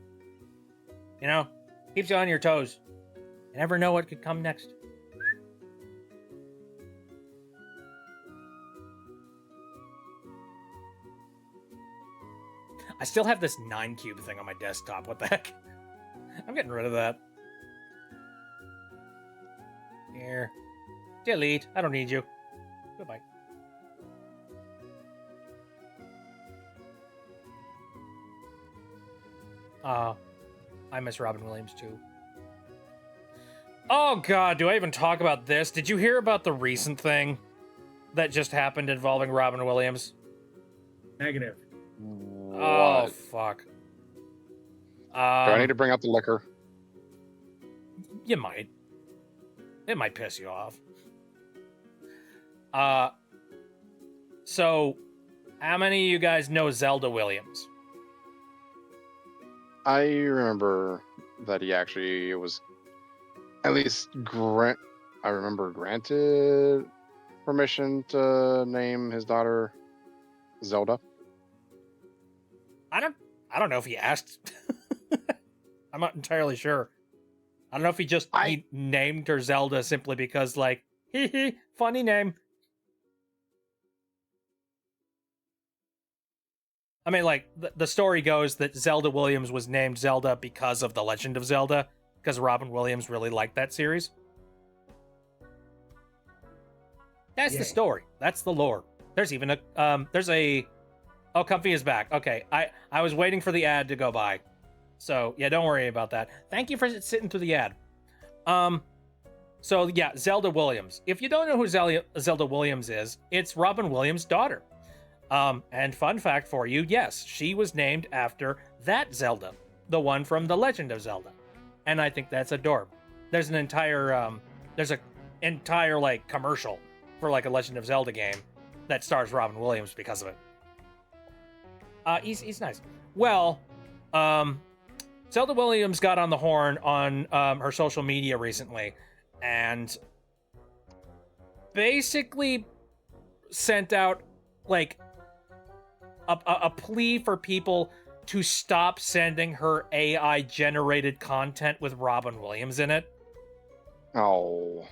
You know, keeps you on your toes. You never know what could come next. I still have this 9-cube thing on my desktop. What the heck? I'm getting rid of that. Here. Delete. I don't need you. Goodbye. I miss Robin Williams too. Oh God, do I even talk about this? Did you hear about the recent thing that just happened involving Robin Williams? Negative. Oh, fuck. Do I need Um, to bring out the liquor? you might. It might piss you off. Uh, so, how many of you guys know Zelda Williams? I remember that he actually was at least I remember granted permission to name his daughter Zelda. I don't know if he asked. I'm not entirely sure. I don't know if he named her Zelda simply because, like, hee hee, funny name. I mean, like, the story goes that Zelda Williams was named Zelda because of The Legend of Zelda, because Robin Williams really liked that series. That's the Yeah. story. That's the lore. There's even a oh, Comfy is back. Okay, I was waiting for the ad to go by. So, yeah, don't worry about that. Thank you for sitting through the ad. So yeah, Zelda Williams. If you don't know who Zelda Williams is, it's Robin Williams' daughter. And fun fact for you, yes, she was named after that Zelda, the one from The Legend of Zelda. And I think that's adorable. There's an entire like commercial for like a Legend of Zelda game that stars Robin Williams because of it. He's nice. Well, Zelda Williams got on the horn on her social media recently and basically sent out like a plea for people to stop sending her AI generated content with Robin Williams in it. Oh.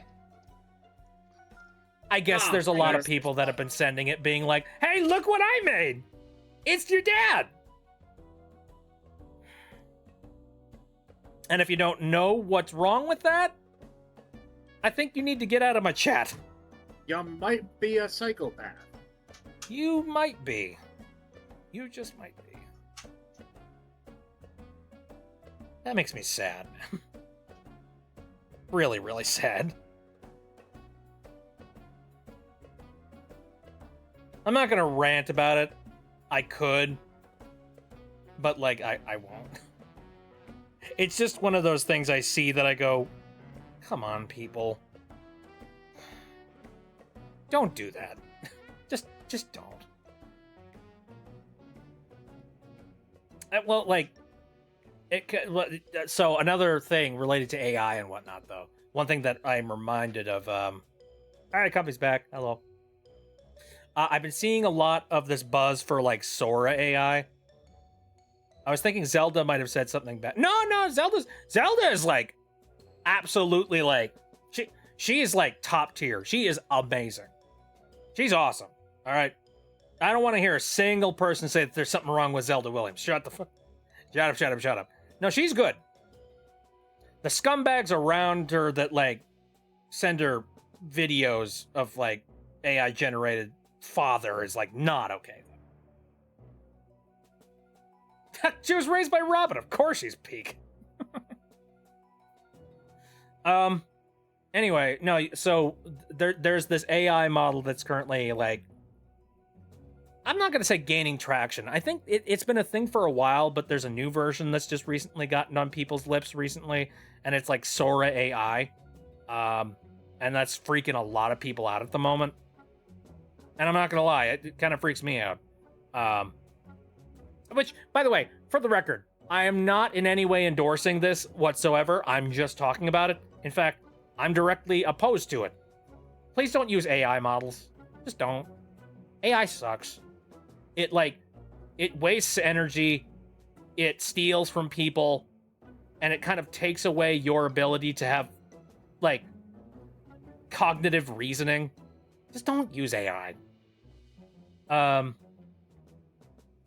I guess there's a lot of people that have been sending it being like, hey, look what I made. It's your dad. And if you don't know what's wrong with that, I think you need to get out of my chat. You might be a psychopath. You might be. You just might be. That makes me sad. Really, really sad. I'm not gonna rant about it. I could. But, like, I won't. It's just one of those things I see that I go, come on, people. Don't do that. Just don't. Well, like, so another thing related to AI and whatnot, though. One thing that I'm reminded of, all right, Company's back. Hello. I've been seeing a lot of this buzz for, like, Sora AI. I was thinking Zelda might have said something bad. No, Zelda is, like, absolutely, like, she is, like, top tier. She is amazing. She's awesome. All right. I don't want to hear a single person say that there's something wrong with Zelda Williams. Shut up. No, she's good. The scumbags around her that, like, send her videos of, like, AI generated father is, like, not okay. She was raised by Robin. Of course she's peak. Anyway, no, so there's this AI model that's currently, like, I'm not going to say gaining traction. I think it's been a thing for a while, but there's a new version that's just recently gotten on people's lips recently, and it's like Sora AI. And that's freaking a lot of people out at the moment. And I'm not going to lie, it kind of freaks me out. Which, by the way, for the record, I am not in any way endorsing this whatsoever. I'm just talking about it. In fact, I'm directly opposed to it. Please don't use AI models. Just don't. AI sucks. It wastes energy, it steals from people, and it kind of takes away your ability to have, like, cognitive reasoning. Just don't use AI.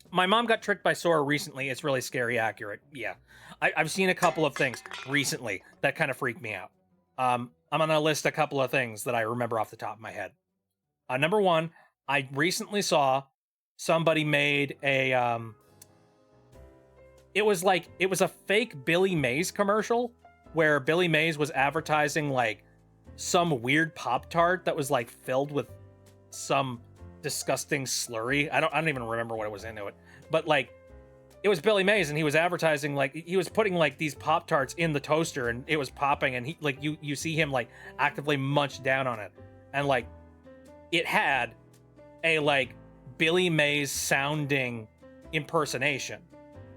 My mom got tricked by Sora recently. It's really scary accurate. Yeah. I've seen a couple of things recently that kind of freaked me out. I'm going to list a couple of things that I remember off the top of my head. Number one, I recently saw somebody made a, it was a fake Billy Mays commercial where Billy Mays was advertising, like, some weird Pop-Tart that was, like, filled with some disgusting slurry. I don't even remember what it was into it. But, like, it was Billy Mays, and he was advertising, like, he was putting like these Pop-Tarts in the toaster, and it was popping, and he like you see him like actively munch down on it, and like it had a like Billy Mays sounding impersonation.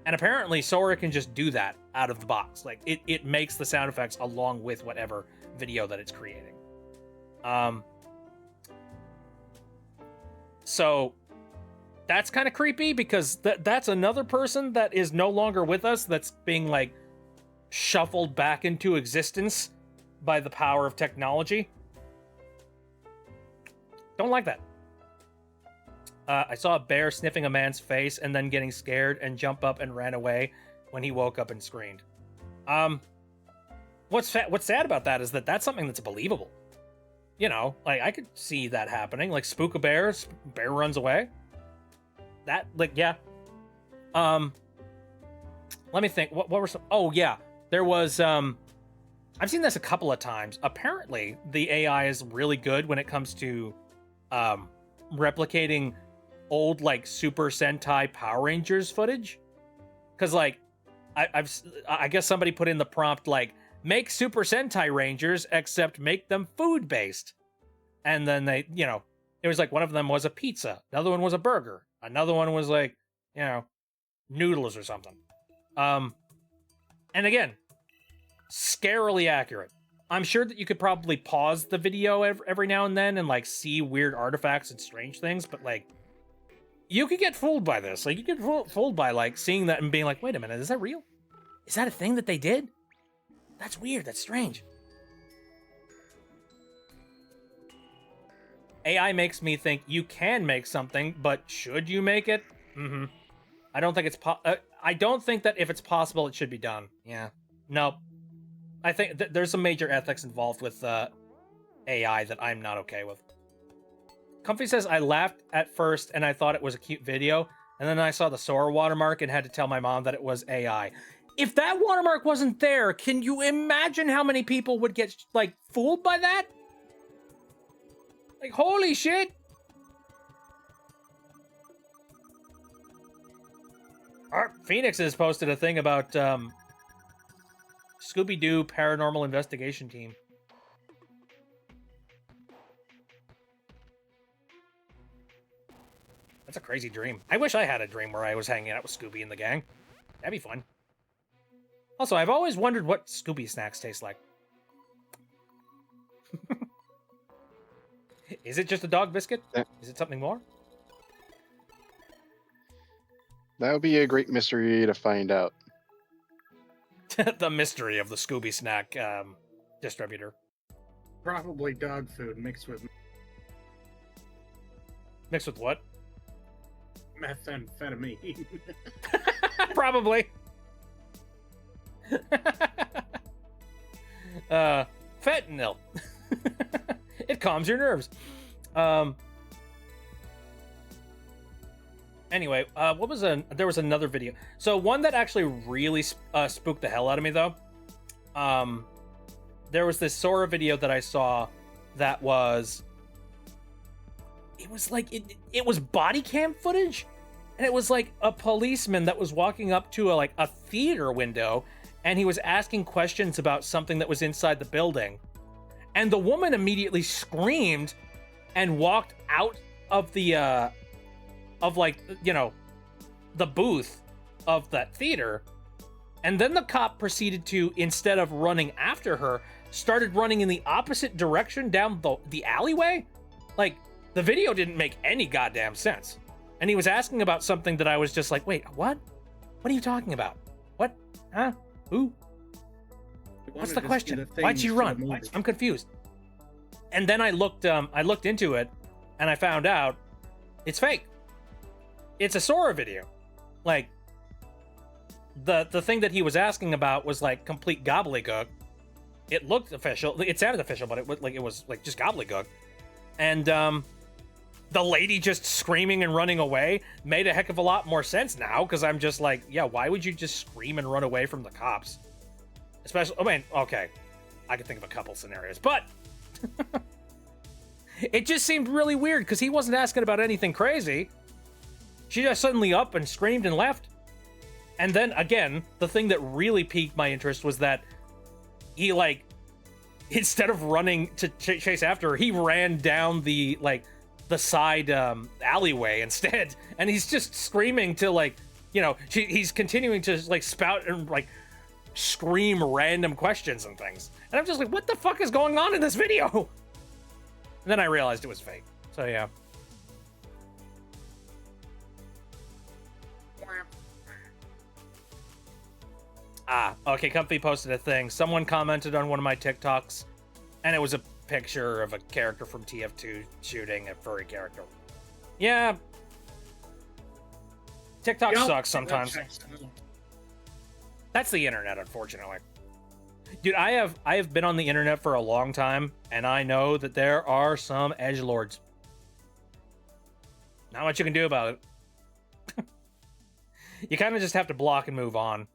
And apparently Sora can just do that out of the box. Like it makes the sound effects along with whatever video that it's creating. So that's kind of creepy, because that's another person that is no longer with us, that's being like shuffled back into existence by the power of technology. Don't like that. I saw a bear sniffing a man's face and then getting scared and jump up and ran away when he woke up and screamed. What's sad about that is that that's something that's believable. You know, like I could see that happening. Like spook a bear, bear runs away. That, like, yeah. Let me think. What were some? Oh yeah, there was. I've seen this a couple of times. Apparently, the AI is really good when it comes to replicating old like Super Sentai Power Rangers footage. Because like, I guess somebody put in the prompt like, make Super Sentai Rangers, except make them food based. And then they, you know, it was like one of them was a pizza, another one was a burger, another one was like, you know, noodles or something. And again, scarily accurate. I'm sure that you could probably pause the video every now and then and like see weird artifacts and strange things, but like, you could get fooled by this. Like, you get fooled by like seeing that and being like, wait a minute, is that real? Is that a thing that they did? That's weird. That's strange. AI makes me think you can make something, but should you make it? Mm-hmm. I don't think it's I don't think that if it's possible, it should be done. Yeah. Nope. I think there's some major ethics involved with AI that I'm not okay with. Comfy says, I laughed at first and I thought it was a cute video, and then I saw the Sora watermark and had to tell my mom that it was AI. If that watermark wasn't there, can you imagine how many people would get, like, fooled by that? Like, holy shit! Art Phoenix has posted a thing about Scooby-Doo Paranormal Investigation Team. That's a crazy dream. I wish I had a dream where I was hanging out with Scooby and the gang. That'd be fun. Also, I've always wondered what Scooby snacks taste like. Is it just a dog biscuit? Yeah. Is it something more? That would be a great mystery to find out. The mystery of the Scooby snack distributor. Probably dog food mixed with Mixed with what? methamphetamine. Probably. Fentanyl. It calms your nerves. Anyway, there was another video. So one that actually really spooked the hell out of me, though. There was this Sora video that I saw that was... It was like, it was body cam footage, and it was like a policeman that was walking up to a theater window, and he was asking questions about something that was inside the building. And the woman immediately screamed and walked out of the, the booth of that theater. And then the cop proceeded to, instead of running after her, started running in the opposite direction down the alleyway. Like, the video didn't make any goddamn sense. And he was asking about something that I was just like, wait, what? What are you talking about? What? Huh? Who? What's the question? Why'd she run? I'm confused. And then I looked into it, and I found out it's fake. It's a Sora video. Like, the thing that he was asking about was like complete gobbledygook. It looked official. It sounded official, but it was just gobbledygook. And the lady just screaming and running away made a heck of a lot more sense now, because I'm just like, yeah, why would you just scream and run away from the cops? Especially, I mean, okay, I can think of a couple scenarios, but it just seemed really weird because he wasn't asking about anything crazy. She just suddenly up and screamed and left. And then again, the thing that really piqued my interest was that he, like, instead of running to chase after her, he ran down the, like, the side alleyway instead. And he's just screaming to, like, you know, he's continuing to, like, spout and, like, scream random questions and things. And I'm just like, what the fuck is going on in this video? And then I realized it was fake. So, yeah. Ah, okay, Comfy posted a thing. Someone commented on one of my TikToks, and it was a picture of a character from TF2 shooting a furry character. Yeah. TikTok sucks sometimes. That's the internet, unfortunately. Dude, I have been on the internet for a long time, and I know that there are some edgelords. Not much you can do about it. You kind of just have to block and move on.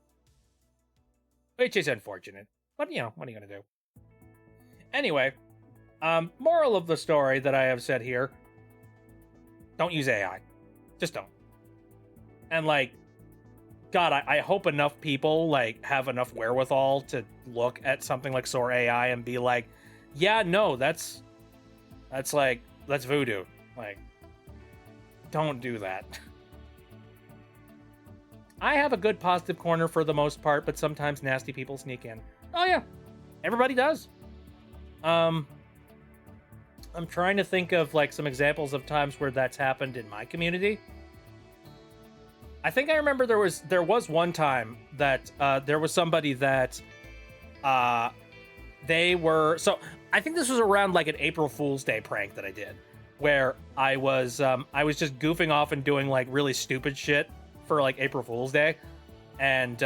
Which is unfortunate. But, you know, what are you going to do? Anyway, moral of the story that I have said here, don't use AI. Just don't. And, like, God, I hope enough people, like, have enough wherewithal to look at something like Sora AI and be like, yeah, no, that's voodoo. Like, don't do that. I have a good positive corner for the most part, but sometimes nasty people sneak in. Oh yeah, everybody does. I'm trying to think of, like, some examples of times where that's happened in my community. I think I remember there was one time that there was somebody that they were, so I think this was around like an April Fool's Day prank that I did, where I was just goofing off and doing, like, really stupid shit for, like, April Fool's Day, and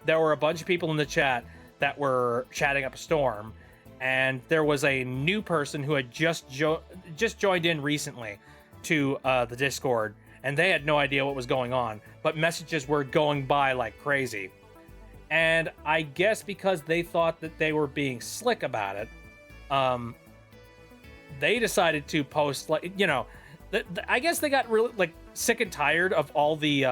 there were a bunch of people in the chat that were chatting up a storm, and there was a new person who had just joined in recently to the Discord, and they had no idea what was going on, but messages were going by like crazy. And I guess because they thought that they were being slick about it, they decided to post, like, you know, I guess they got really, like, sick and tired of all the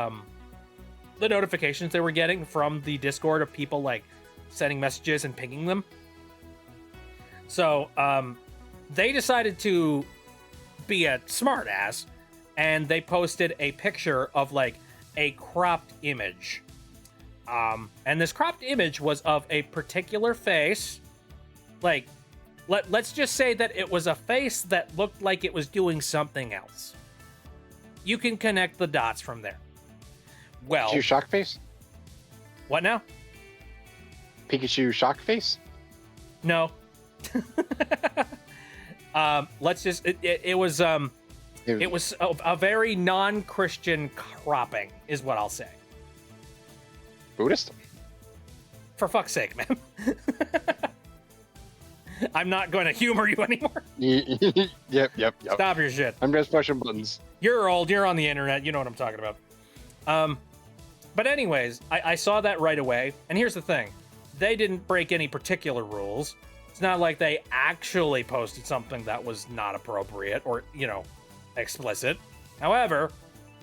notifications they were getting from the Discord of people, like, sending messages and pinging them. So they decided to be a smartass, and they posted a picture of, like, a cropped image. And this cropped image was of a particular face. Like, let's just say that it was a face that looked like it was doing something else. You can connect the dots from there. Well, Pikachu shock face? What now? Pikachu shock face? No. Let's just, it was a very non-Christian cropping, is what I'll say. Buddhist? For fuck's sake, man. I'm not going to humor you anymore. Yep. Stop your shit. I'm just pushing buttons. You're old, you're on the internet, you know what I'm talking about. But anyways, I saw that right away, and here's the thing. They didn't break any particular rules. It's not like they actually posted something that was not appropriate or, you know, explicit. However,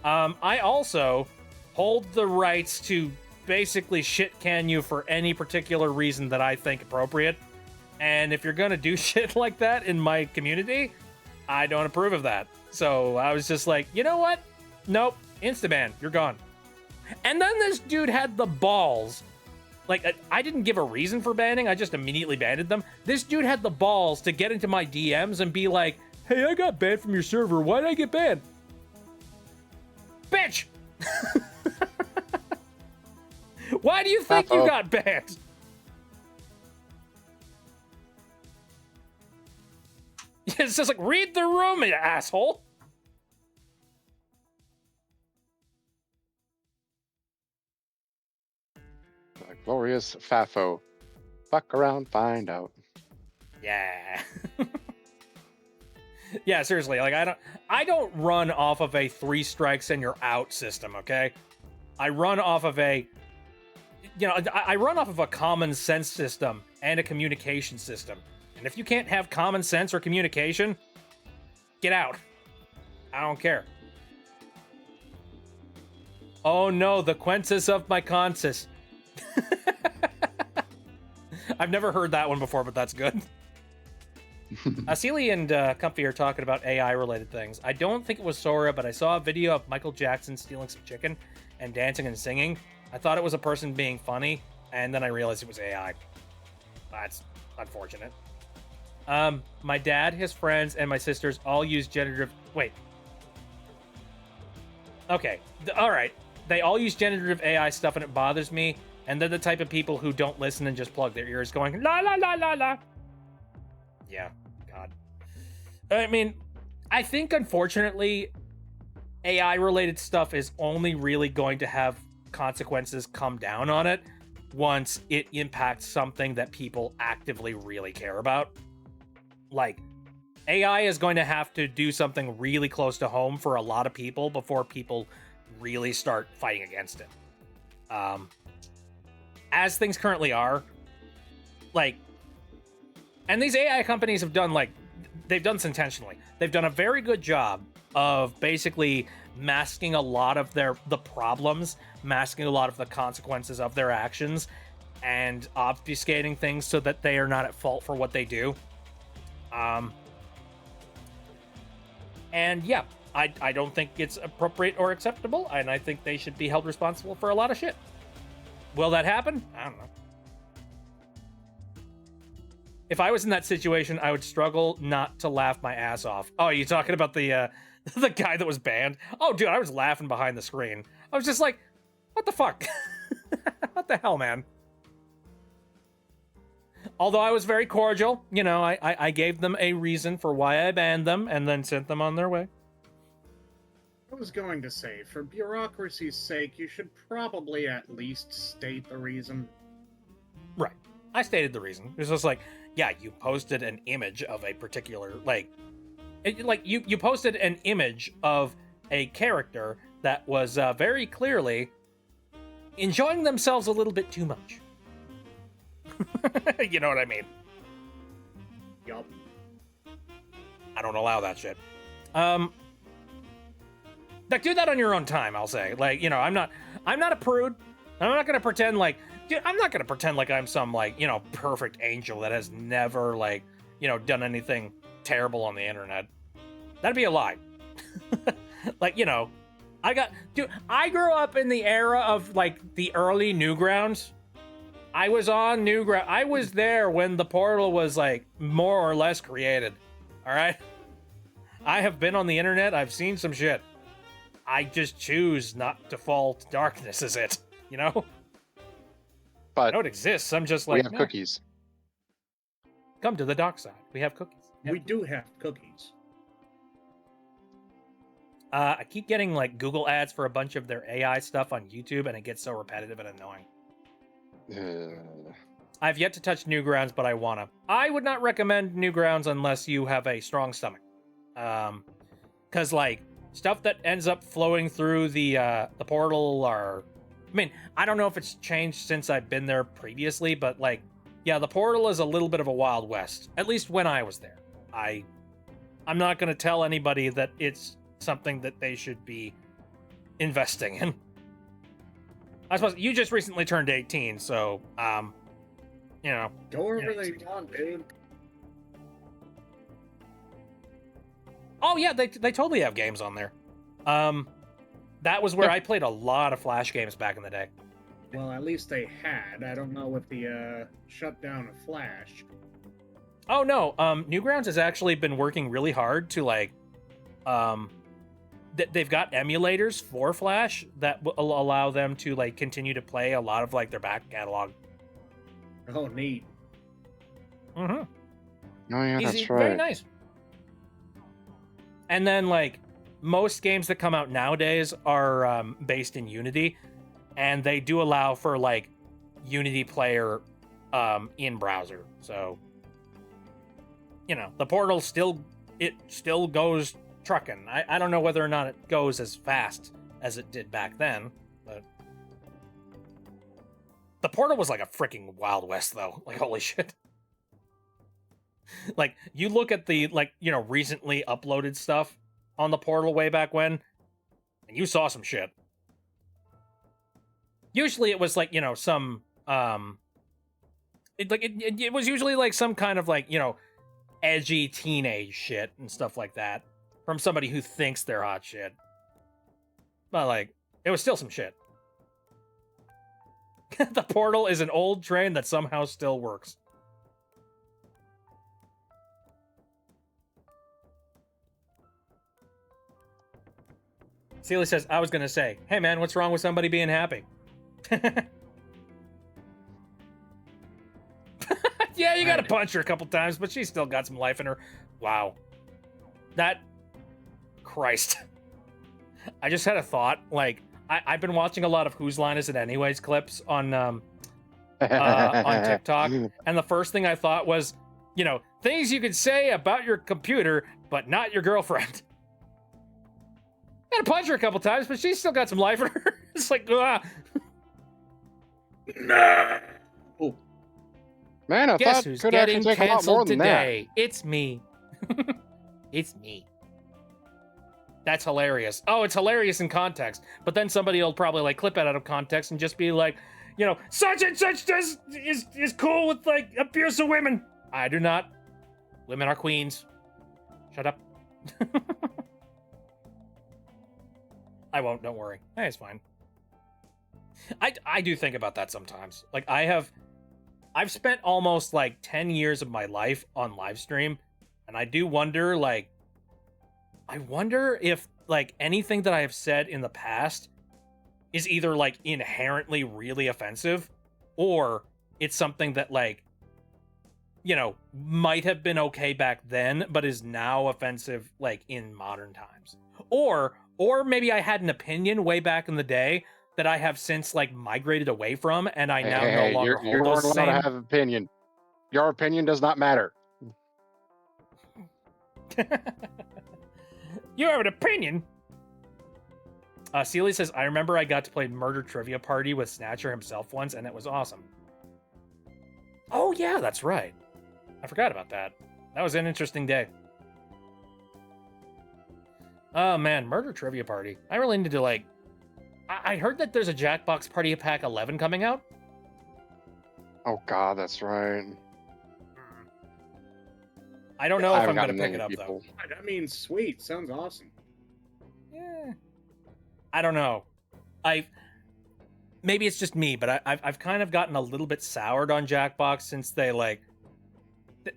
I also hold the rights to basically shit can you for any particular reason that I think appropriate. And if you're gonna do shit like that in my community, I don't approve of that. So I was just like, you know what? Nope, Instaban, you're gone. And then this dude had the balls. Like, I didn't give a reason for banning, I just immediately banned them. This dude had the balls to get into my DMs and be like, hey, I got banned from your server, why did I get banned? Bitch! Why do you think you got banned? It's just like, read the room, you asshole. Glorious Fafo. Fuck around, find out. Yeah. Yeah, seriously, like, I don't run off of a 3 strikes and you're out system, okay? I run off of a, you know, I run off of a common sense system and a communication system. And if you can't have common sense or communication, get out. I don't care. Oh no, the quentus of my consus. I've never heard that one before, but that's good. Sealy and Comfy are talking about AI-related things. I don't think it was Sora, but I saw a video of Michael Jackson stealing some chicken and dancing and singing. I thought it was a person being funny, and then I realized it was AI. That's unfortunate. My dad, his friends, and my sisters all use generative... Wait. Okay. All right. They all use generative AI stuff, and it bothers me. And they're the type of people who don't listen and just plug their ears going, la, la, la, la, la. Yeah. God. I mean, I think, unfortunately, AI-related stuff is only really going to have consequences come down on it once it impacts something that people actively really care about. Like, AI is going to have to do something really close to home for a lot of people before people really start fighting against it. As things currently are, like, and these AI companies have done, like, they've done this intentionally. They've done a very good job of basically masking a lot of the problems, masking a lot of the consequences of their actions, and obfuscating things so that they are not at fault for what they do. And yeah, I don't think it's appropriate or acceptable, and I think they should be held responsible for a lot of shit. Will that happen? I don't know. If I was in that situation, I would struggle not to laugh my ass off. Oh, are you talking about the the guy that was banned? Oh, dude, I was laughing behind the screen. I was just like, what the fuck? What the hell, man? Although I was very cordial, you know, I gave them a reason for why I banned them and then sent them on their way. I was going to say, for bureaucracy's sake, you should probably at least state the reason. Right. I stated the reason. It was just like, yeah, you posted an image of a particular, like you posted an image of a character that was very clearly enjoying themselves a little bit too much. You know what I mean? Yup. I don't allow that shit. Like, do that on your own time, I'll say. Like, you know, I'm not a prude. I'm not gonna pretend like, dude, I'm not gonna pretend like I'm some, like, you know, perfect angel that has never, like, you know, done anything terrible on the internet. That'd be a lie. Like, you know, I grew up in the era of, like, the early Newgrounds. I was on Newgrounds. I was there when the portal was, like, more or less created. All right? I have been on the internet. I've seen some shit. I just choose not to fall to darkness, is it? You know? But I know it exists. I'm just we like, have "Nah, cookies. come to the dark side. We have cookies." Yeah. We do have cookies. I keep getting, like, Google ads for a bunch of their AI stuff on YouTube, and it gets so repetitive and annoying. I've yet to touch Newgrounds, but I wanna. I would not recommend Newgrounds unless you have a strong stomach. Cause, like, stuff that ends up flowing through the portal are... I mean, I don't know if it's changed since I've been there previously, but, like, yeah, the portal is a little bit of a Wild West. At least when I was there. I'm not gonna tell anybody that it's something that they should be investing in. I suppose you just recently turned 18, so, you know. Go wherever Yeah, they want, dude. Oh yeah, they totally have games on there. That was where I played a lot of Flash games back in the day. Well, at least they had. I don't know with the shutdown of Flash. Oh no, Newgrounds has actually been working really hard to, like, they've got emulators for Flash that will allow them to, like, continue to play a lot of, like, their back catalog. Oh, neat. Mm-hmm. Oh yeah, Easy, that's right. very nice. And then, like, most games that come out nowadays are based in Unity, and they do allow for, like, Unity player in browser. So, you know, the portal still goes trucking. I don't know whether or not it goes as fast as it did back then, but the portal was like a freaking Wild West, though. Like, holy shit. Like, you look at the, like, you know, recently uploaded stuff on the portal way back when, and you saw some shit. usually it was like, you know, some it was usually like some kind of like, you know, edgy teenage shit and stuff like that from somebody who thinks they're hot shit. But like, it was still some shit. The Portal is an old train that somehow still works. Celia says, I was gonna say, hey man, what's wrong with somebody being happy? Yeah, you gotta punch her a couple times, but she's still got some life in her. Wow. That... Christ. I just had a thought, like, I've been watching a lot of Whose Line Is It Anyways clips on TikTok, and the first thing I thought was, you know, things you could say about your computer, but not your girlfriend. Gotta punch her a couple times, but she's still got some life in her. It's like, ah. No. Man, I Guess thought who's could actually getting take a lot more canceled than today? It's me. It's me. That's hilarious. Oh, it's hilarious in context. But then somebody will probably like clip it out of context and just be like, you know, such and such is cool with like abuse of women. I do not. Women are queens. Shut up. I won't, don't worry. Hey, it's fine. I do think about that sometimes. Like I've spent almost like 10 years of my life on live stream, and I do wonder, like, I wonder if like anything that I have said in the past is either like inherently really offensive, or it's something that like, you know, might have been okay back then, but is now offensive like in modern times. Or maybe I had an opinion way back in the day that I have since like migrated away from, and I now no longer you're hold not those allowed same. to have an opinion. Your opinion does not matter. You have an opinion. Celia says, I remember I got to play Murder Trivia Party with Snatcher himself once, and it was awesome. Oh yeah, that's right. I forgot about that. That was an interesting day. Oh man, Murder Trivia Party. I really need to like... I heard that there's a Jackbox Party Pack 11 coming out. Oh god, that's right. I don't know I if haven't I'm going gotten to pick any it up, people. though. I mean, sweet. Sounds awesome. Yeah. I don't know. Maybe it's just me, but I've kind of gotten a little bit soured on Jackbox since they, like...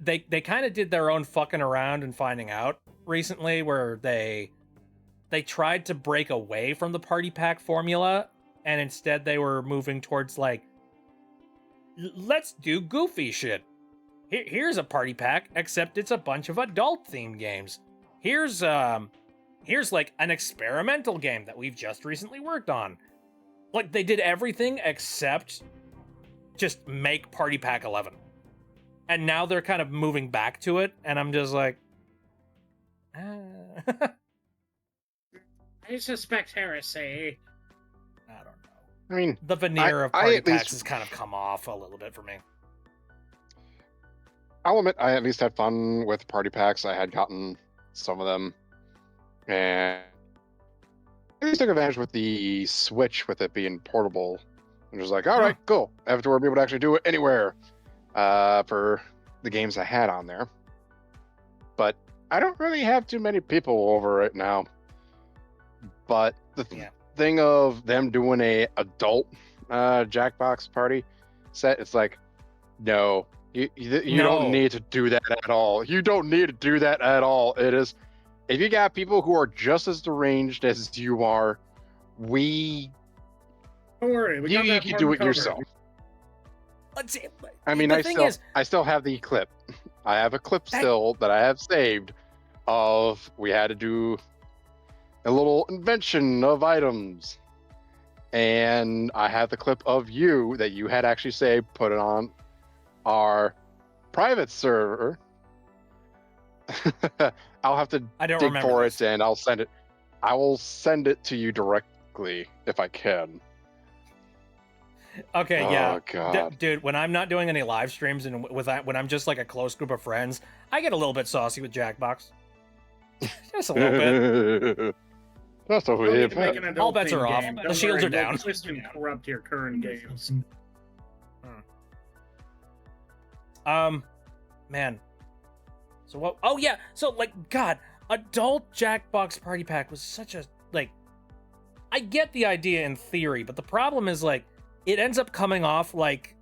They kind of did their own fucking around and finding out recently, where they tried to break away from the party pack formula, and instead they were moving towards like, let's do goofy shit. Here's a party pack, except it's a bunch of adult themed games. Here's like an experimental game that we've just recently worked on. Like they did everything except just make party pack 11. And now they're kind of moving back to it, and I'm just like, I suspect heresy. I don't know. I mean, The veneer of I party at packs least- has kind of come off a little bit for me. I'll admit I at least had fun with party packs. I had gotten some of them, and I at least took advantage with the Switch, with it being portable. And just like, all right, cool. After we're able to actually do it anywhere for the games I had on there. But I don't really have too many people over right now. But the thing of them doing a adult Jackbox party set, it's like, no, you No. don't need to do that at all. You don't need to do that at all. It is, if you got people who are just as deranged as you are, Don't worry, we got you that can part do it covered. yourself. Let's see. I mean, the thing is, I still have the clip. I have a clip still that I have saved of, we had to do a little invention of items, and I have the clip of you that you had actually say put it on our private server. I'll have to I don't dig remember for this. it, and I'll send it. I will send it to you directly if I can. Okay, Oh, yeah. God. Dude, when I'm not doing any live streams and when I'm just like a close group of friends, I get a little bit saucy with Jackbox. Just a little bit. That's what No we need have to make had. an All adult bets are themed off. game. The Don't shields worry, are down. we'll twist and corrupt your current games. Man. So what? Oh yeah. So like, God, adult Jackbox Party Pack was such a like. I get the idea in theory, but the problem is like, it ends up coming off like,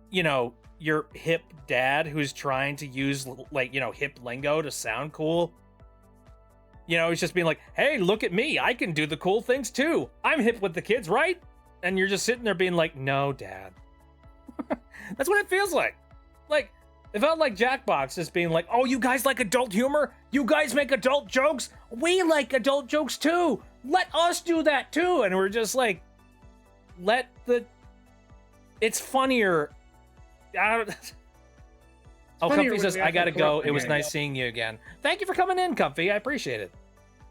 you know, your hip dad who's trying to use like, you know, hip lingo to sound cool. You know, he's just being like, "Hey, look at me! I can do the cool things too. I'm hip with the kids, right?" And you're just sitting there being like, "No, Dad." That's what it feels like. Like, it felt like Jackbox just being like, "Oh, you guys like adult humor? You guys make adult jokes? We like adult jokes too. Let us do that too." And we're just like, it's funnier. I don't. Oh, funnier Comfy when says, we "I have to gotta go. corrupt It was the nice game." seeing you again." Thank you for coming in, Comfy. I appreciate it.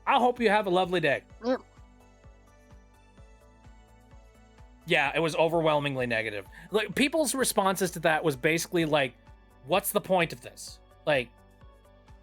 I hope you have a lovely day. Yep. Yeah, it was overwhelmingly negative. Like, people's responses to that was basically like, "What's the point of this? Like,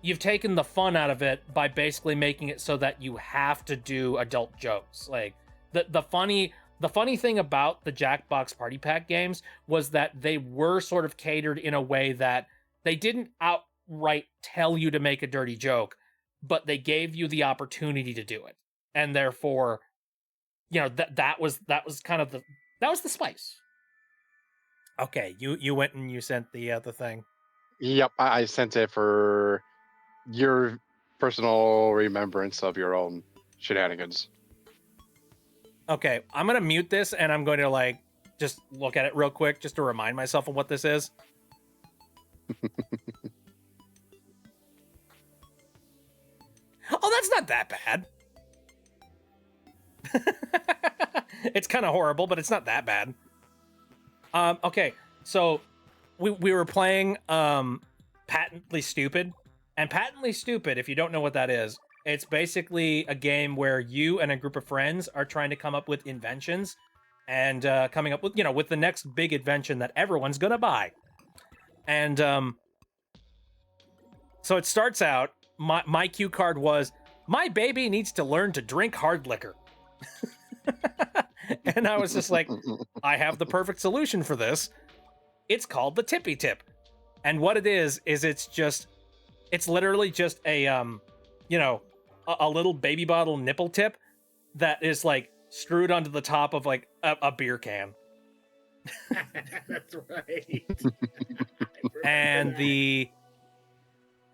you've taken the fun out of it by basically making it so that you have to do adult jokes." Like, the funny thing about the Jackbox Party Pack games was that they were sort of catered in a way that they didn't outright tell you to make a dirty joke, but they gave you the opportunity to do it. And therefore, you know, that was kind of that was the spice. Okay, you went and you sent the thing. Yep, I sent it for your personal remembrance of your own shenanigans. Okay, I'm gonna mute this and I'm going to like just look at it real quick just to remind myself of what this is. Oh, that's not that bad. It's kind of horrible, but it's not that bad. Okay, so we were playing Patently Stupid, and Patently Stupid, if you don't know what that is, it's basically a game where you and a group of friends are trying to come up with inventions and coming up with, you know, with the next big invention that everyone's gonna buy. And so it starts out, my cue card was, "My baby needs to learn to drink hard liquor." And I was just like, I have the perfect solution for this. It's called the Tippy Tip. And what it is it's literally just a you know, a little baby bottle nipple tip that is like screwed onto the top of like a beer can. That's right. And the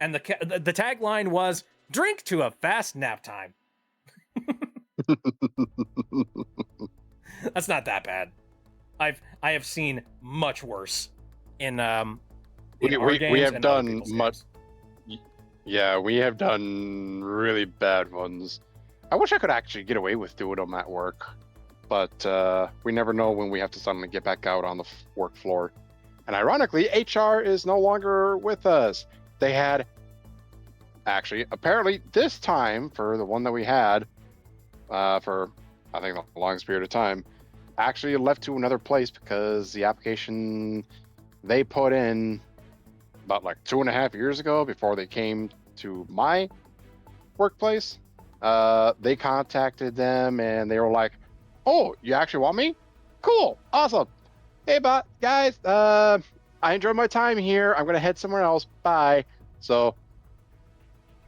tagline was, "Drink to a fast nap time." That's not that bad. I have seen much worse in our we games have and other done people's much. games. Yeah, we have done really bad ones. I wish I could actually get away with doing them at work, but we never know when we have to suddenly get back out on the work floor. And ironically, HR is no longer with us. They had, actually, apparently this time for the one that we had, for I think the longest period of time, actually left to another place because the application they put in about like 2.5 years ago, before they came to my workplace, they contacted them and they were like, "Oh, you actually want me? Cool, awesome. Hey, guys, I enjoyed my time here. I'm gonna head somewhere else. Bye." So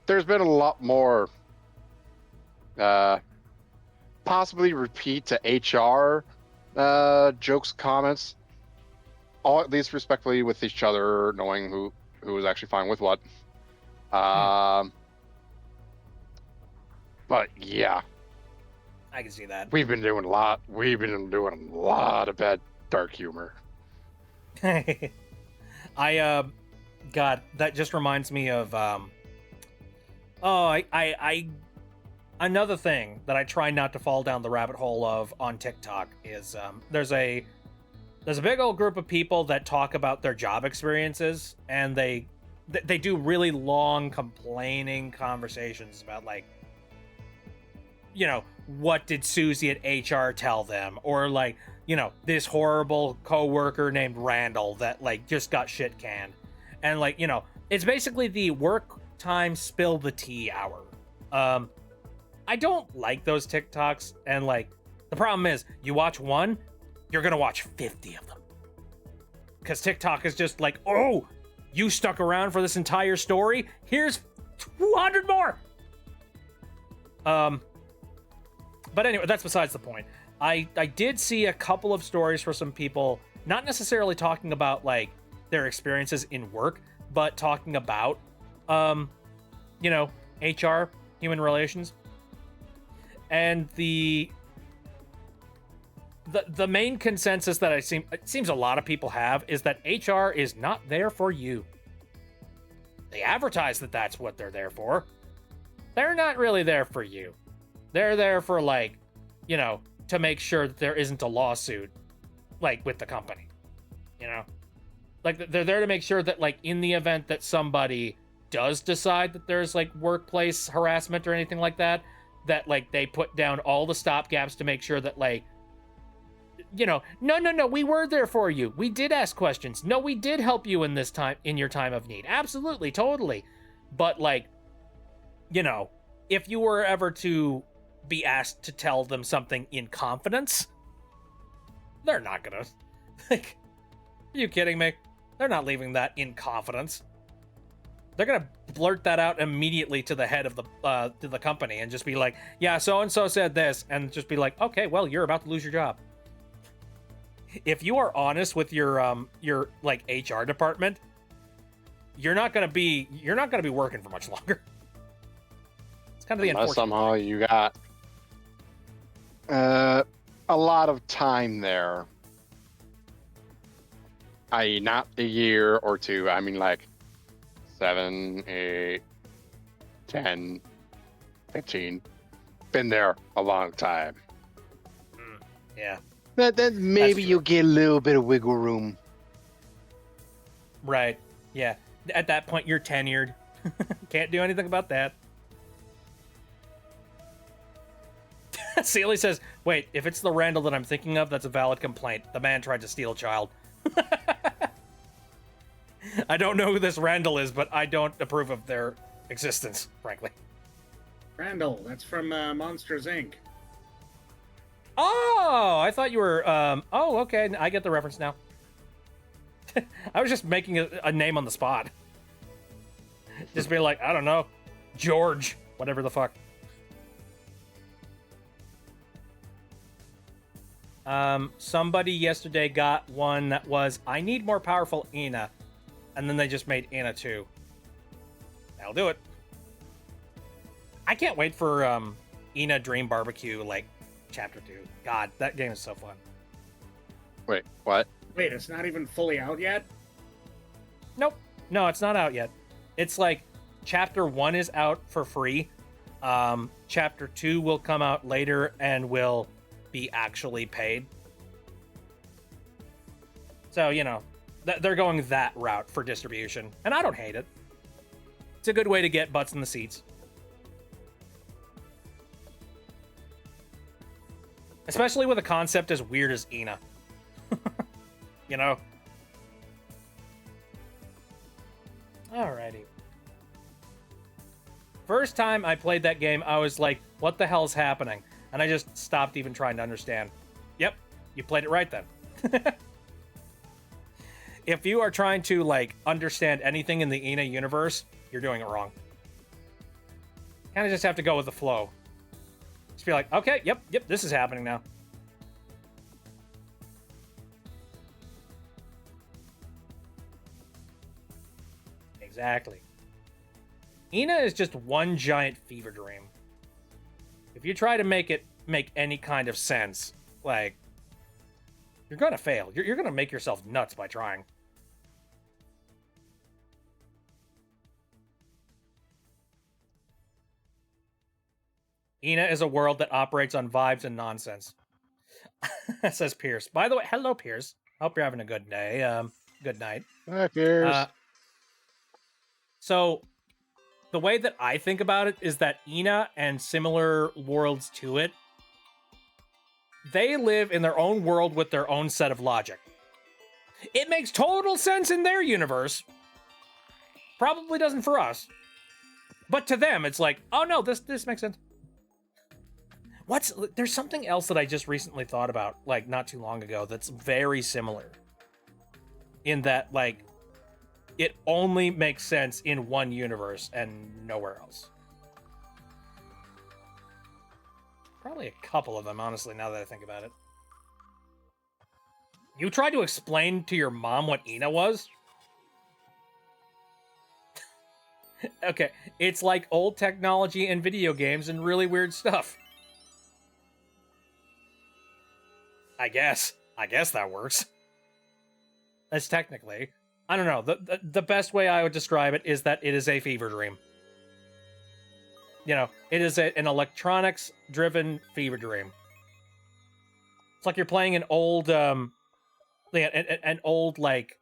there's been a lot more possibly repeat to HR jokes, comments, all at least respectfully with each other, knowing who was actually fine with what. But yeah, I can see that. we've been doing a lot of bad dark humor. God, that just reminds me of another thing that I try not to fall down the rabbit hole of on TikTok is there's a big old group of people that talk about their job experiences, and they do really long complaining conversations about, like, you know, what did Susie at HR tell them, or like, you know, this horrible coworker named Randall that like just got shit canned, and like, you know, it's basically the work time spill the tea hour. I don't like those TikToks, and like the problem is you watch one, you're gonna watch 50 of them. Because TikTok is just like, oh, you stuck around for this entire story? Here's 200 more. But anyway, that's besides the point. I did see a couple of stories for some people, not necessarily talking about like their experiences in work, but talking about, you know, HR, human relations. And the main consensus that it seems a lot of people have is that HR is not there for you. They advertise that that's what they're there for. They're not really there for you. They're there for, like, you know, to make sure that there isn't a lawsuit, like, with the company. You know? Like, they're there to make sure that, like, in the event that somebody does decide that there's, like, workplace harassment or anything like that, that, like, they put down all the stopgaps to make sure that, like, you know, no, we were there for you. We did ask questions. No, we did help you in this time, in your time of need. Absolutely, totally. But, like, you know, if you were ever to be asked to tell them something in confidence, they're not gonna. Like, are you kidding me? They're not leaving that in confidence. They're gonna blurt that out immediately to the head of the company and just be like, yeah, so and so said this, and just be like, okay, well, you're about to lose your job. If you are honest with your like HR department, you're not gonna be working for much longer. It's kind of the Unless unfortunate. somehow you got a lot of time there, i.e., not a year or two. I mean, like 7, 8, 10, 15. Been there a long time. Yeah. Then maybe true. you'll get a little bit of wiggle room. Right. Yeah. At that point, you're tenured. Can't do anything about that. Sealy says, wait, if it's the Randall that I'm thinking of, that's a valid complaint. The man tried to steal a child. I don't know who this Randall is, but I don't approve of their existence, frankly. Randall, that's from Monsters, Inc. Oh, I thought you were, oh, okay, I get the reference now. I was just making a name on the spot. Just be like, I don't know, George, whatever the fuck. Somebody yesterday got one that was, I need more powerful Ina. And then they just made Ina 2. That'll do it. I can't wait for, Ina Dream Barbecue, like, Chapter 2. God, that game is so fun. Wait, what? Wait, it's not even fully out yet? Nope. No, it's not out yet. It's like, Chapter 1 is out for free. Chapter 2 will come out later and will be actually paid. So, you know, they're going that route for distribution, and I don't hate it. It's a good way to get butts in the seats. Especially with a concept as weird as Ina. You know? Alrighty. First time I played that game, I was like, what the hell's happening? And I just stopped even trying to understand. Yep, you played it right then. If you are trying to, like, understand anything in the Ina universe, you're doing it wrong. Kind of just have to go with the flow. Just be like, okay, yep, this is happening now. Exactly. Ina is just one giant fever dream. If you try to make it make any kind of sense, like, you're gonna fail. You're gonna make yourself nuts by trying. Ina is a world that operates on vibes and nonsense. Says Pierce. By the way, hello, Pierce. Hope you're having a good day. Good night. Hi, Pierce. So, the way that I think about it is that Ina and similar worlds to it, they live in their own world with their own set of logic. It makes total sense in their universe. Probably doesn't for us. But to them, it's like, oh no, this makes sense. There's something else that I just recently thought about, like not too long ago, that's very similar. In that, like, it only makes sense in one universe and nowhere else. Probably a couple of them, honestly, now that I think about it. You tried to explain to your mom what Ina was? Okay, it's like old technology and video games and really weird stuff. I guess that works. That's technically. I don't know. The best way I would describe it is that it is a fever dream. You know, it is an electronics-driven fever dream. It's like you're playing an old, an old, like,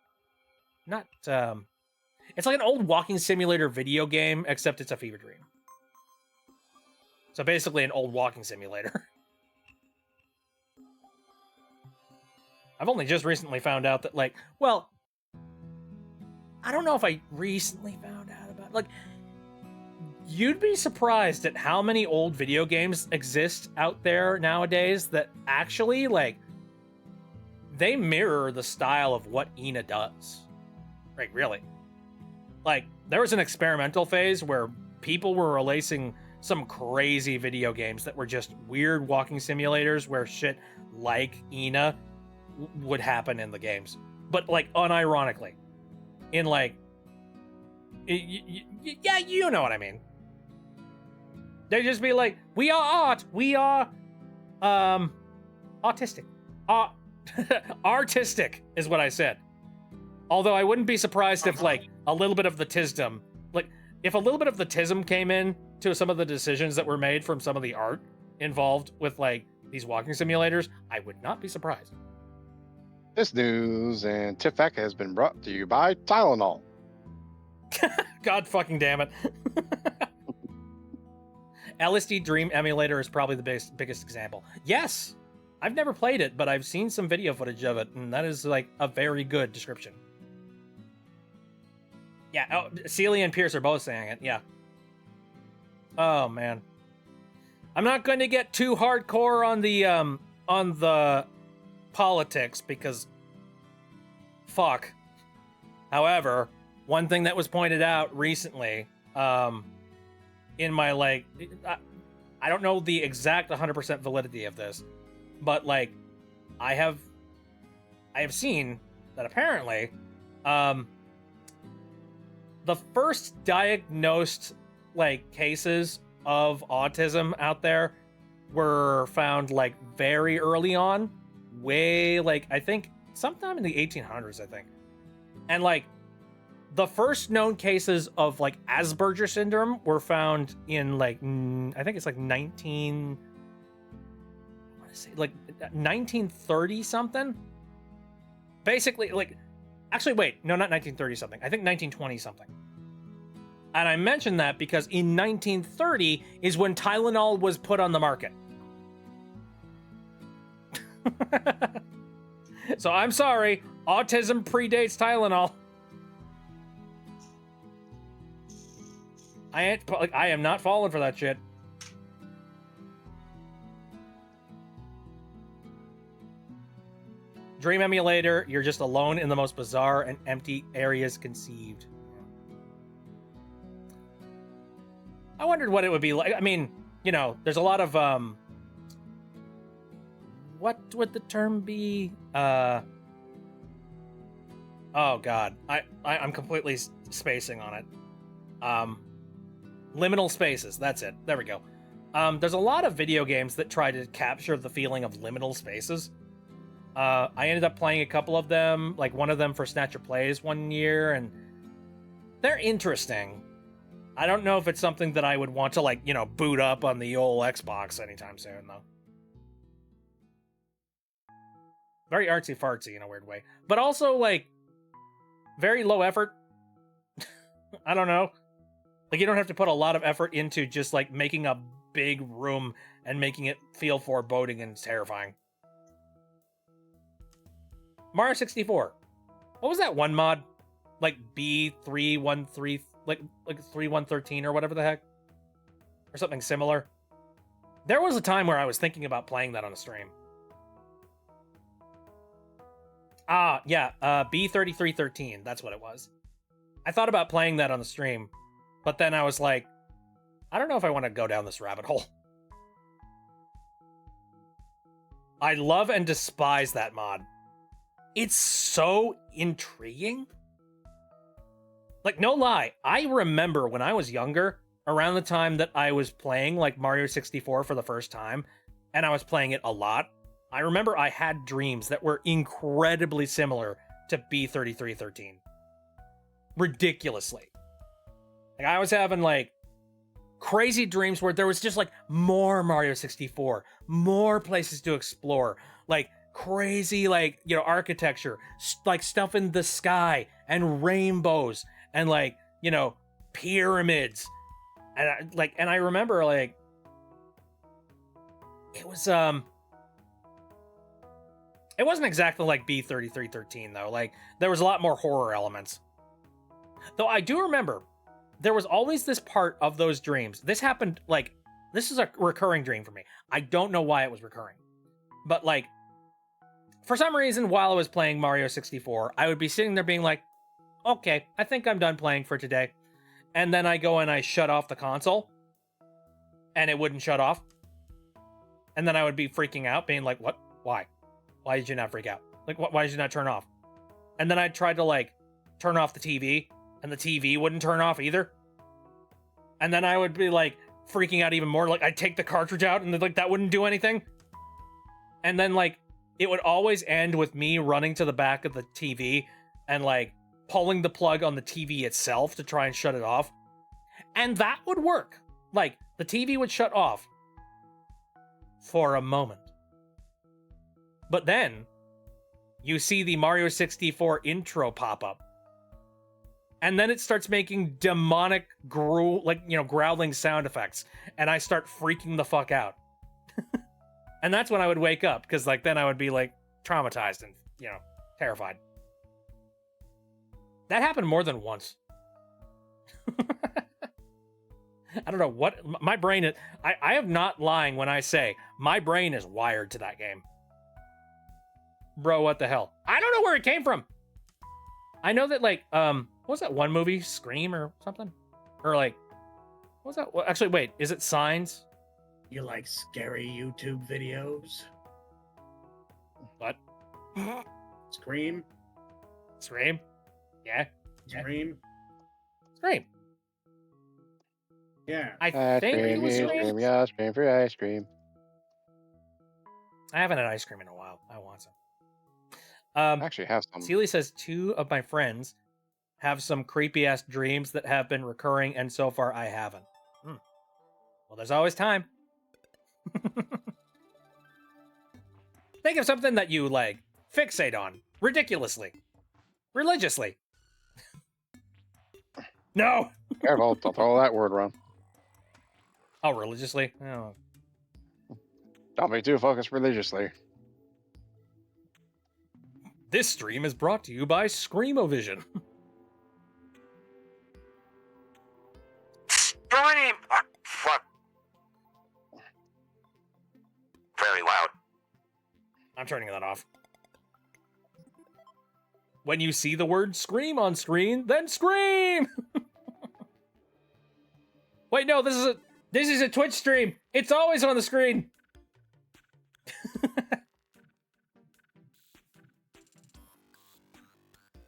not, it's like an old walking simulator video game, except it's a fever dream. So basically an old walking simulator. I've only just recently found out that, like, well, I don't know if I recently found out about, like, you'd be surprised at how many old video games exist out there nowadays that actually, like, they mirror the style of what Ina does. Like, really. Like, there was an experimental phase where people were releasing some crazy video games that were just weird walking simulators where shit like Ina would happen in the games. But, like, unironically. In, like... yeah, you know what I mean. They'd just be like, we are art, we are... autistic. Artistic is what I said. Although I wouldn't be surprised if, like, a little bit of the tism... Like, if a little bit of the tism came in to some of the decisions that were made from some of the art involved with, like, these walking simulators, I would not be surprised. This news and Tifek has been brought to you by Tylenol. God fucking damn it. LSD Dream Emulator is probably the biggest example. Yes! I've never played it, but I've seen some video footage of it, and that is, like, a very good description. Yeah, Celia and Pierce are both saying it, yeah. Oh, man. I'm not going to get too hardcore on the politics, because fuck. However, one thing that was pointed out recently, in my, like, I don't know the exact 100% validity of this, but, like, I have seen that apparently, the first diagnosed, like, cases of autism out there were found, like, very early on, way, like, I think sometime in the 1800s, I think. And, like, the first known cases of, like, Asperger syndrome were found in, like, I think it's like 1930 something. Basically, like, actually, wait, no, not 1930 something. I think 1920 something. And I mention that because in 1930 is when Tylenol was put on the market. So I'm sorry, autism predates Tylenol. I am not falling for that shit. Dream Emulator, you're just alone in the most bizarre and empty areas conceived. I wondered what it would be like. I mean, you know, there's a lot of, what would the term be? Oh God, I'm completely spacing on it. Liminal spaces, that's it. There we go. There's a lot of video games that try to capture the feeling of liminal spaces. I ended up playing a couple of them, like one of them for Snatcher Plays one year, and they're interesting. I don't know if it's something that I would want to, like, you know, boot up on the old Xbox anytime soon, though. Very artsy-fartsy in a weird way. But also, like, very low effort. I don't know. Like, you don't have to put a lot of effort into just, like, making a big room and making it feel foreboding and terrifying. Mario 64. What was that one mod? Like B313, like 3113 or whatever the heck? Or something similar. There was a time where I was thinking about playing that on a stream. Ah, yeah, B3313, that's what it was. I thought about playing that on the stream, but then I was like, I don't know if I want to go down this rabbit hole. I love and despise that mod. It's so intriguing. Like, no lie, I remember when I was younger, around the time that I was playing, like, Mario 64 for the first time, and I was playing it a lot, I remember I had dreams that were incredibly similar to B3313. Ridiculously. Like, I was having, like, crazy dreams where there was just, like, more Mario 64, more places to explore, like, crazy, like, you know, architecture, like, stuff in the sky, and rainbows, and, like, you know, pyramids. And I remember, like, it was, it wasn't exactly like B3313, though. Like, there was a lot more horror elements. Though I do remember, there was always this part of those dreams. This happened, like, this is a recurring dream for me. I don't know why it was recurring. But, like, for some reason, while I was playing Mario 64, I would be sitting there being like, okay, I think I'm done playing for today. And then I go and I shut off the console, and it wouldn't shut off. And then I would be freaking out, being like, what? Why? Why did you not freak out? Like, why did you not turn off? And then I tried to, like, turn off the TV, and the TV wouldn't turn off either. And then I would be, like, freaking out even more. Like, I'd take the cartridge out, and, like, that wouldn't do anything. And then, like, it would always end with me running to the back of the TV and, like, pulling the plug on the TV itself to try and shut it off. And that would work. Like, the TV would shut off for a moment. But then, you see the Mario 64 intro pop up. And then it starts making demonic, growling sound effects. And I start freaking the fuck out. And that's when I would wake up, because, like, then I would be, like, traumatized and, you know, terrified. That happened more than once. I don't know what... My brain is... I am not lying when I say my brain is wired to that game. Bro, what the hell? I don't know where it came from. I know that, like, what was that one movie? Scream or something? Or, like... What was that? Well, actually, wait. Is it Signs? You like scary YouTube videos? What? Scream? Scream? Yeah. Scream? Scream. Yeah. I think it was Scream. Yeah, scream for ice cream. I haven't had ice cream in a while. I want some. I actually have some. Seely says 2 of my friends have some creepy ass dreams that have been recurring, and so far I haven't. Well, there's always time. Think of something that you, like, fixate on ridiculously, religiously. No. Careful, don't throw that word around. Oh, religiously? Oh. Don't be too focused religiously. This stream is brought to you by Screamovision. Scream! Fuck. Very loud. I'm turning that off. When you see the word scream on screen, then scream! Wait, no, this is a Twitch stream. It's always on the screen.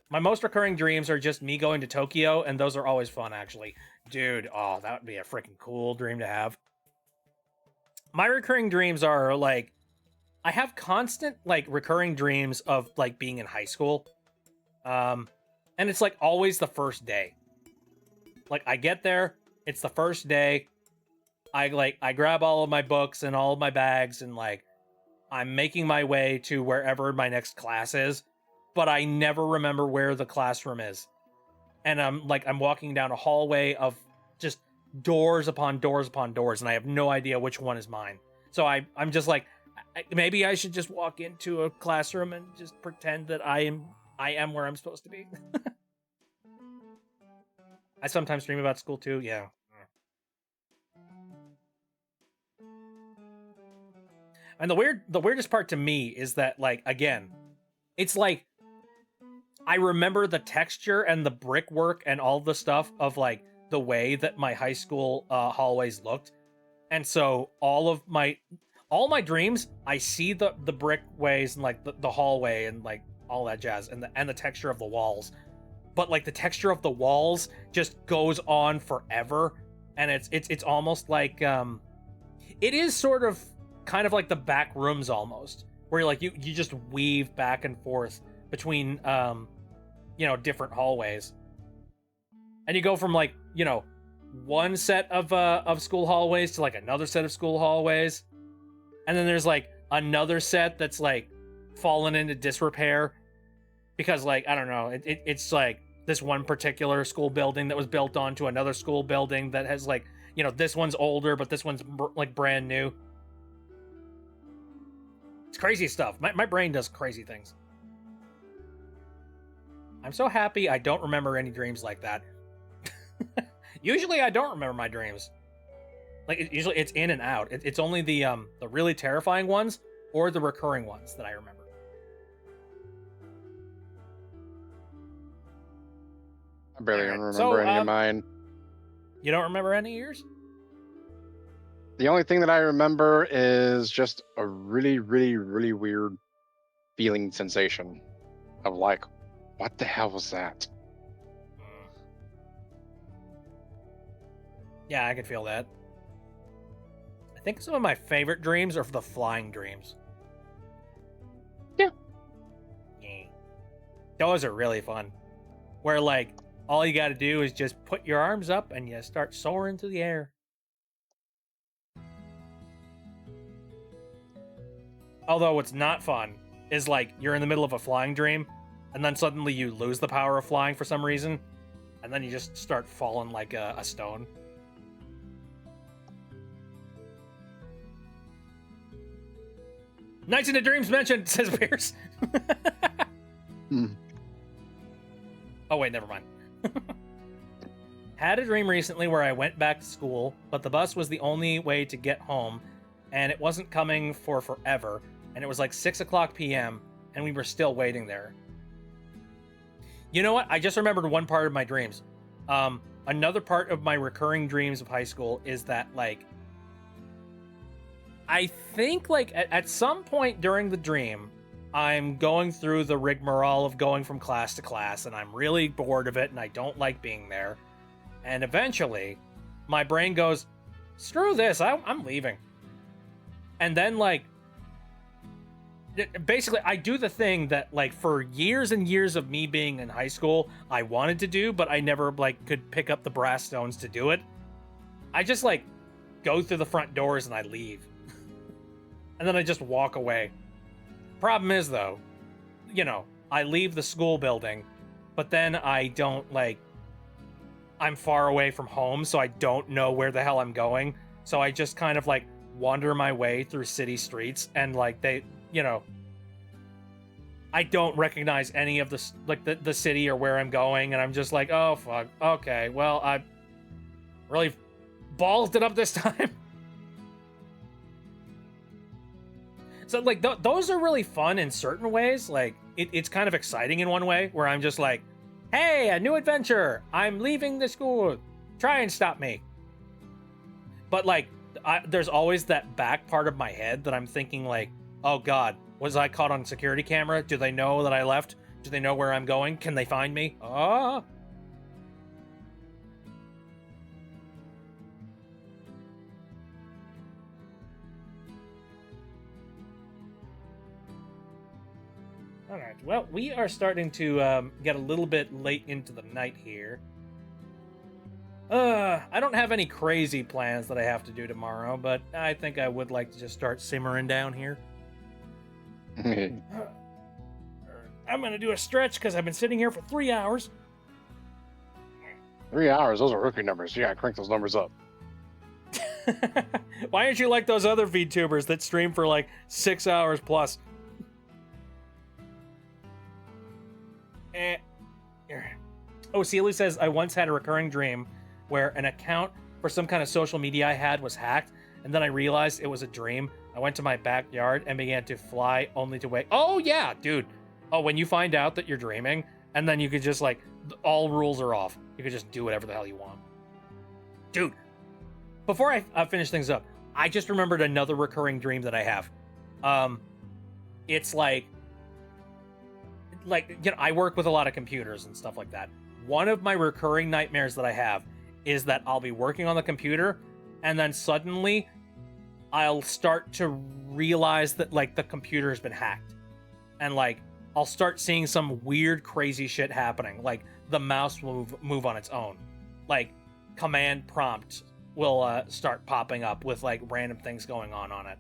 My most recurring dreams are just me going to Tokyo, and those are always fun, actually. Dude, oh, that would be a freaking cool dream to have. My recurring dreams are, like, I have constant, like, recurring dreams of, like, being in high school. And it's, like, always the first day. Like, I get there, it's the first day, I grab all of my books and all of my bags, and, like, I'm making my way to wherever my next class is, but I never remember where the classroom is. And I'm walking down a hallway of just doors upon doors upon doors, and I have no idea which one is mine. So I'm just like, maybe I should just walk into a classroom and just pretend that I am where I'm supposed to be. I sometimes dream about school too, yeah. And the weirdest part to me is that, like, again, it's like I remember the texture and the brickwork and all the stuff of like the way that my high school hallways looked. And so all my dreams, I see the brick ways and like the hallway and like all that jazz and the texture of the walls. But like the texture of the walls just goes on forever, and it's almost like it is sort of kind of like the back rooms almost, where like you just weave back and forth between different hallways, and you go from like one set of school hallways to like another set of school hallways, and then there's like another set that's like fallen into disrepair because like I don't know, it's like this one particular school building that was built onto another school building that has like this one's older but this one's like brand new. It's crazy stuff. My brain does crazy things. I'm so happy I don't remember any dreams like that. Usually I don't remember my dreams. Like usually it's in and out. It's only the really terrifying ones or the recurring ones that I remember. I barely Alright, remember so, any of mine. You don't remember any of yours? The only thing that I remember is just a really, really, really weird feeling sensation of like, what the hell was that? Yeah, I can feel that. I think some of my favorite dreams are the flying dreams. Yeah. Those are really fun. Where like all you got to do is just put your arms up and you start soaring through the air. Although what's not fun is like you're in the middle of a flying dream and then suddenly you lose the power of flying for some reason and then you just start falling like a stone. Nights into Dreams mentioned, says Pierce. Oh wait, never mind. Had a dream recently where I went back to school, but the bus was the only way to get home, and it wasn't coming for forever, and it was like 6:00 p.m., and we were still waiting there. You know what? I just remembered one part of my dreams. Another part of my recurring dreams of high school is that, like, I think, like, at some point during the dream, I'm going through the rigmarole of going from class to class, and I'm really bored of it, and I don't like being there. And eventually, my brain goes, screw this, I'm leaving. And then, like, basically, I do the thing that, like, for years and years of me being in high school, I wanted to do, but I never, like, could pick up the brass stones to do it. I just, like, go through the front doors and I leave. And then I just walk away. Problem is, though, I leave the school building, but then I don't, like, I'm far away from home, so I don't know where the hell I'm going. So I just kind of, like, wander my way through city streets, and, like, I don't recognize any of the city or where I'm going, and I'm just like, oh, fuck, okay, well, I really ballsed it up this time. So, like, those are really fun in certain ways. Like, it's kind of exciting in one way, where I'm just like, hey, a new adventure! I'm leaving the school! Try and stop me! But, like, there's always that back part of my head that I'm thinking, like, oh god, was I caught on security camera? Do they know that I left? Do they know where I'm going? Can they find me? Ah! Alright, well, we are starting to get a little bit late into the night here. I don't have any crazy plans that I have to do tomorrow, but I think I would like to just start simmering down here. I'm gonna do a stretch because I've been sitting here for 3 hours. 3 hours, those are rookie numbers. You gotta crank those numbers up. Why aren't you like those other VTubers that stream for like 6 hours plus? Oh, Celia says, I once had a recurring dream where an account for some kind of social media I had was hacked, and then I realized it was a dream. I went to my backyard and began to fly, only to wake. Oh yeah, dude. Oh, when you find out that you're dreaming, and then you could just like, all rules are off. You could just do whatever the hell you want. Dude, before I finish things up, I just remembered another recurring dream that I have. It's like, you know, I work with a lot of computers and stuff like that. One of my recurring nightmares that I have is that I'll be working on the computer, and then suddenly I'll start to realize that like the computer has been hacked, and like I'll start seeing some weird crazy shit happening. Like the mouse will move on its own, like command prompt will start popping up with like random things going on it.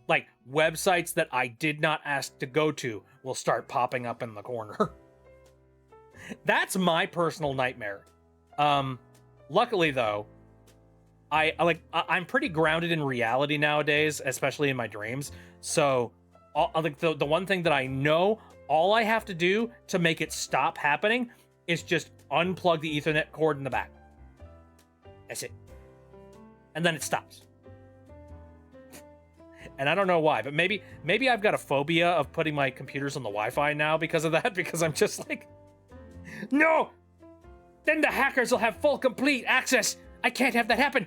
Like websites that I did not ask to go to will start popping up in the corner. That's my personal nightmare. Luckily though, I'm pretty grounded in reality nowadays, especially in my dreams. So, like the one thing that I know, all I have to do to make it stop happening is just unplug the Ethernet cord in the back. That's it, and then it stops. And I don't know why, but maybe I've got a phobia of putting my computers on the Wi-Fi now because of that. Because I'm just like, no, then the hackers will have full complete access. I can't have that happen.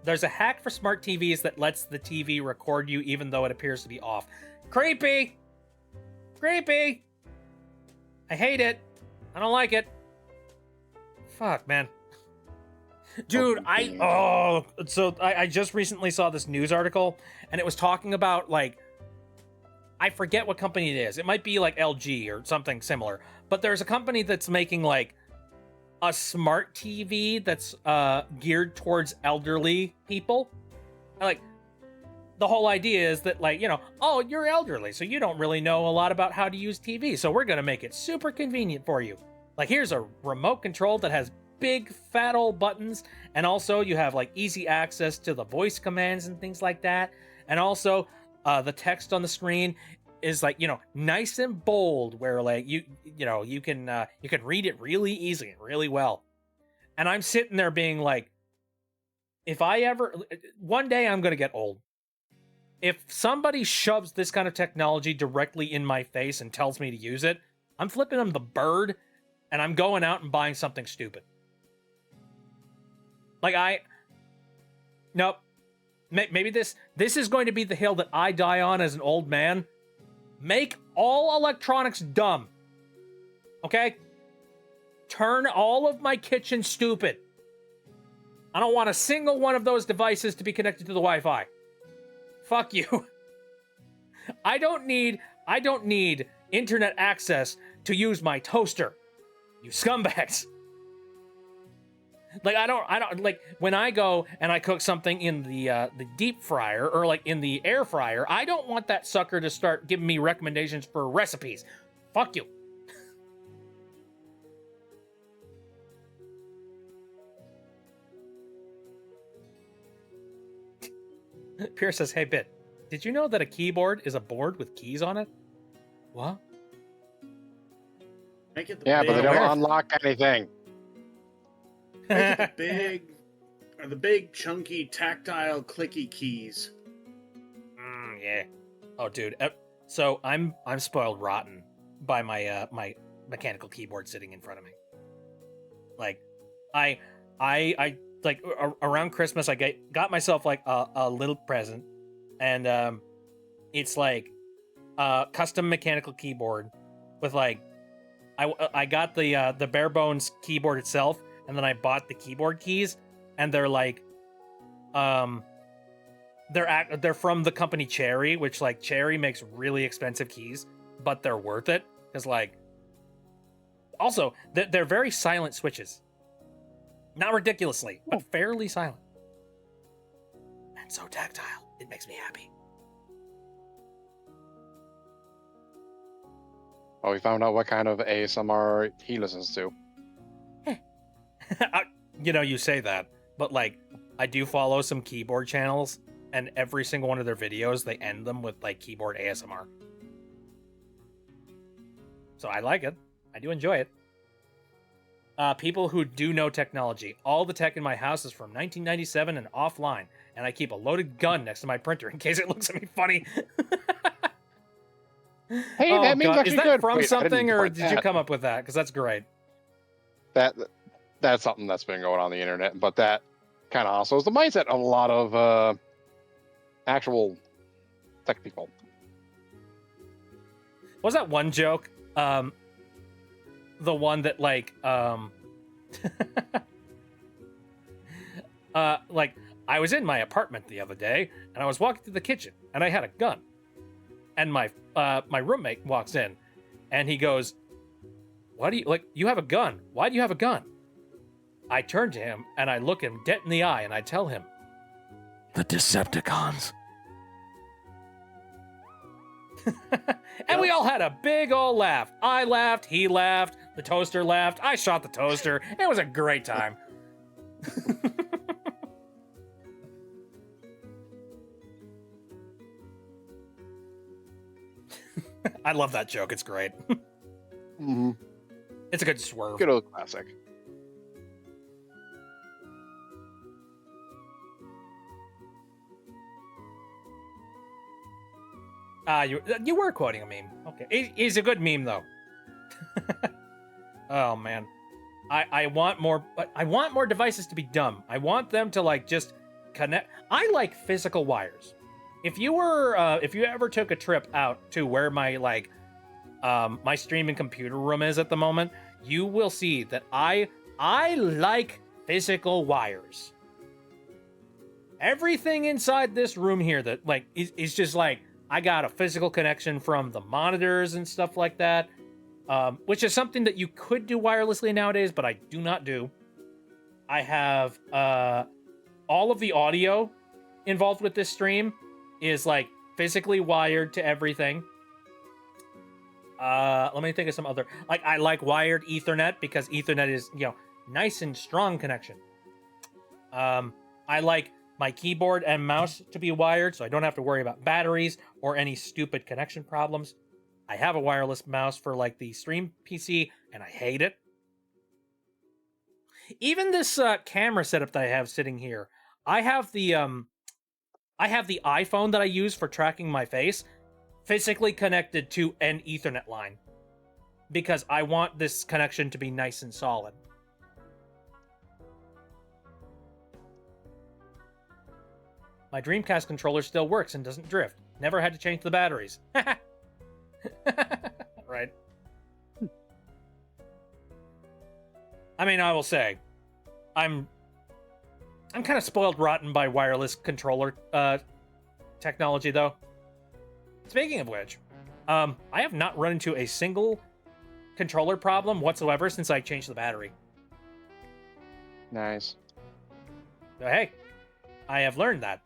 There's a hack for smart TVs that lets the TV record you even though it appears to be off. Creepy! Creepy! I hate it. I don't like it. Fuck, man. Dude, I just recently saw this news article, and it was talking about, like, I forget what company it is. It might be, like, LG or something similar. But there's a company that's making, like, a smart TV that's geared towards elderly people. Like, the whole idea is that, like, you know, oh, you're elderly, so you don't really know a lot about how to use TV, so we're going to make it super convenient for you. Like, here's a remote control that has big fat old buttons, and also you have like easy access to the voice commands and things like that, and also the text on the screen is like, you know, nice and bold, where like you can read it really easily and really well. And I'm sitting there being like, if I ever one day I'm gonna get old, if somebody shoves this kind of technology directly in my face and tells me to use it, I'm flipping them the bird, and I'm going out and buying something stupid. Like nope. Maybe this is going to be the hill that I die on as an old man. Make all electronics dumb. Okay? Turn all of my kitchen stupid. I don't want a single one of those devices to be connected to the Wi-Fi. Fuck you. I don't need internet access to use my toaster. You scumbags. Like I don't like when I go and I cook something in the deep fryer or like in the air fryer, I don't want that sucker to start giving me recommendations for recipes. Fuck you. Pierce says, "Hey Bit, did you know that a keyboard is a board with keys on it?" What? Make it Yeah, but they don't Where? unlock anything. Make it the big, chunky, tactile, clicky keys. Yeah. Oh, dude. So I'm spoiled rotten by my my mechanical keyboard sitting in front of me. Like, I like around Christmas I got myself like a little present, and it's like a custom mechanical keyboard with like I got the bare bones keyboard itself, and then I bought the keyboard keys, and they're like they're from the company Cherry, which like Cherry makes really expensive keys, but they're worth it because like also they're very silent switches. Not ridiculously, but fairly silent. And so tactile. It makes me happy. Oh, we found out what kind of ASMR he listens to. You know, you say that, but like, I do follow some keyboard channels, and every single one of their videos, they end them with like keyboard ASMR. So I like it. I do enjoy it. People who do know technology. All the tech in my house is from 1997 and offline, and I keep a loaded gun next to my printer in case it looks at me funny. Hey, Oh, that means God. actually Is that good. from Wait, I didn't something, or write did you that. come up with that? Because that's great. That's something that's been going on the internet, but that kind of also is the mindset of a lot of actual tech people. What was that one joke? The one that like like I was in my apartment the other day and I was walking through the kitchen and I had a gun. And my roommate walks in and he goes, "Why do you like you have a gun? Why do you have a gun?" I turn to him and I look him dead in the eye and I tell him, "The Decepticons." And we all had a big old laugh. I laughed, he laughed, the toaster laughed, I shot the toaster. It was a great time. I love that joke. It's great. Mm-hmm. It's a good swerve. Good old classic. You were quoting a meme. Okay, he's a good meme though. Oh man, I want more. But I want more devices to be dumb. I want them to like just connect. I like physical wires. If you ever took a trip out to where my my streaming computer room is at the moment, you will see that I like physical wires. Everything inside this room here that like is just like. I got a physical connection from the monitors and stuff like that, which is something that you could do wirelessly nowadays, but I do not do. I have all of the audio involved with this stream is like physically wired to everything. Let me think of some other. Like I like wired Ethernet because Ethernet is nice and strong connection. I like my keyboard and mouse to be wired so I don't have to worry about batteries or any stupid connection problems. I have a wireless mouse for like the stream PC and I hate it. Even this camera setup that I have sitting here, I have the iPhone that I use for tracking my face physically connected to an Ethernet line because I want this connection to be nice and solid. My Dreamcast controller still works and doesn't drift. Never had to change the batteries. Right. I mean, I will say, I'm kind of spoiled rotten by wireless controller technology, though. Speaking of which, I have not run into a single controller problem whatsoever since I changed the battery. Nice. So, hey, I have learned that.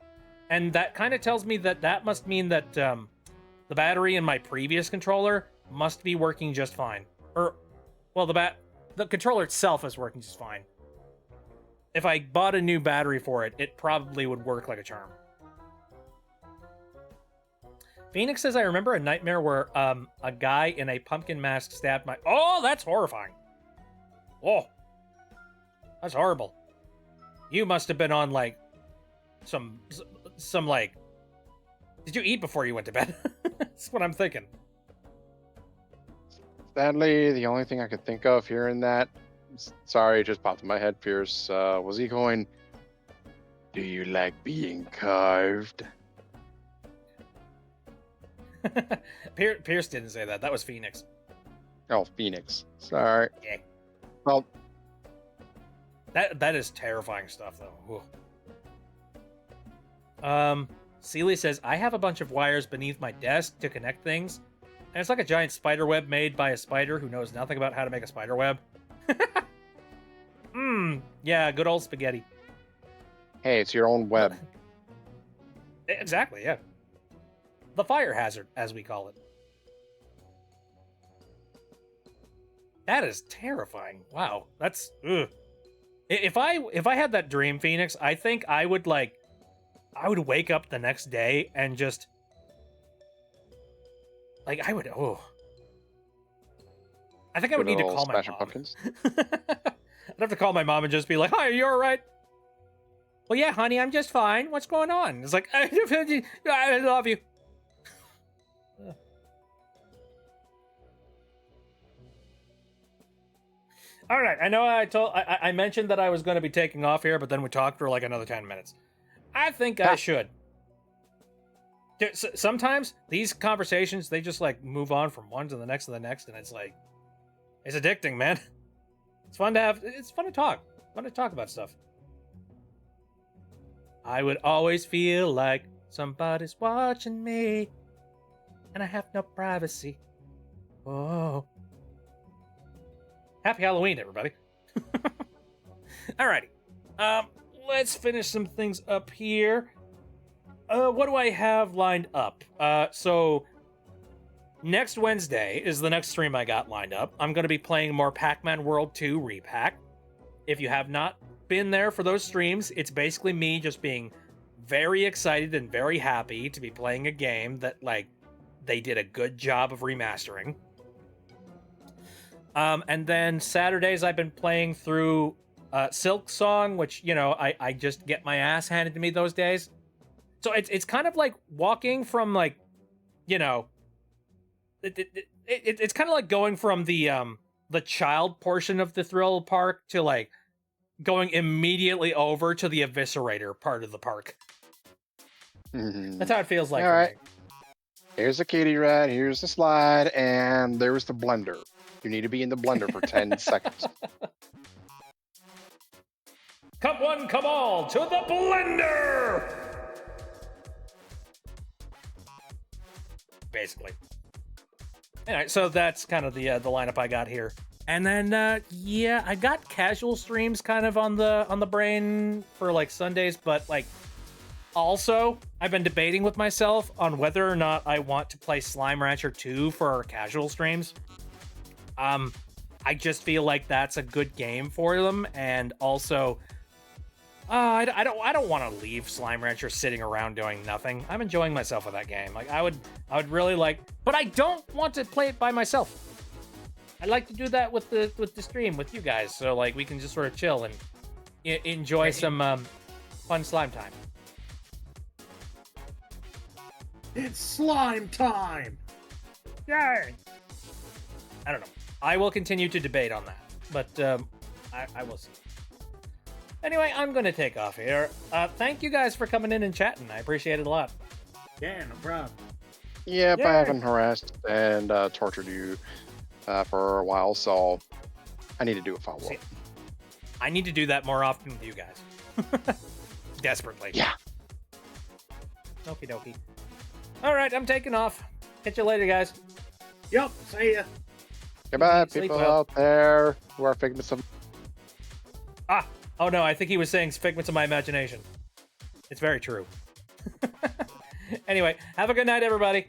And that kind of tells me that must mean that the battery in my previous controller must be working just fine. Or, well, the controller itself is working just fine. If I bought a new battery for it, it probably would work like a charm. Phoenix says, I remember a nightmare where a guy in a pumpkin mask stabbed my... Oh, that's horrifying. Oh, that's horrible. You must have been on, like, some like... Did you eat before you went to bed? That's what I'm thinking. Sadly, the only thing I could think of hearing that, sorry, it just popped in my head, Pierce, was he going, "Do you like being carved?" Pierce didn't say that. That was Phoenix. Oh, Phoenix. Sorry. Yeah. Well, That is terrifying stuff, though. Ooh. Sealy says, I have a bunch of wires beneath my desk to connect things, and it's like a giant spider web made by a spider who knows nothing about how to make a spider web. Yeah, good old spaghetti. hey, it's your own web. Exactly, yeah. The fire hazard, as we call it. That is terrifying. Wow, that's... Ugh. If I had that dream, Phoenix, I think I would wake up the next day and just I think I would need to call my Smashing mom. Pumpkins. I'd have to call my mom and just be like, "Hi, are you all right?" "Well, yeah, honey, I'm just fine. What's going on?" It's like, "I love you." All right, I know I mentioned that I was going to be taking off here, but then we talked for like another 10 minutes. I think I should. Sometimes these conversations, they just like move on from one to the next, and it's like, it's addicting, man. It's fun to talk. Fun to talk about stuff. I would always feel like somebody's watching me, and I have no privacy. Oh. Happy Halloween, everybody. Alrighty. Let's finish some things up here. What do I have lined up? So next Wednesday is the next stream I got lined up. I'm going to be playing more Pac-Man World 2 Repack. If you have not been there for those streams, it's basically me just being very excited and very happy to be playing a game that, like, they did a good job of remastering. And then Saturdays I've been playing through Silk Song, which, you know, I just get my ass handed to me those days. So it's kind of like walking from, like, you know, it's kind of like going from the child portion of the thrill park to, like, going immediately over to the eviscerator part of the park. Mm-hmm. That's how it feels like. All for right. me. Here's the kitty rat, here's the slide, and there's the blender. You need to be in the blender for 10 seconds. Come one, come all to the blender! Basically. Anyway, so that's kind of the lineup I got here. And then yeah, I got casual streams kind of on the brain for like Sundays, but like also I've been debating with myself on whether or not I want to play Slime Rancher 2 for our casual streams. I just feel like that's a good game for them, and also I don't want to leave Slime Rancher sitting around doing nothing. I'm enjoying myself with that game. Like I would really like, but I don't want to play it by myself. I'd like to do that with the stream with you guys, so like we can just sort of chill and enjoy some fun slime time. It's slime time! Yay! I don't know. I will continue to debate on that, but I will see. Anyway, I'm going to take off here. Thank you guys for coming in and chatting. I appreciate it a lot. Yeah, no problem. Yep, Yay. I haven't harassed and tortured you for a while, so I need to do a follow-up. See, I need to do that more often with you guys. Desperately. Yeah. Okie dokie. All right, I'm taking off. Catch you later, guys. Yup, see ya. Goodbye, Sleep people well. out there who are figments of... Oh no, I think he was saying figments of my imagination. It's very true. Anyway, have a good night, everybody.